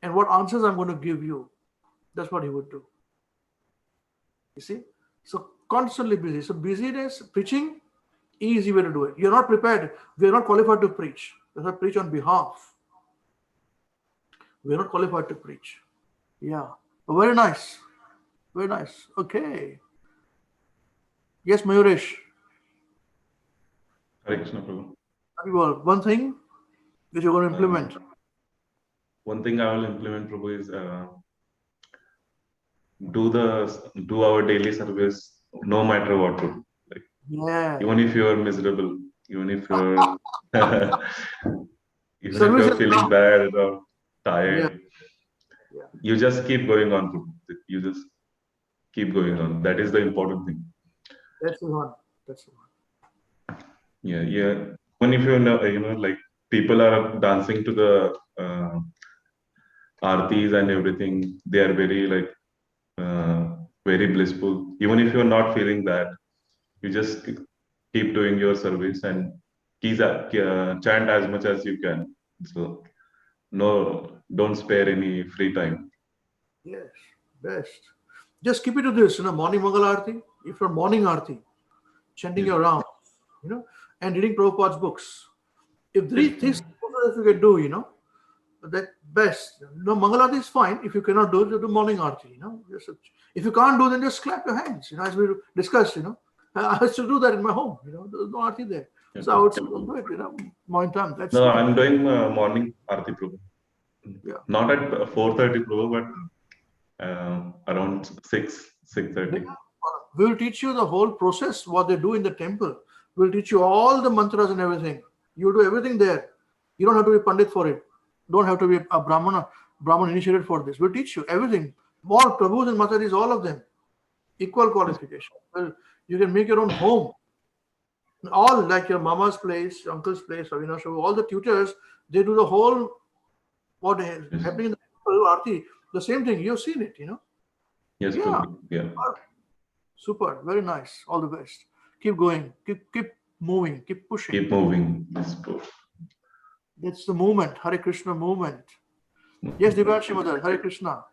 and what answers I'm going to give you. That's what he would do. You see? So constantly busy. So busyness, preaching, easy way to do it. You're not prepared. We are not qualified to preach. We have to preach on behalf. We are not qualified to preach. Yeah. Very nice. Very nice. Okay. Yes, Mayuresh. Hare Krishna, Prabhu. One thing which you're going to implement. One thing I will implement, Prabhu, is do our daily service no matter what. Prabhu. Like, yeah. Even if you are miserable, even if you're feeling bad or tired, you just keep going on. Prabhu. You just keep going on. That is the important thing. That's the one. Yeah. Even if like people are dancing to the aartis and everything, they are very very blissful. Even if you're not feeling that, you just keep doing your service and chant as much as you can. So don't spare any free time. Yes, best. Just keep it to this, morning Mangal Aarti. If you're morning Aarti, chanting your rounds, and reading Prabhupada's books. If these things you can do, that best. Mangal Aarti is fine. If you cannot do it, you do morning Aarti, if you can't do, then just clap your hands, as we discussed, I used to do that in my home, there's no Aarti there. So I would do it, morning time. No, I'm doing morning Aarti, Prabhu. Yeah. Not at 4:30, Prabhu, but around 6:30. We'll teach you the whole process, what they do in the temple. We'll teach you all the mantras and everything. You do everything there. You don't have to be Pandit for it. Don't have to be a Brahman initiated for this. We'll teach you everything. All Prabhus and Mataris, all of them. Equal qualification. Well, you can make your own home. All like your mama's place, your uncle's place, all the tutors, they do the whole, what is happening in the temple, Aarti, the same thing. You've seen it, Yes, yeah. Yeah. Super. Very nice. All the best. Keep going. Keep moving. Keep pushing. Keep moving. That's the movement. Hare Krishna movement. Yes, Divyanshi Mother. Hare Krishna.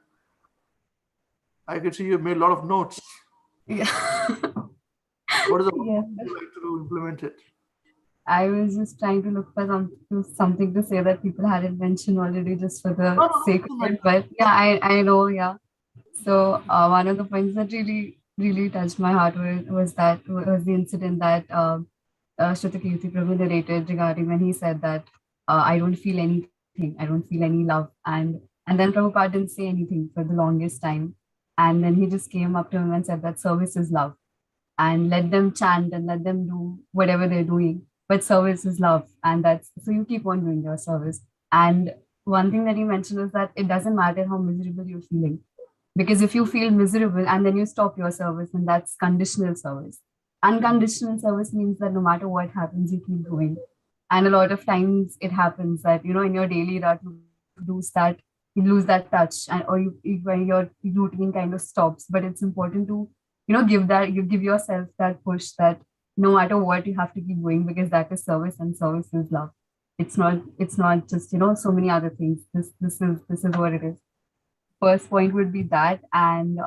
I can see you made a lot of notes. Yeah. What is the you like to implement it? I was just trying to look for something to say that people hadn't mentioned already, just for the sake of it. But yeah, I know. Yeah. So one of the points that really touched my heart was the incident that Srutakirti Prabhu narrated regarding when he said that I don't feel anything, I don't feel any love, and then Prabhupada didn't say anything for the longest time, and then he just came up to him and said that service is love, and let them chant and let them do whatever they're doing, but service is love, and so you keep on doing your service. And one thing that he mentioned is that it doesn't matter how miserable you're feeling. Because if you feel miserable and then you stop your service, then that's conditional service. Unconditional service means that no matter what happens, you keep going. And a lot of times it happens that, in your daily life, you lose that touch, or your routine kind of stops. But it's important to, give yourself that push that no matter what, you have to keep going, because that is service, and service is love. It's not just, so many other things. This is what it is. First point would be that, and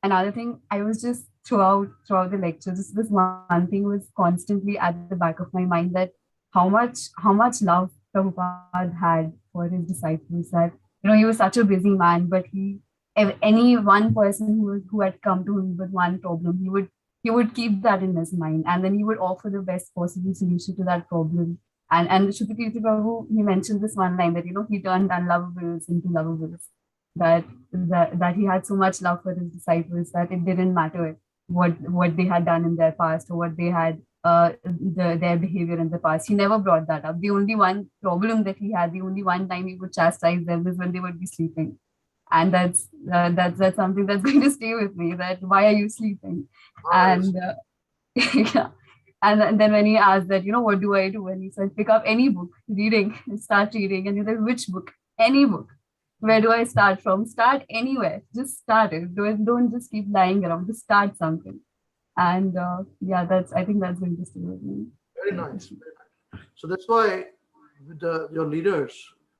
another thing, I was just throughout the lecture, this one thing was constantly at the back of my mind, that how much love Prabhupada had for his disciples. That he was such a busy man, but any one person who had come to him with one problem, he he would keep that in his mind, and then he would offer the best possible solution to that problem. And Srutakirti Prabhu, he mentioned this one line that, he turned unlovables into lovables. That he had so much love for his disciples that it didn't matter what they had done in their past or what they had their behavior in the past. He never brought that up. The only one problem that he had, the only one time he would chastise them is when they would be sleeping. And that's something that's going to stay with me, that why are you sleeping? And yeah. And then when he asked that, what do I do? And he said, pick up any book, reading, and start reading. And he said, which book? Any book. Where do I start from? Start anywhere. Just start it. Don't just keep lying around. Just start something. And I think that's going to stay with me. Very nice. Very nice. So that's why your leaders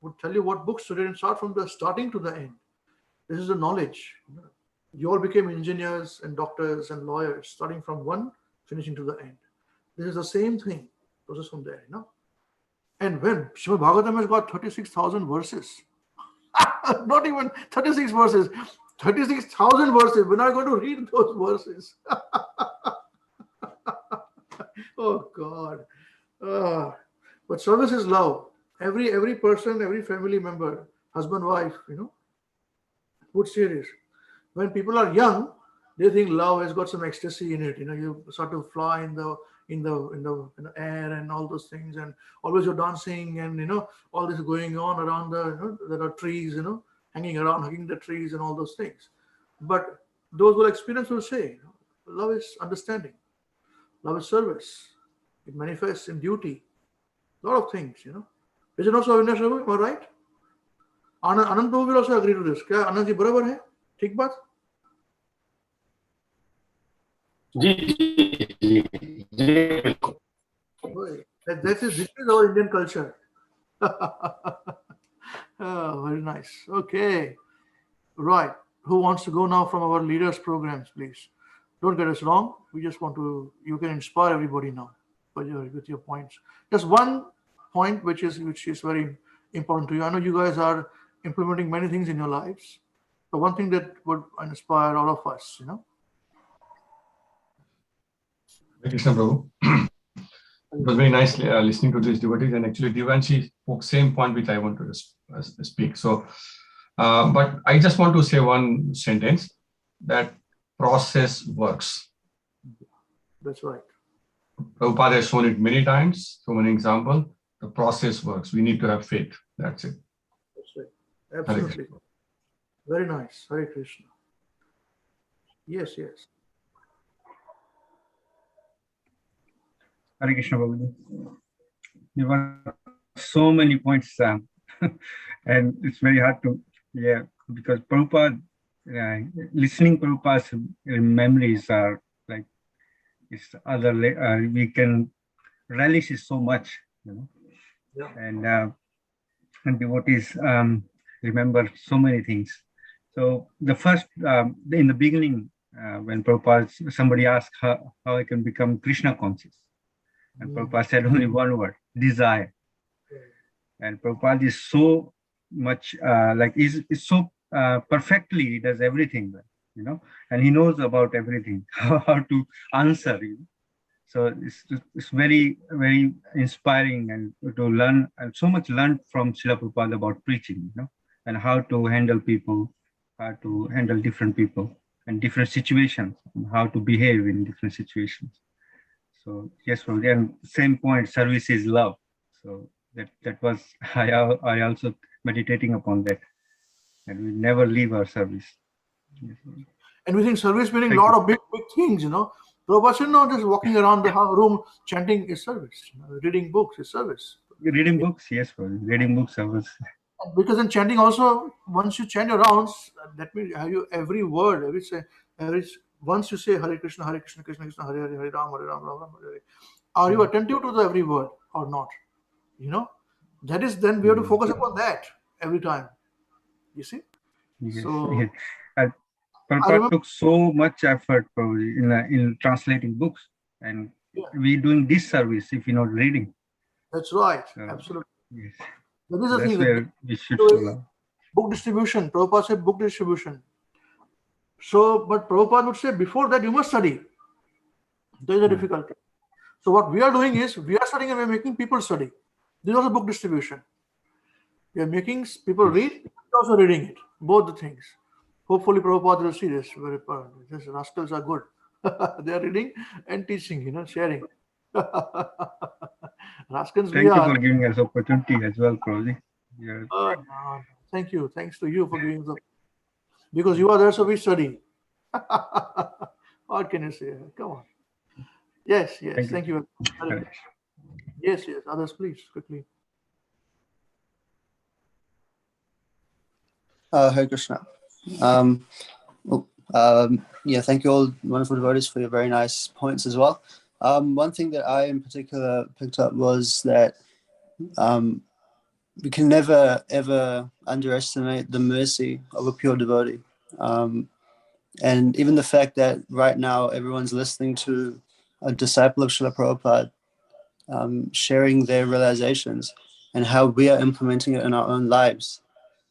would tell you what books to read and start from the starting to the end. This is the knowledge. You all became engineers and doctors and lawyers, starting from one, finishing to the end. This is the same thing, process from there, And when Srimad Bhagavatam has got 36,000 verses, not even 36 verses, 36,000 verses. We're not going to read those verses. Oh God. But service is love. Every person, every family member, husband, wife, would say this. When people are young, they think love has got some ecstasy in it. You sort of fly in the air and all those things, and always you're dancing, and all this going on around there are trees, hanging around, hugging the trees and all those things. But those who experience will say, love is understanding, love is service. It manifests in duty. A lot of things, Is it not so, Avinash Prabhu? Am I right? Anand Prabhu will also agree to this. Kya Anand ji barabar hai? Theek baat? This is our Indian culture. Oh, very nice. Okay. Right. Who wants to go now from our leaders programs, please? Don't get us wrong. We just want to, you can inspire everybody now with your points. Just one point which is very important to you. I know you guys are implementing many things in your lives, but one thing that would inspire all of us, Hare Krishna Prabhu. It was very nice listening to these devotees, and actually Divanshi spoke same point which I want to speak. So, but I just want to say one sentence, that process works. That's right. Prabhupada has shown it many times, so many examples. The process works. We need to have faith. That's it. That's right. Absolutely. Very nice. Hare Krishna. Yes. Hare Krishna Prabhuji. There were so many points, and it's very hard to, because Prabhupada, listening Prabhupada's memories are like, it's other, we can relish it so much, Yeah. And devotees remember so many things. So the first, in the beginning, when Prabhupada, somebody asked how I can become Krishna conscious. And Prabhupada said only one word, desire. And Prabhupada is so much, is so perfectly, he does everything, and he knows about everything, how to answer, So it's very, very inspiring, and to learn, and so much learned from Srila Prabhupada about preaching, and how to handle people, how to handle different people and different situations, and how to behave in different situations. So yes, and same point, service is love. So that was, I also meditating upon that, and we never leave our service. Yes. And we think service meaning a lot of big things, Prabhupada said, no, just walking around the room chanting is service. Reading books is service. Reading books, yes, reading books service. Because in chanting also, once you chant your rounds, that means every word, once you say Hare Krishna, Krishna Krishna, Hare Hare, Hare Ram, Hare Ram, Ram Ram, Hare Hare. Are you attentive to the every word or not? That is, then we have to focus upon that every time. You see? Yes, so yes. Prabhupada took so much effort probably in translating books, and we doing this service if you're not reading. That's right. So, absolutely. Yes. That is the thing. Where we should love. Book distribution. Prabhupada said book distribution. So, but Prabhupada would say before that you must study. There is a difficulty. So what we are doing is we are studying and we're making people study. This is also book distribution. We are making people read, we're also reading it. Both the things. Hopefully Prabhupada will see this. These rascals are good. They are reading and teaching, sharing. Rascals Thank we you are. for giving us opportunity as well, Prabhuji. Yeah. No. Thank you. Thanks to you for giving us. Because you are there, so we study. What can you say? Come on. Yes. Thank you. Yes. Others, please, quickly. Hare Krishna. Yeah, thank you all, wonderful devotees, for your very nice points as well. One thing that I in particular picked up was that we can never ever underestimate the mercy of a pure devotee. And even the fact that right now everyone's listening to a disciple of Srila Prabhupada sharing their realizations and how we are implementing it in our own lives,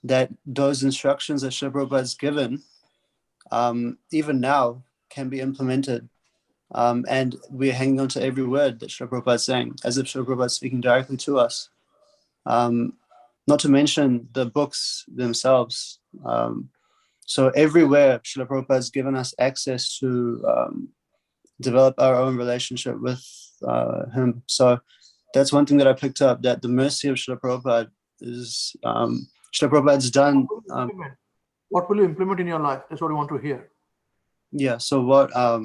that those instructions that Srila Prabhupada has given, even now, can be implemented. And we're hanging on to every word that Srila Prabhupada is saying, as if Srila Prabhupada is speaking directly to us. Not to mention the books themselves. So everywhere, Srila Prabhupada has given us access to develop our own relationship with him. So that's one thing that I picked up, that the mercy of Srila Prabhupada is, Srila Prabhupada's done. What will you implement in your life? That's what we want to hear. Yeah, so what I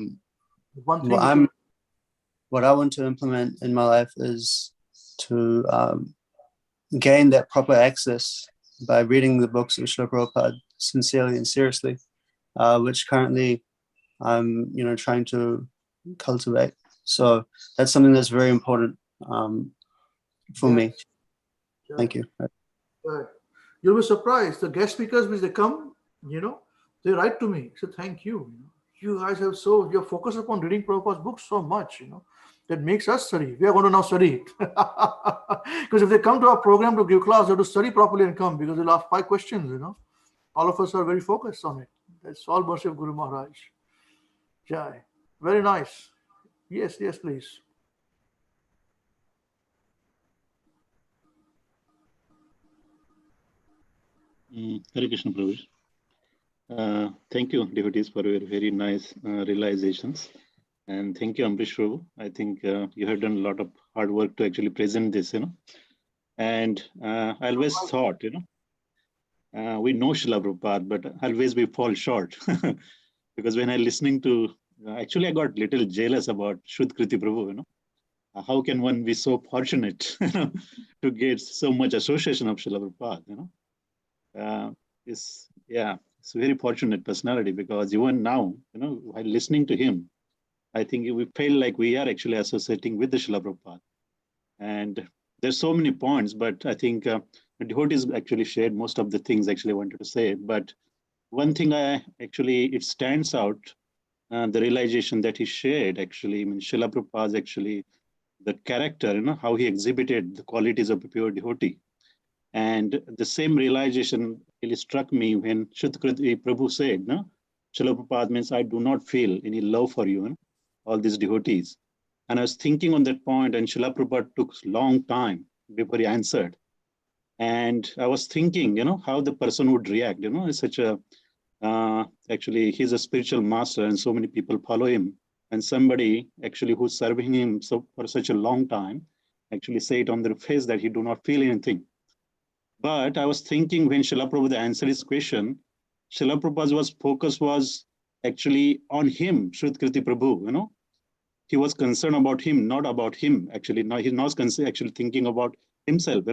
want to implement in my life is to gain that proper access by reading the books of Srila Prabhupada sincerely and seriously, which currently I'm trying to cultivate. So that's something that's very important for me. Thank you. You'll be surprised. The guest speakers, which they come, they write to me. Say, thank you. You guys you're focused upon reading Prabhupada's books so much, that makes us study. We are going to now study it. Because if they come to our program to give class, they have to study properly and come, because they'll ask 5 questions, All of us are very focused on it. That's all mercy of Guru Maharaj. Jai. Very nice. Yes, please. Hare Krishna, Prabhu. Thank you, devotees, for your very nice realizations. And thank you, Amrish Prabhu. I think you have done a lot of hard work to actually present this, And I always thought, we know Srila Prabhupada, but always we fall short. Because when I'm listening to, actually I got little jealous about Srutakirti Prabhu, How can one be so fortunate to get so much association of Srila Prabhupada, It's a very fortunate personality, because even now, while listening to him, I think we feel like we are actually associating with the Srila Prabhupada. And there's so many points, but I think the devotees actually shared most of the things actually I wanted to say. But one thing it stands out, the realization that he shared actually, Srila Prabhupada actually, the character, how he exhibited the qualities of a pure devotee. And the same realization really struck me when Srutakirti Prabhu said, Srila Prabhupada means I do not feel any love for you, all these devotees. And I was thinking on that point, and Srila Prabhupada took a long time before he answered. And I was thinking, how the person would react, it's such a, actually, he's a spiritual master and so many people follow him. And somebody actually who's serving him for such a long time, actually say it on their face that he do not feel anything. But I was thinking when Srila Prabhupada answered his question, Srila Prabhupada's focus was actually on him, Srutakirti Prabhu, He was concerned about him, not about him, actually. Now he's not actually thinking about himself,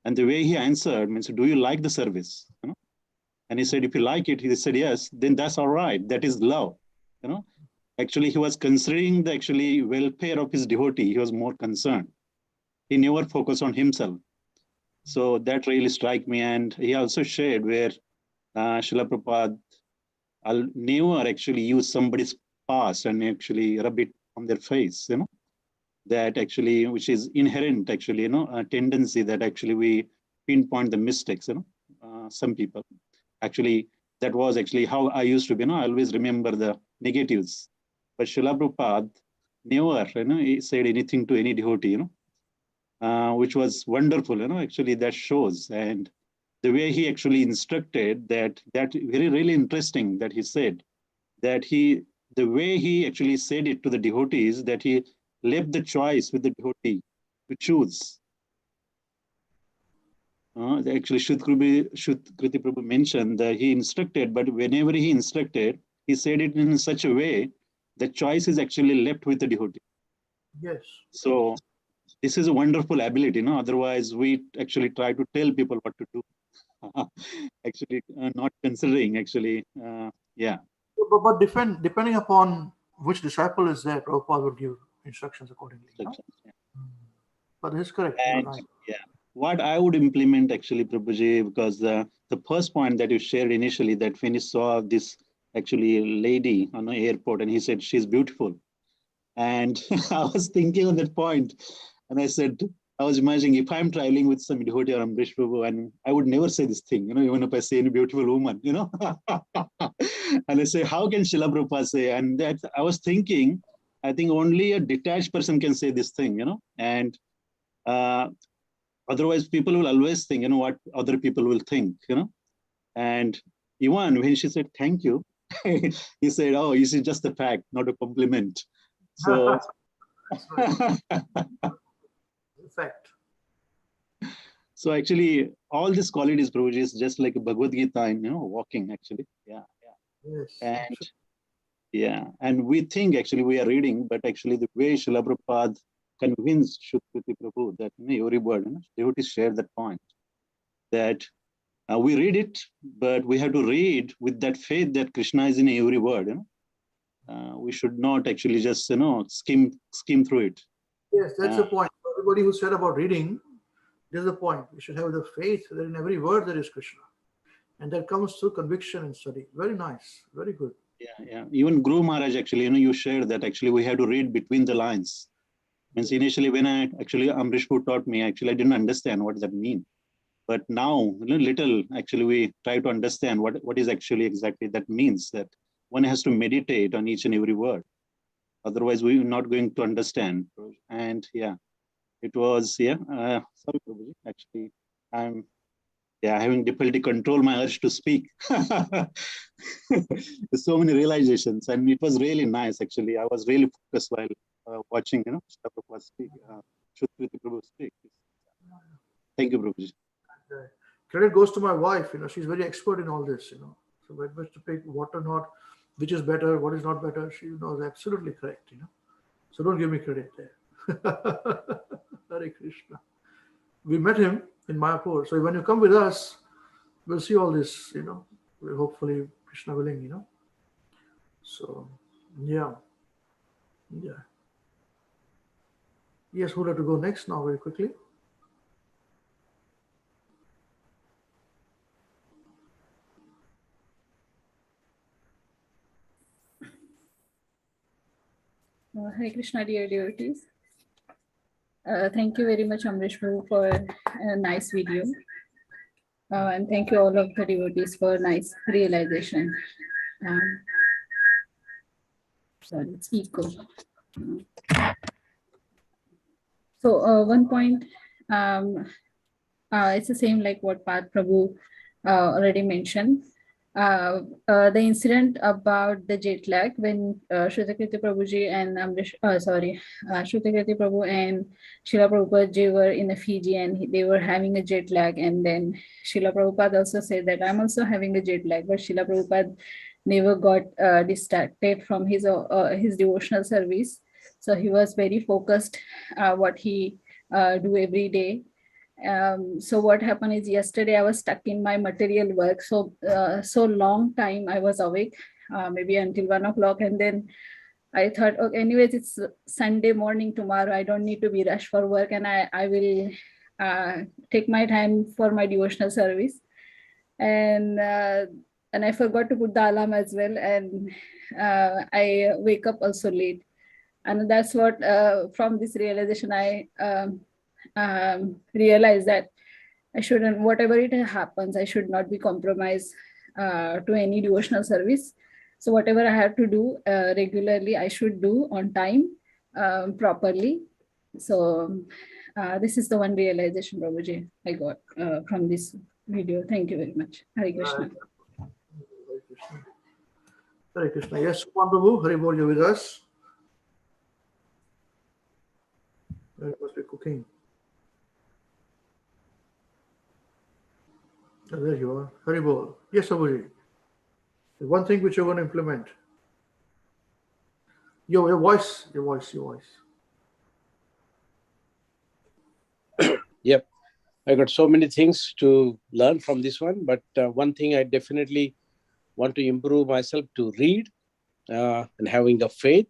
And the way he answered means, do you like the service? And he said, if you like it, he said, yes, then that's all right. That is love, Actually, he was considering the actually welfare of his devotee. He was more concerned. He never focused on himself. So that really struck me. And he also shared where Srila Prabhupada never actually use somebody's past and actually rub it on their face, that actually, which is inherent actually, a tendency that actually we pinpoint the mistakes, some people. Actually, that was actually how I used to be, I always remember the negatives. But Srila Prabhupada never, he said anything to any devotee, which was wonderful, actually that shows. And the way he actually instructed that very, really interesting that he said that the way he actually said it to the devotees, that he left the choice with the devotee to choose. Actually, Srutakirti Prabhu mentioned that he instructed, but whenever he instructed, he said it in such a way that choice is actually left with the devotee. Yes. So this is a wonderful ability, otherwise we actually try to tell people what to do. Actually, not considering actually, yeah. But depending upon which disciple is there, Prabhupada would give instructions accordingly. Yeah. But this is correct. And yeah, what I would implement actually, Prabhuji, because the first point that you shared initially, that when he saw this actually lady on the airport and he said she's beautiful, and I was thinking on that point, and I said, I was imagining if I'm traveling with some devotee or Amrish Prabhu, and I would never say this thing, even if I say any beautiful woman, and I say, how can Srila Prabhupada say? And that I was thinking, I think only a detached person can say this thing, and otherwise people will always think, what other people will think, and even when she said, thank you, he said, oh, this is just a fact, not a compliment. So, fact. So actually, all these qualities, Prabhuji, is just like a Bhagavad Gita in walking. Actually, yeah. Yes. And yeah, and we think actually we are reading, but actually the way Srila Prabhupada convinced Srutakirti Prabhu that every word, devotees share that point, that we read it, but we have to read with that faith that Krishna is in every word. We should not actually just skim through it. Yes, that's the point. Everybody who said about reading, this is the point. We should have the faith that in every word there is Krishna, and that comes through conviction and study. Very nice, very good. Yeah. Even Guru Maharaj actually, you shared that actually we have to read between the lines. Means initially when Amrish Prabhu taught me, actually I didn't understand what that means. But now, little actually we try to understand what is actually exactly that means, that one has to meditate on each and every word. Otherwise, we're not going to understand. And yeah, it was, sorry, Prabhuji, actually, I'm having difficulty control my urge to speak. There's so many realizations, and it was really nice, actually. I was really focused while watching, Prabhupada speak, Srutakirti Prabhu speak. Thank you, Prabhuji. Credit goes to my wife, she's very expert in all this, So when it was to pick what or not, which is better, what is not better, she knows absolutely correct, So don't give me credit there. Hare Krishna. We met him in Mayapur. So when you come with us, we'll see all this, hopefully Krishna willing, So, yeah. Yes, who'd like to go next now very quickly? Hare Krishna, dear devotees. Thank you very much, Amrish Prabhu, for a nice video. And thank you all of the devotees for nice realization. Sorry, it's echo. So one point, it's the same like what Path Prabhu already mentioned. The incident about the jet lag when Srutakirti Prabhuji and Srutakirti Prabhu and Srila Prabhupada ji were in the Fiji and they were having a jet lag, and then Srila Prabhupada also said that I'm also having a jet lag, but Srila Prabhupada never got distracted from his devotional service. So he was very focused what he do every day. So what happened is yesterday I was stuck in my material work, so long time I was awake, maybe until 1 o'clock, and then I thought, okay, anyways, it's Sunday morning tomorrow, I don't need to be rushed for work, and I will take my time for my devotional service. And I forgot to put the alarm as well, and I wake up also late. And that's what from this realization I realize that I shouldn't, whatever it happens, I should not be compromised to any devotional service. So whatever I have to do regularly, I should do on time properly. So this is the one realization, Prabhuji, I got from this video. Thank you very much. Hare Krishna. Hare Krishna. Hare Krishna. Yes, Suman Prabhu, Hare Bol, you with us? You must be cooking. Oh, there you are. Hare Bol. Yes, Prabhuji. The one thing which you're going to implement. Your voice. Yep. I got so many things to learn from this one, but one thing I definitely want to improve myself to read and having the faith.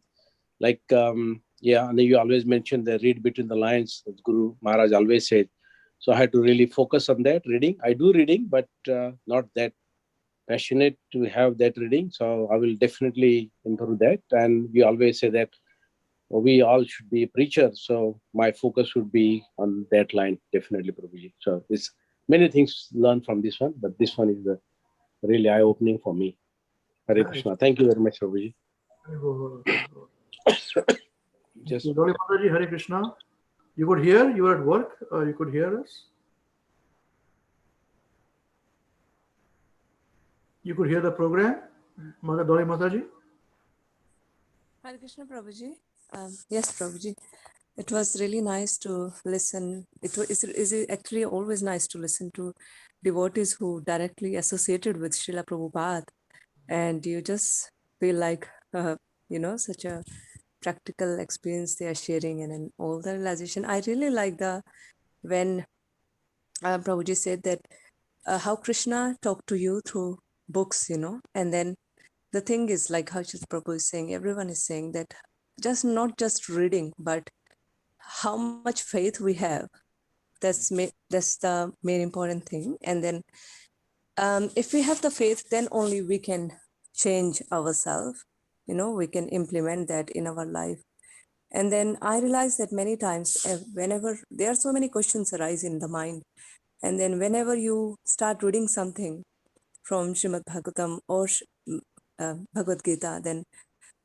Like, and you always mention the read between the lines, as Guru Maharaj always said. So I had to really focus on that reading. I do reading, but not that passionate to have that reading. So I will definitely improve that. And we always say that we all should be preachers. So my focus should be on that line, definitely, Prabhuji. So it's many things learned from this one, but this one is the really eye-opening for me. Hare Krishna. Thank you very much, Prabhuji. Just Mataji, Hare Krishna. You could hear, you were at work, you could hear us. You could hear the program, Dolly Mataji. Hare Krishna, Prabhuji. Yes, Prabhuji. It was really nice to listen. Is actually always nice to listen to devotees who directly associated with Srila Prabhupada, and you just feel like such a practical experience they are sharing, and then all the realization. I really like when Prabhuji said that how Krishna talked to you through books, and then the thing is, like how Prabhu is saying, everyone is saying that not just reading, but how much faith we have. That's the main important thing. And then if we have the faith, then only we can change ourselves. We can implement that in our life. And then I realized that many times, whenever there are so many questions arise in the mind, and then whenever you start reading something from Srimad Bhagavatam or Bhagavad Gita, then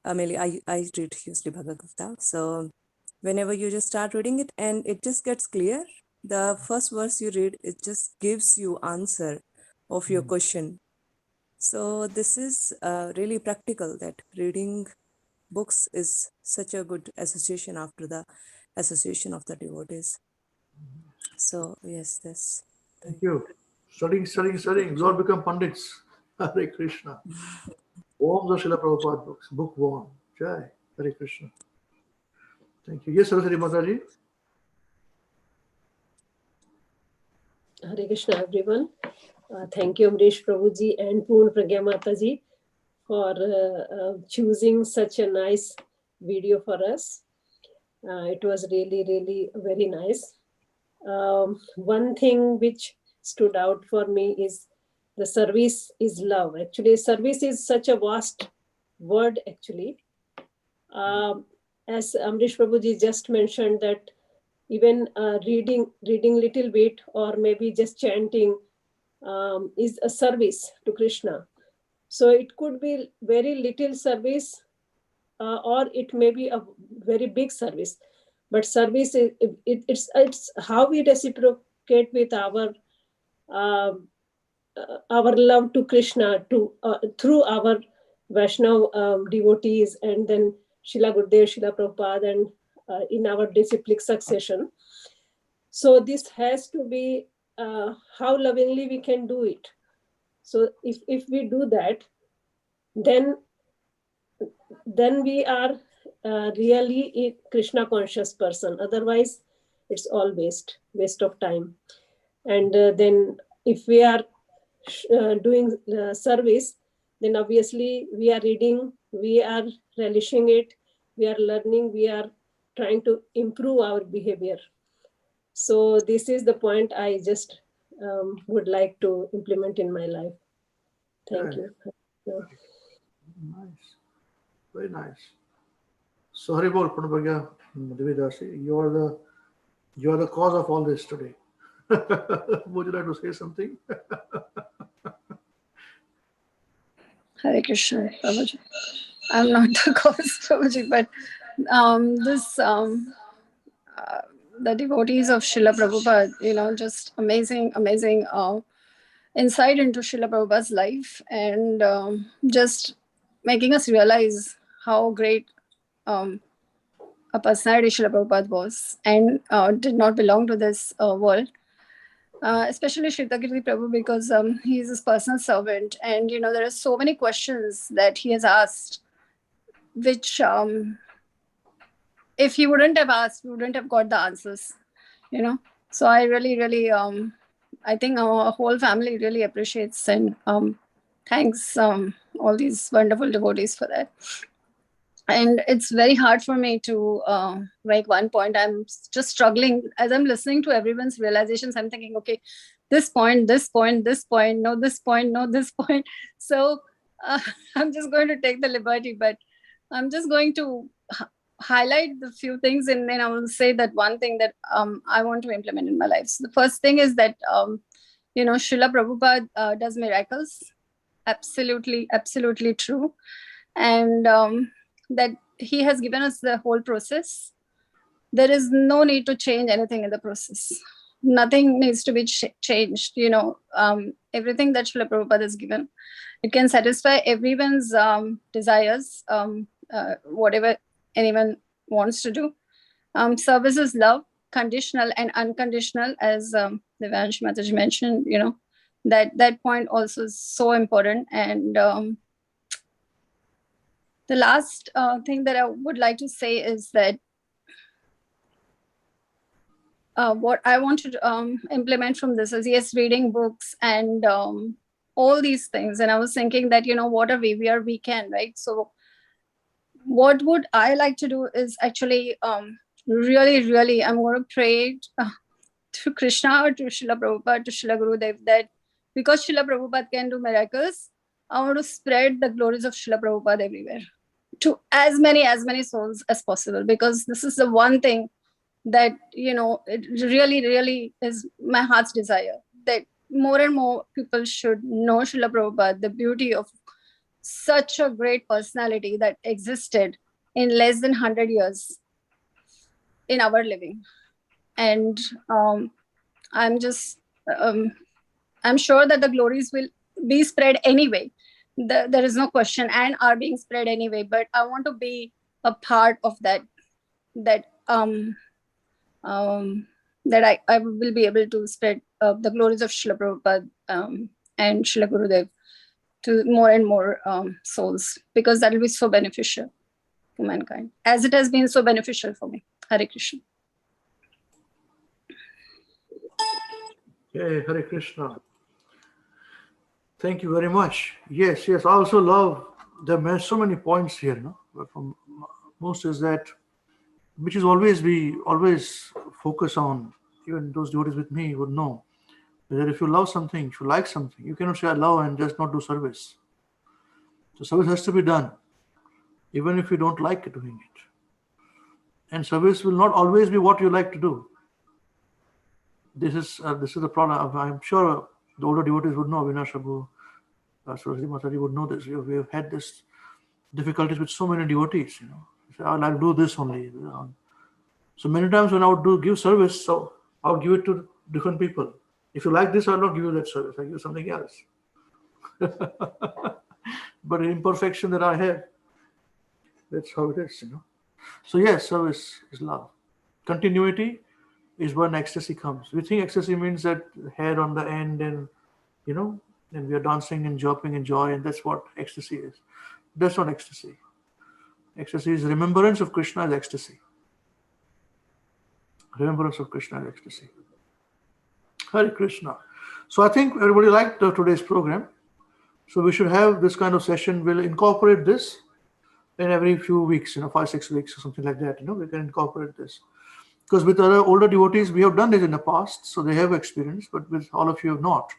mainly I read usually Bhagavad Gita. So whenever you just start reading it and it just gets clear, the first verse you read, it just gives you answer of your question. So this is really practical, that reading books is such a good association after the association of the devotees. So yes, this. Thank you. Studying. We all become pandits. Hare Krishna. Om the Srila Prabhupada books. Book 1. Jai. Hare Krishna. Thank you. Yes, Saraswati Mataji. Hare Krishna, everyone. Thank you, Amrish Prabhuji and Poon Pragya Mataji, for choosing such a nice video for us. It was really, really very nice. One thing which stood out for me is the service is love. Actually, service is such a vast word, actually. As Amrish Prabhuji just mentioned, that even reading little bit or maybe just chanting is a service to Krishna. So it could be very little service or it may be a very big service. But service, it's how we reciprocate with our love to Krishna through our Vaishnava devotees, and then Srila Gurudev, Srila Prabhupada, and in our disciplic succession. So this has to be how lovingly we can do it. So if we do that, then we are really a Krishna conscious person. Otherwise, it's all waste of time. And then if we are doing service, then obviously we are reading, we are relishing it, we are learning, we are trying to improve our behavior. So this is the point I just would like to implement in my life. Thank you. Nice. Very nice. So Hare Bol, Pranabhagya Devidasi, you are the cause of all this today. Would you like to say something? Hare Krishna, Prabhuji. I'm not the cause, Prabhuji, but The devotees of Srila Prabhupada, just amazing, amazing insight into Srila Prabhupada's life, and just making us realize how great a personality Srila Prabhupada was, and did not belong to this world. Especially Srutakirti Prabhu, because he is his personal servant, and there are so many questions that he has asked, which if he wouldn't have asked, we wouldn't have got the answers. So I really I think our whole family really appreciates and thanks all these wonderful devotees for that. And it's very hard for me to make one point. I'm just struggling as I'm listening to everyone's realizations. I'm thinking, okay, this point, no, this point, no, this point. So I'm just going to take the liberty, but I'm just going to highlight the few things, and then I will say that one thing that I want to implement in my life. So the first thing is that, Srila Prabhupada does miracles. Absolutely, absolutely true. And that he has given us the whole process. There is no need to change anything in the process. Nothing needs to be changed. Everything that Srila Prabhupada has given, it can satisfy everyone's desires, whatever anyone wants to do. Service is love, conditional and unconditional, as Devansh Mataji mentioned. That point also is so important. And the last thing that I would like to say is that what I want to implement from this is, yes, reading books and all these things. And I was thinking that, what are we? We are WECAN, right? So what would I like to do is actually really, I'm going to pray to Krishna or to Srila Prabhupada, to Srila Gurudev, that because Srila Prabhupada can do miracles, I want to spread the glories of Srila Prabhupada everywhere, to as many souls as possible, because this is the one thing that, it really is my heart's desire, that more and more people should know Srila Prabhupada, the beauty of such a great personality that existed in less than 100 years in our living. And I'm sure that the glories will be spread anyway. There is no question, and are being spread anyway, but I want to be a part of that I will be able to spread the glories of Srila Prabhupada and Srila Gurudev to more and more souls, because that will be so beneficial to mankind, as it has been so beneficial for me. Hare Krishna. Okay, Hare Krishna. Thank you very much. Yes, I also love, there are so many points here, but from most is that, which is we always focus on, even those devotees with me would know, that if you love something, if you like something, you cannot say I love and just not do service. So service has to be done, even if you don't like doing it. And service will not always be what you like to do. This is the problem. I'm sure the older devotees would know. Vinash Prabhu, Saraswati Mataji would know this. We have had this difficulties with so many devotees. Say, I like to do this only. So many times when I would give service, so I would give it to different people. If you like this, I will not give you that service. I give you something else. But imperfection that I have, that's how it is. So yes, service is love. Continuity is when ecstasy comes. We think ecstasy means that hair on the end, and and we are dancing and jumping in joy, and that's what ecstasy is. That's not ecstasy. Ecstasy is remembrance of Krishna as ecstasy. Remembrance of Krishna as ecstasy. Hare Krishna. So I think everybody liked today's program. So we should have this kind of session. We'll incorporate this in every few weeks, 5-6 weeks or something like that. We can incorporate this. Because with other older devotees, we have done this in the past, so they have experience, but with all of you have not.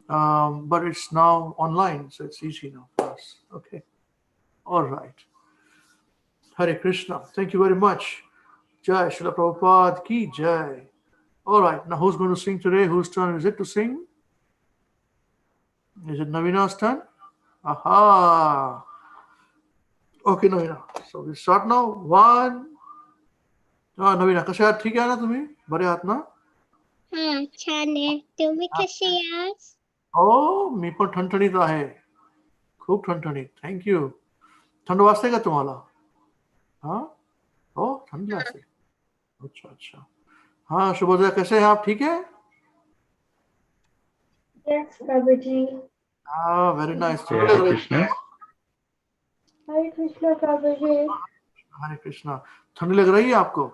But it's now online, so it's easy now for us. Okay. All right. Hare Krishna. Thank you very much. Jai Srila Prabhupada ki Jai. All right. Now who's going to sing today? Whose turn is it to sing? Is it Navina's turn? Aha. Okay, Navina. So we start now. One. Navina, कसे आहात? ठीक आहे ना तुम्ही? बरे आहात ना? छान आहे. तुम्ही कसे आहात? हो, मी पण ठणठणीत आहे. खूप ठणठणीत. थँक्यू. थंड वाजते का तुम्हाला? हाँ? हो, थंड वाजते. अच्छा अच्छा. हाँ, शुभोदय, कैसे हैं आप? ठीक है? Yes, Prabhuji. हाँ, very nice. Hare Krishna. Hare Krishna, Prabhuji. हरे कृष्णा. ठंडी लग रही है आपको?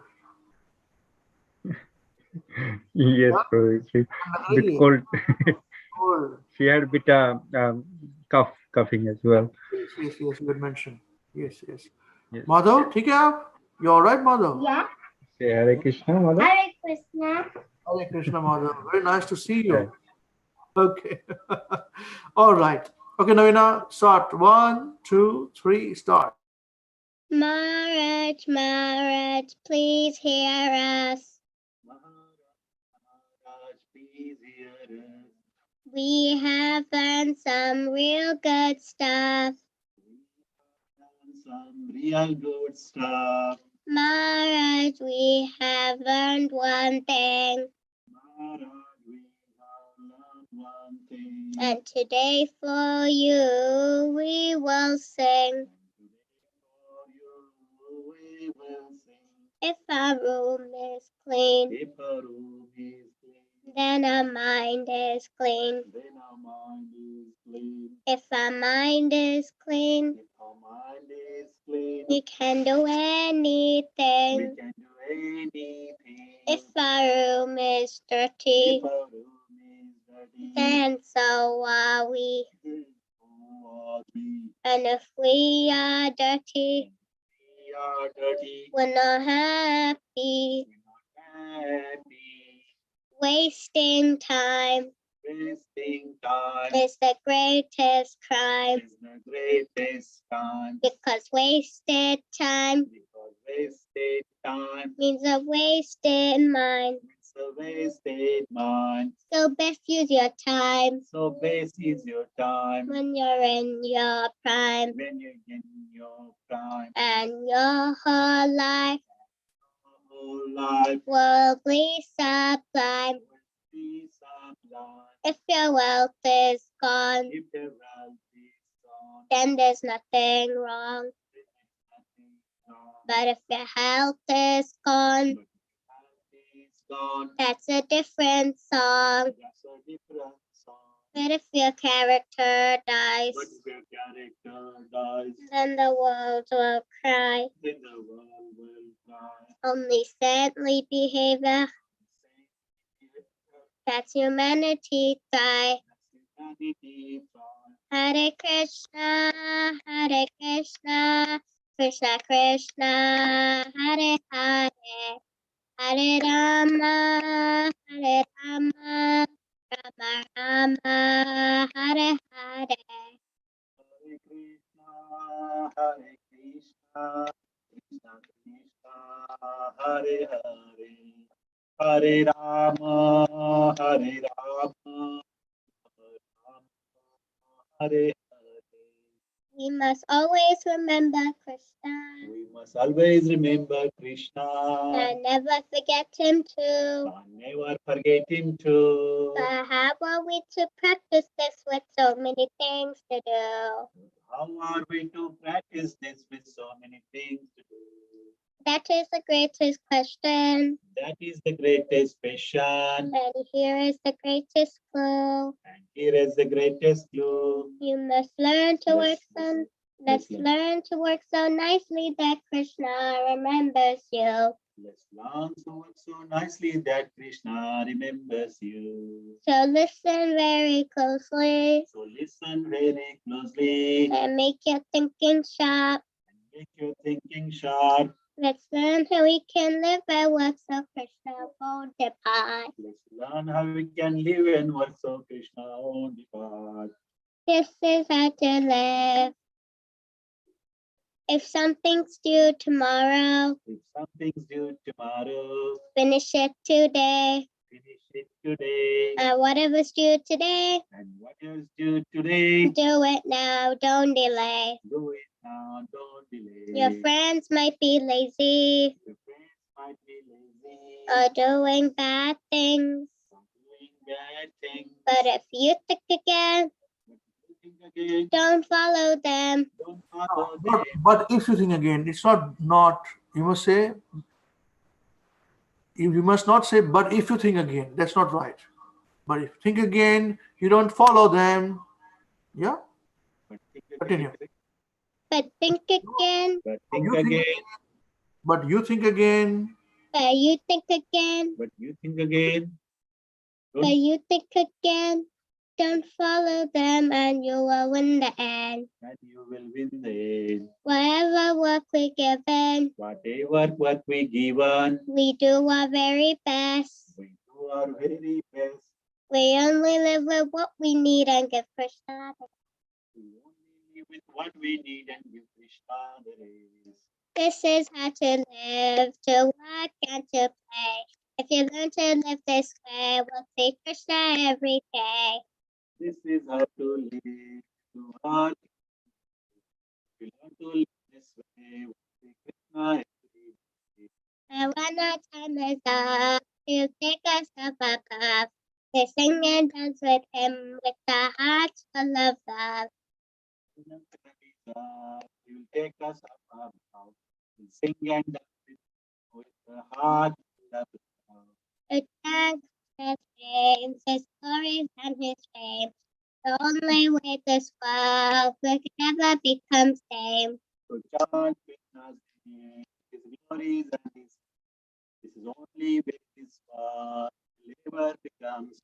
Yes, Prabhuji. Bit cold. Cold. She had a bit coughing as well. Yes, you did mention. Yes. Madhav, ठीक है आप? You all right, Madhav? Yeah. Say Hare Krishna, Mother. Hare Krishna. Hare Krishna, Madhav. Very nice to see you. Okay. All right. Okay, Navina, start. 1, 2, 3, start. Maharaj, please hear us. We have learned some real good stuff. Maharaj, we have learned one thing. And today for you we will sing. If our room is clean, then our mind is clean. If our mind is clean, we can do anything. If our room is dirty, then so are we. And if we are dirty, we're not happy. Wasting time is the greatest crime. Because wasted time means a wasted mind. So best use your time. When you're in your prime. And your whole life will be sublime. If your wealth is gone, then there's nothing wrong. But if your health is gone, that's a different song. But if your character dies, then the world will cry. Only saintly behavior, that's humanity thrive. Hare Krishna, Krishna Krishna, Hare Hare, Hare Rama, Rama Rama, Hare Hare. Hare Krishna, Krishna Krishna, Hare Hare, Hare Rama, Hare Hare. We must always remember Krishna. We must always remember Krishna. And never forget him too. And never forget him too. But how are we to practice this with so many things to do? How are we to practice this with so many things to do? That is the greatest question. That is the greatest question. And here is the greatest clue. And here is the greatest clue. You must learn to Let's learn to work so nicely that Krishna remembers you. Let's learn to work so nicely that Krishna remembers you. So listen very closely. So listen very closely. And make your thinking sharp. Make your thinking sharp. Let's learn how we can live and work so Krishna won't depart. Let's learn how we can live and work so Krishna won't depart. This is how to live. If something's due tomorrow, finish it today. And whatever's due today, And whatever's due today, do it now, don't delay. do it Don't delay. Your friends might be lazy or doing bad things. But if you think again, don't follow them. But if you think again, it's not, you must say, you must not say, but if you think again, that's not right. But if you think again, you don't follow them. Yeah? Continue. But think again. But You think again. But you think again. But you think again. But you think again. But you think again. Don't follow them and you will win the end. And you will win the end. Whatever work we given. Whatever work we given. We do our very best. We do our very best. We only live with what we need and give Krishna. We only live with what we need and give Krishna the rest. This is how to live, to work and to play. If you learn to live this way, we'll see Krishna every day. This is how to live, to work. If you learn to live this way, we'll see Krishna every day. And when our time is up, he'll take us up above. To sing and dance with him with our hearts full of love. You'll take us up above. We'll sing and dance with the heart full of love. To thank his names, his glories and his fame. The only way this world will never become same. To chant Krishna's name, his glories and his fame. This is only way this world never becomes.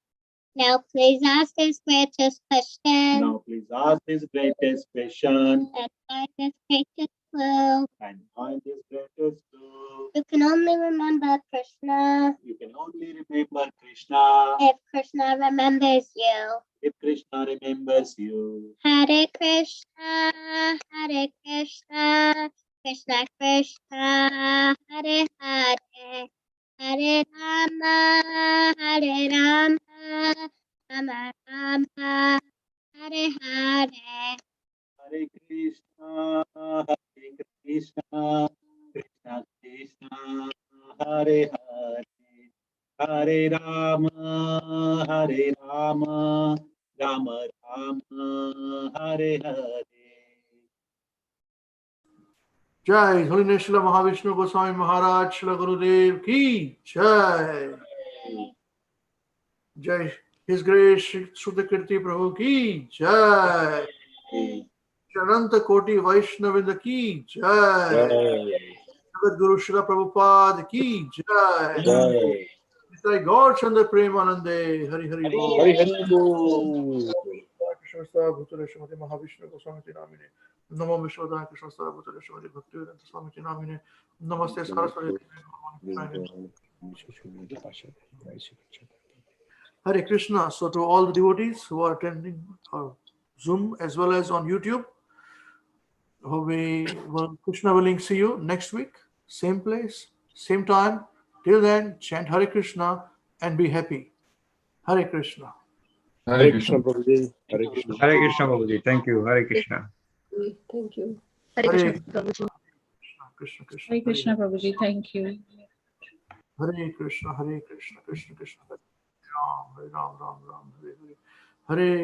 Now please ask his greatest question. Now please ask his greatest question. And find his greatest clue. And find his greatest clue. You can only remember Krishna. You can only remember Krishna. If Krishna remembers you. If Krishna remembers you. Hare Krishna, Hare Krishna, Krishna Krishna, Hare Hare, Hare Rama, Hare Rama, Rama Rama, Hare Hare. Hare Krishna, Hare Krishna, Krishna Krishna, Hare Hare, Hare Rama, Hare Rama, Rama Rama, Hare Hare. Jai Holiness Srila Mahavishnu Goswami Maharaj Srila Gurudev Ki Jai. Jai His Grace Srutakirti Prabhu Ki Jai. Ananta Koti Vaishnavinda Ki Jai. Jagat Guru Srila Prabhupada Ki Jai. Jai God Chandra Premanande Hari Hari Bol. Hari Hari Bol. Krishna Star Bhutale Srimati Mahavishnu Goswami Namine. Namo Vishwadaya Krishna Star Bhutale Srimati Bhaktivedanta Swami Namine. Namaste Saraswati. Hare Krishna. So to all the devotees who are attending Zoom as well as on YouTube, Krishna willing, see you next week, same place, same time. Till then, chant Hare Krishna and be happy. Hare Krishna. Hare Krishna Prabhuji. Hare Krishna. Hare Krishna Prabhuji. Thank you. Hare Krishna. Thank you. Hare Krishna Prabhuji. Krishna Krishna. Hare Krishna Prabhuji. Thank you. Hare Krishna, Hare Krishna, Krishna Krishna, Hare Ram, Hare Ram, Ram Ram, Hare Hare. Hare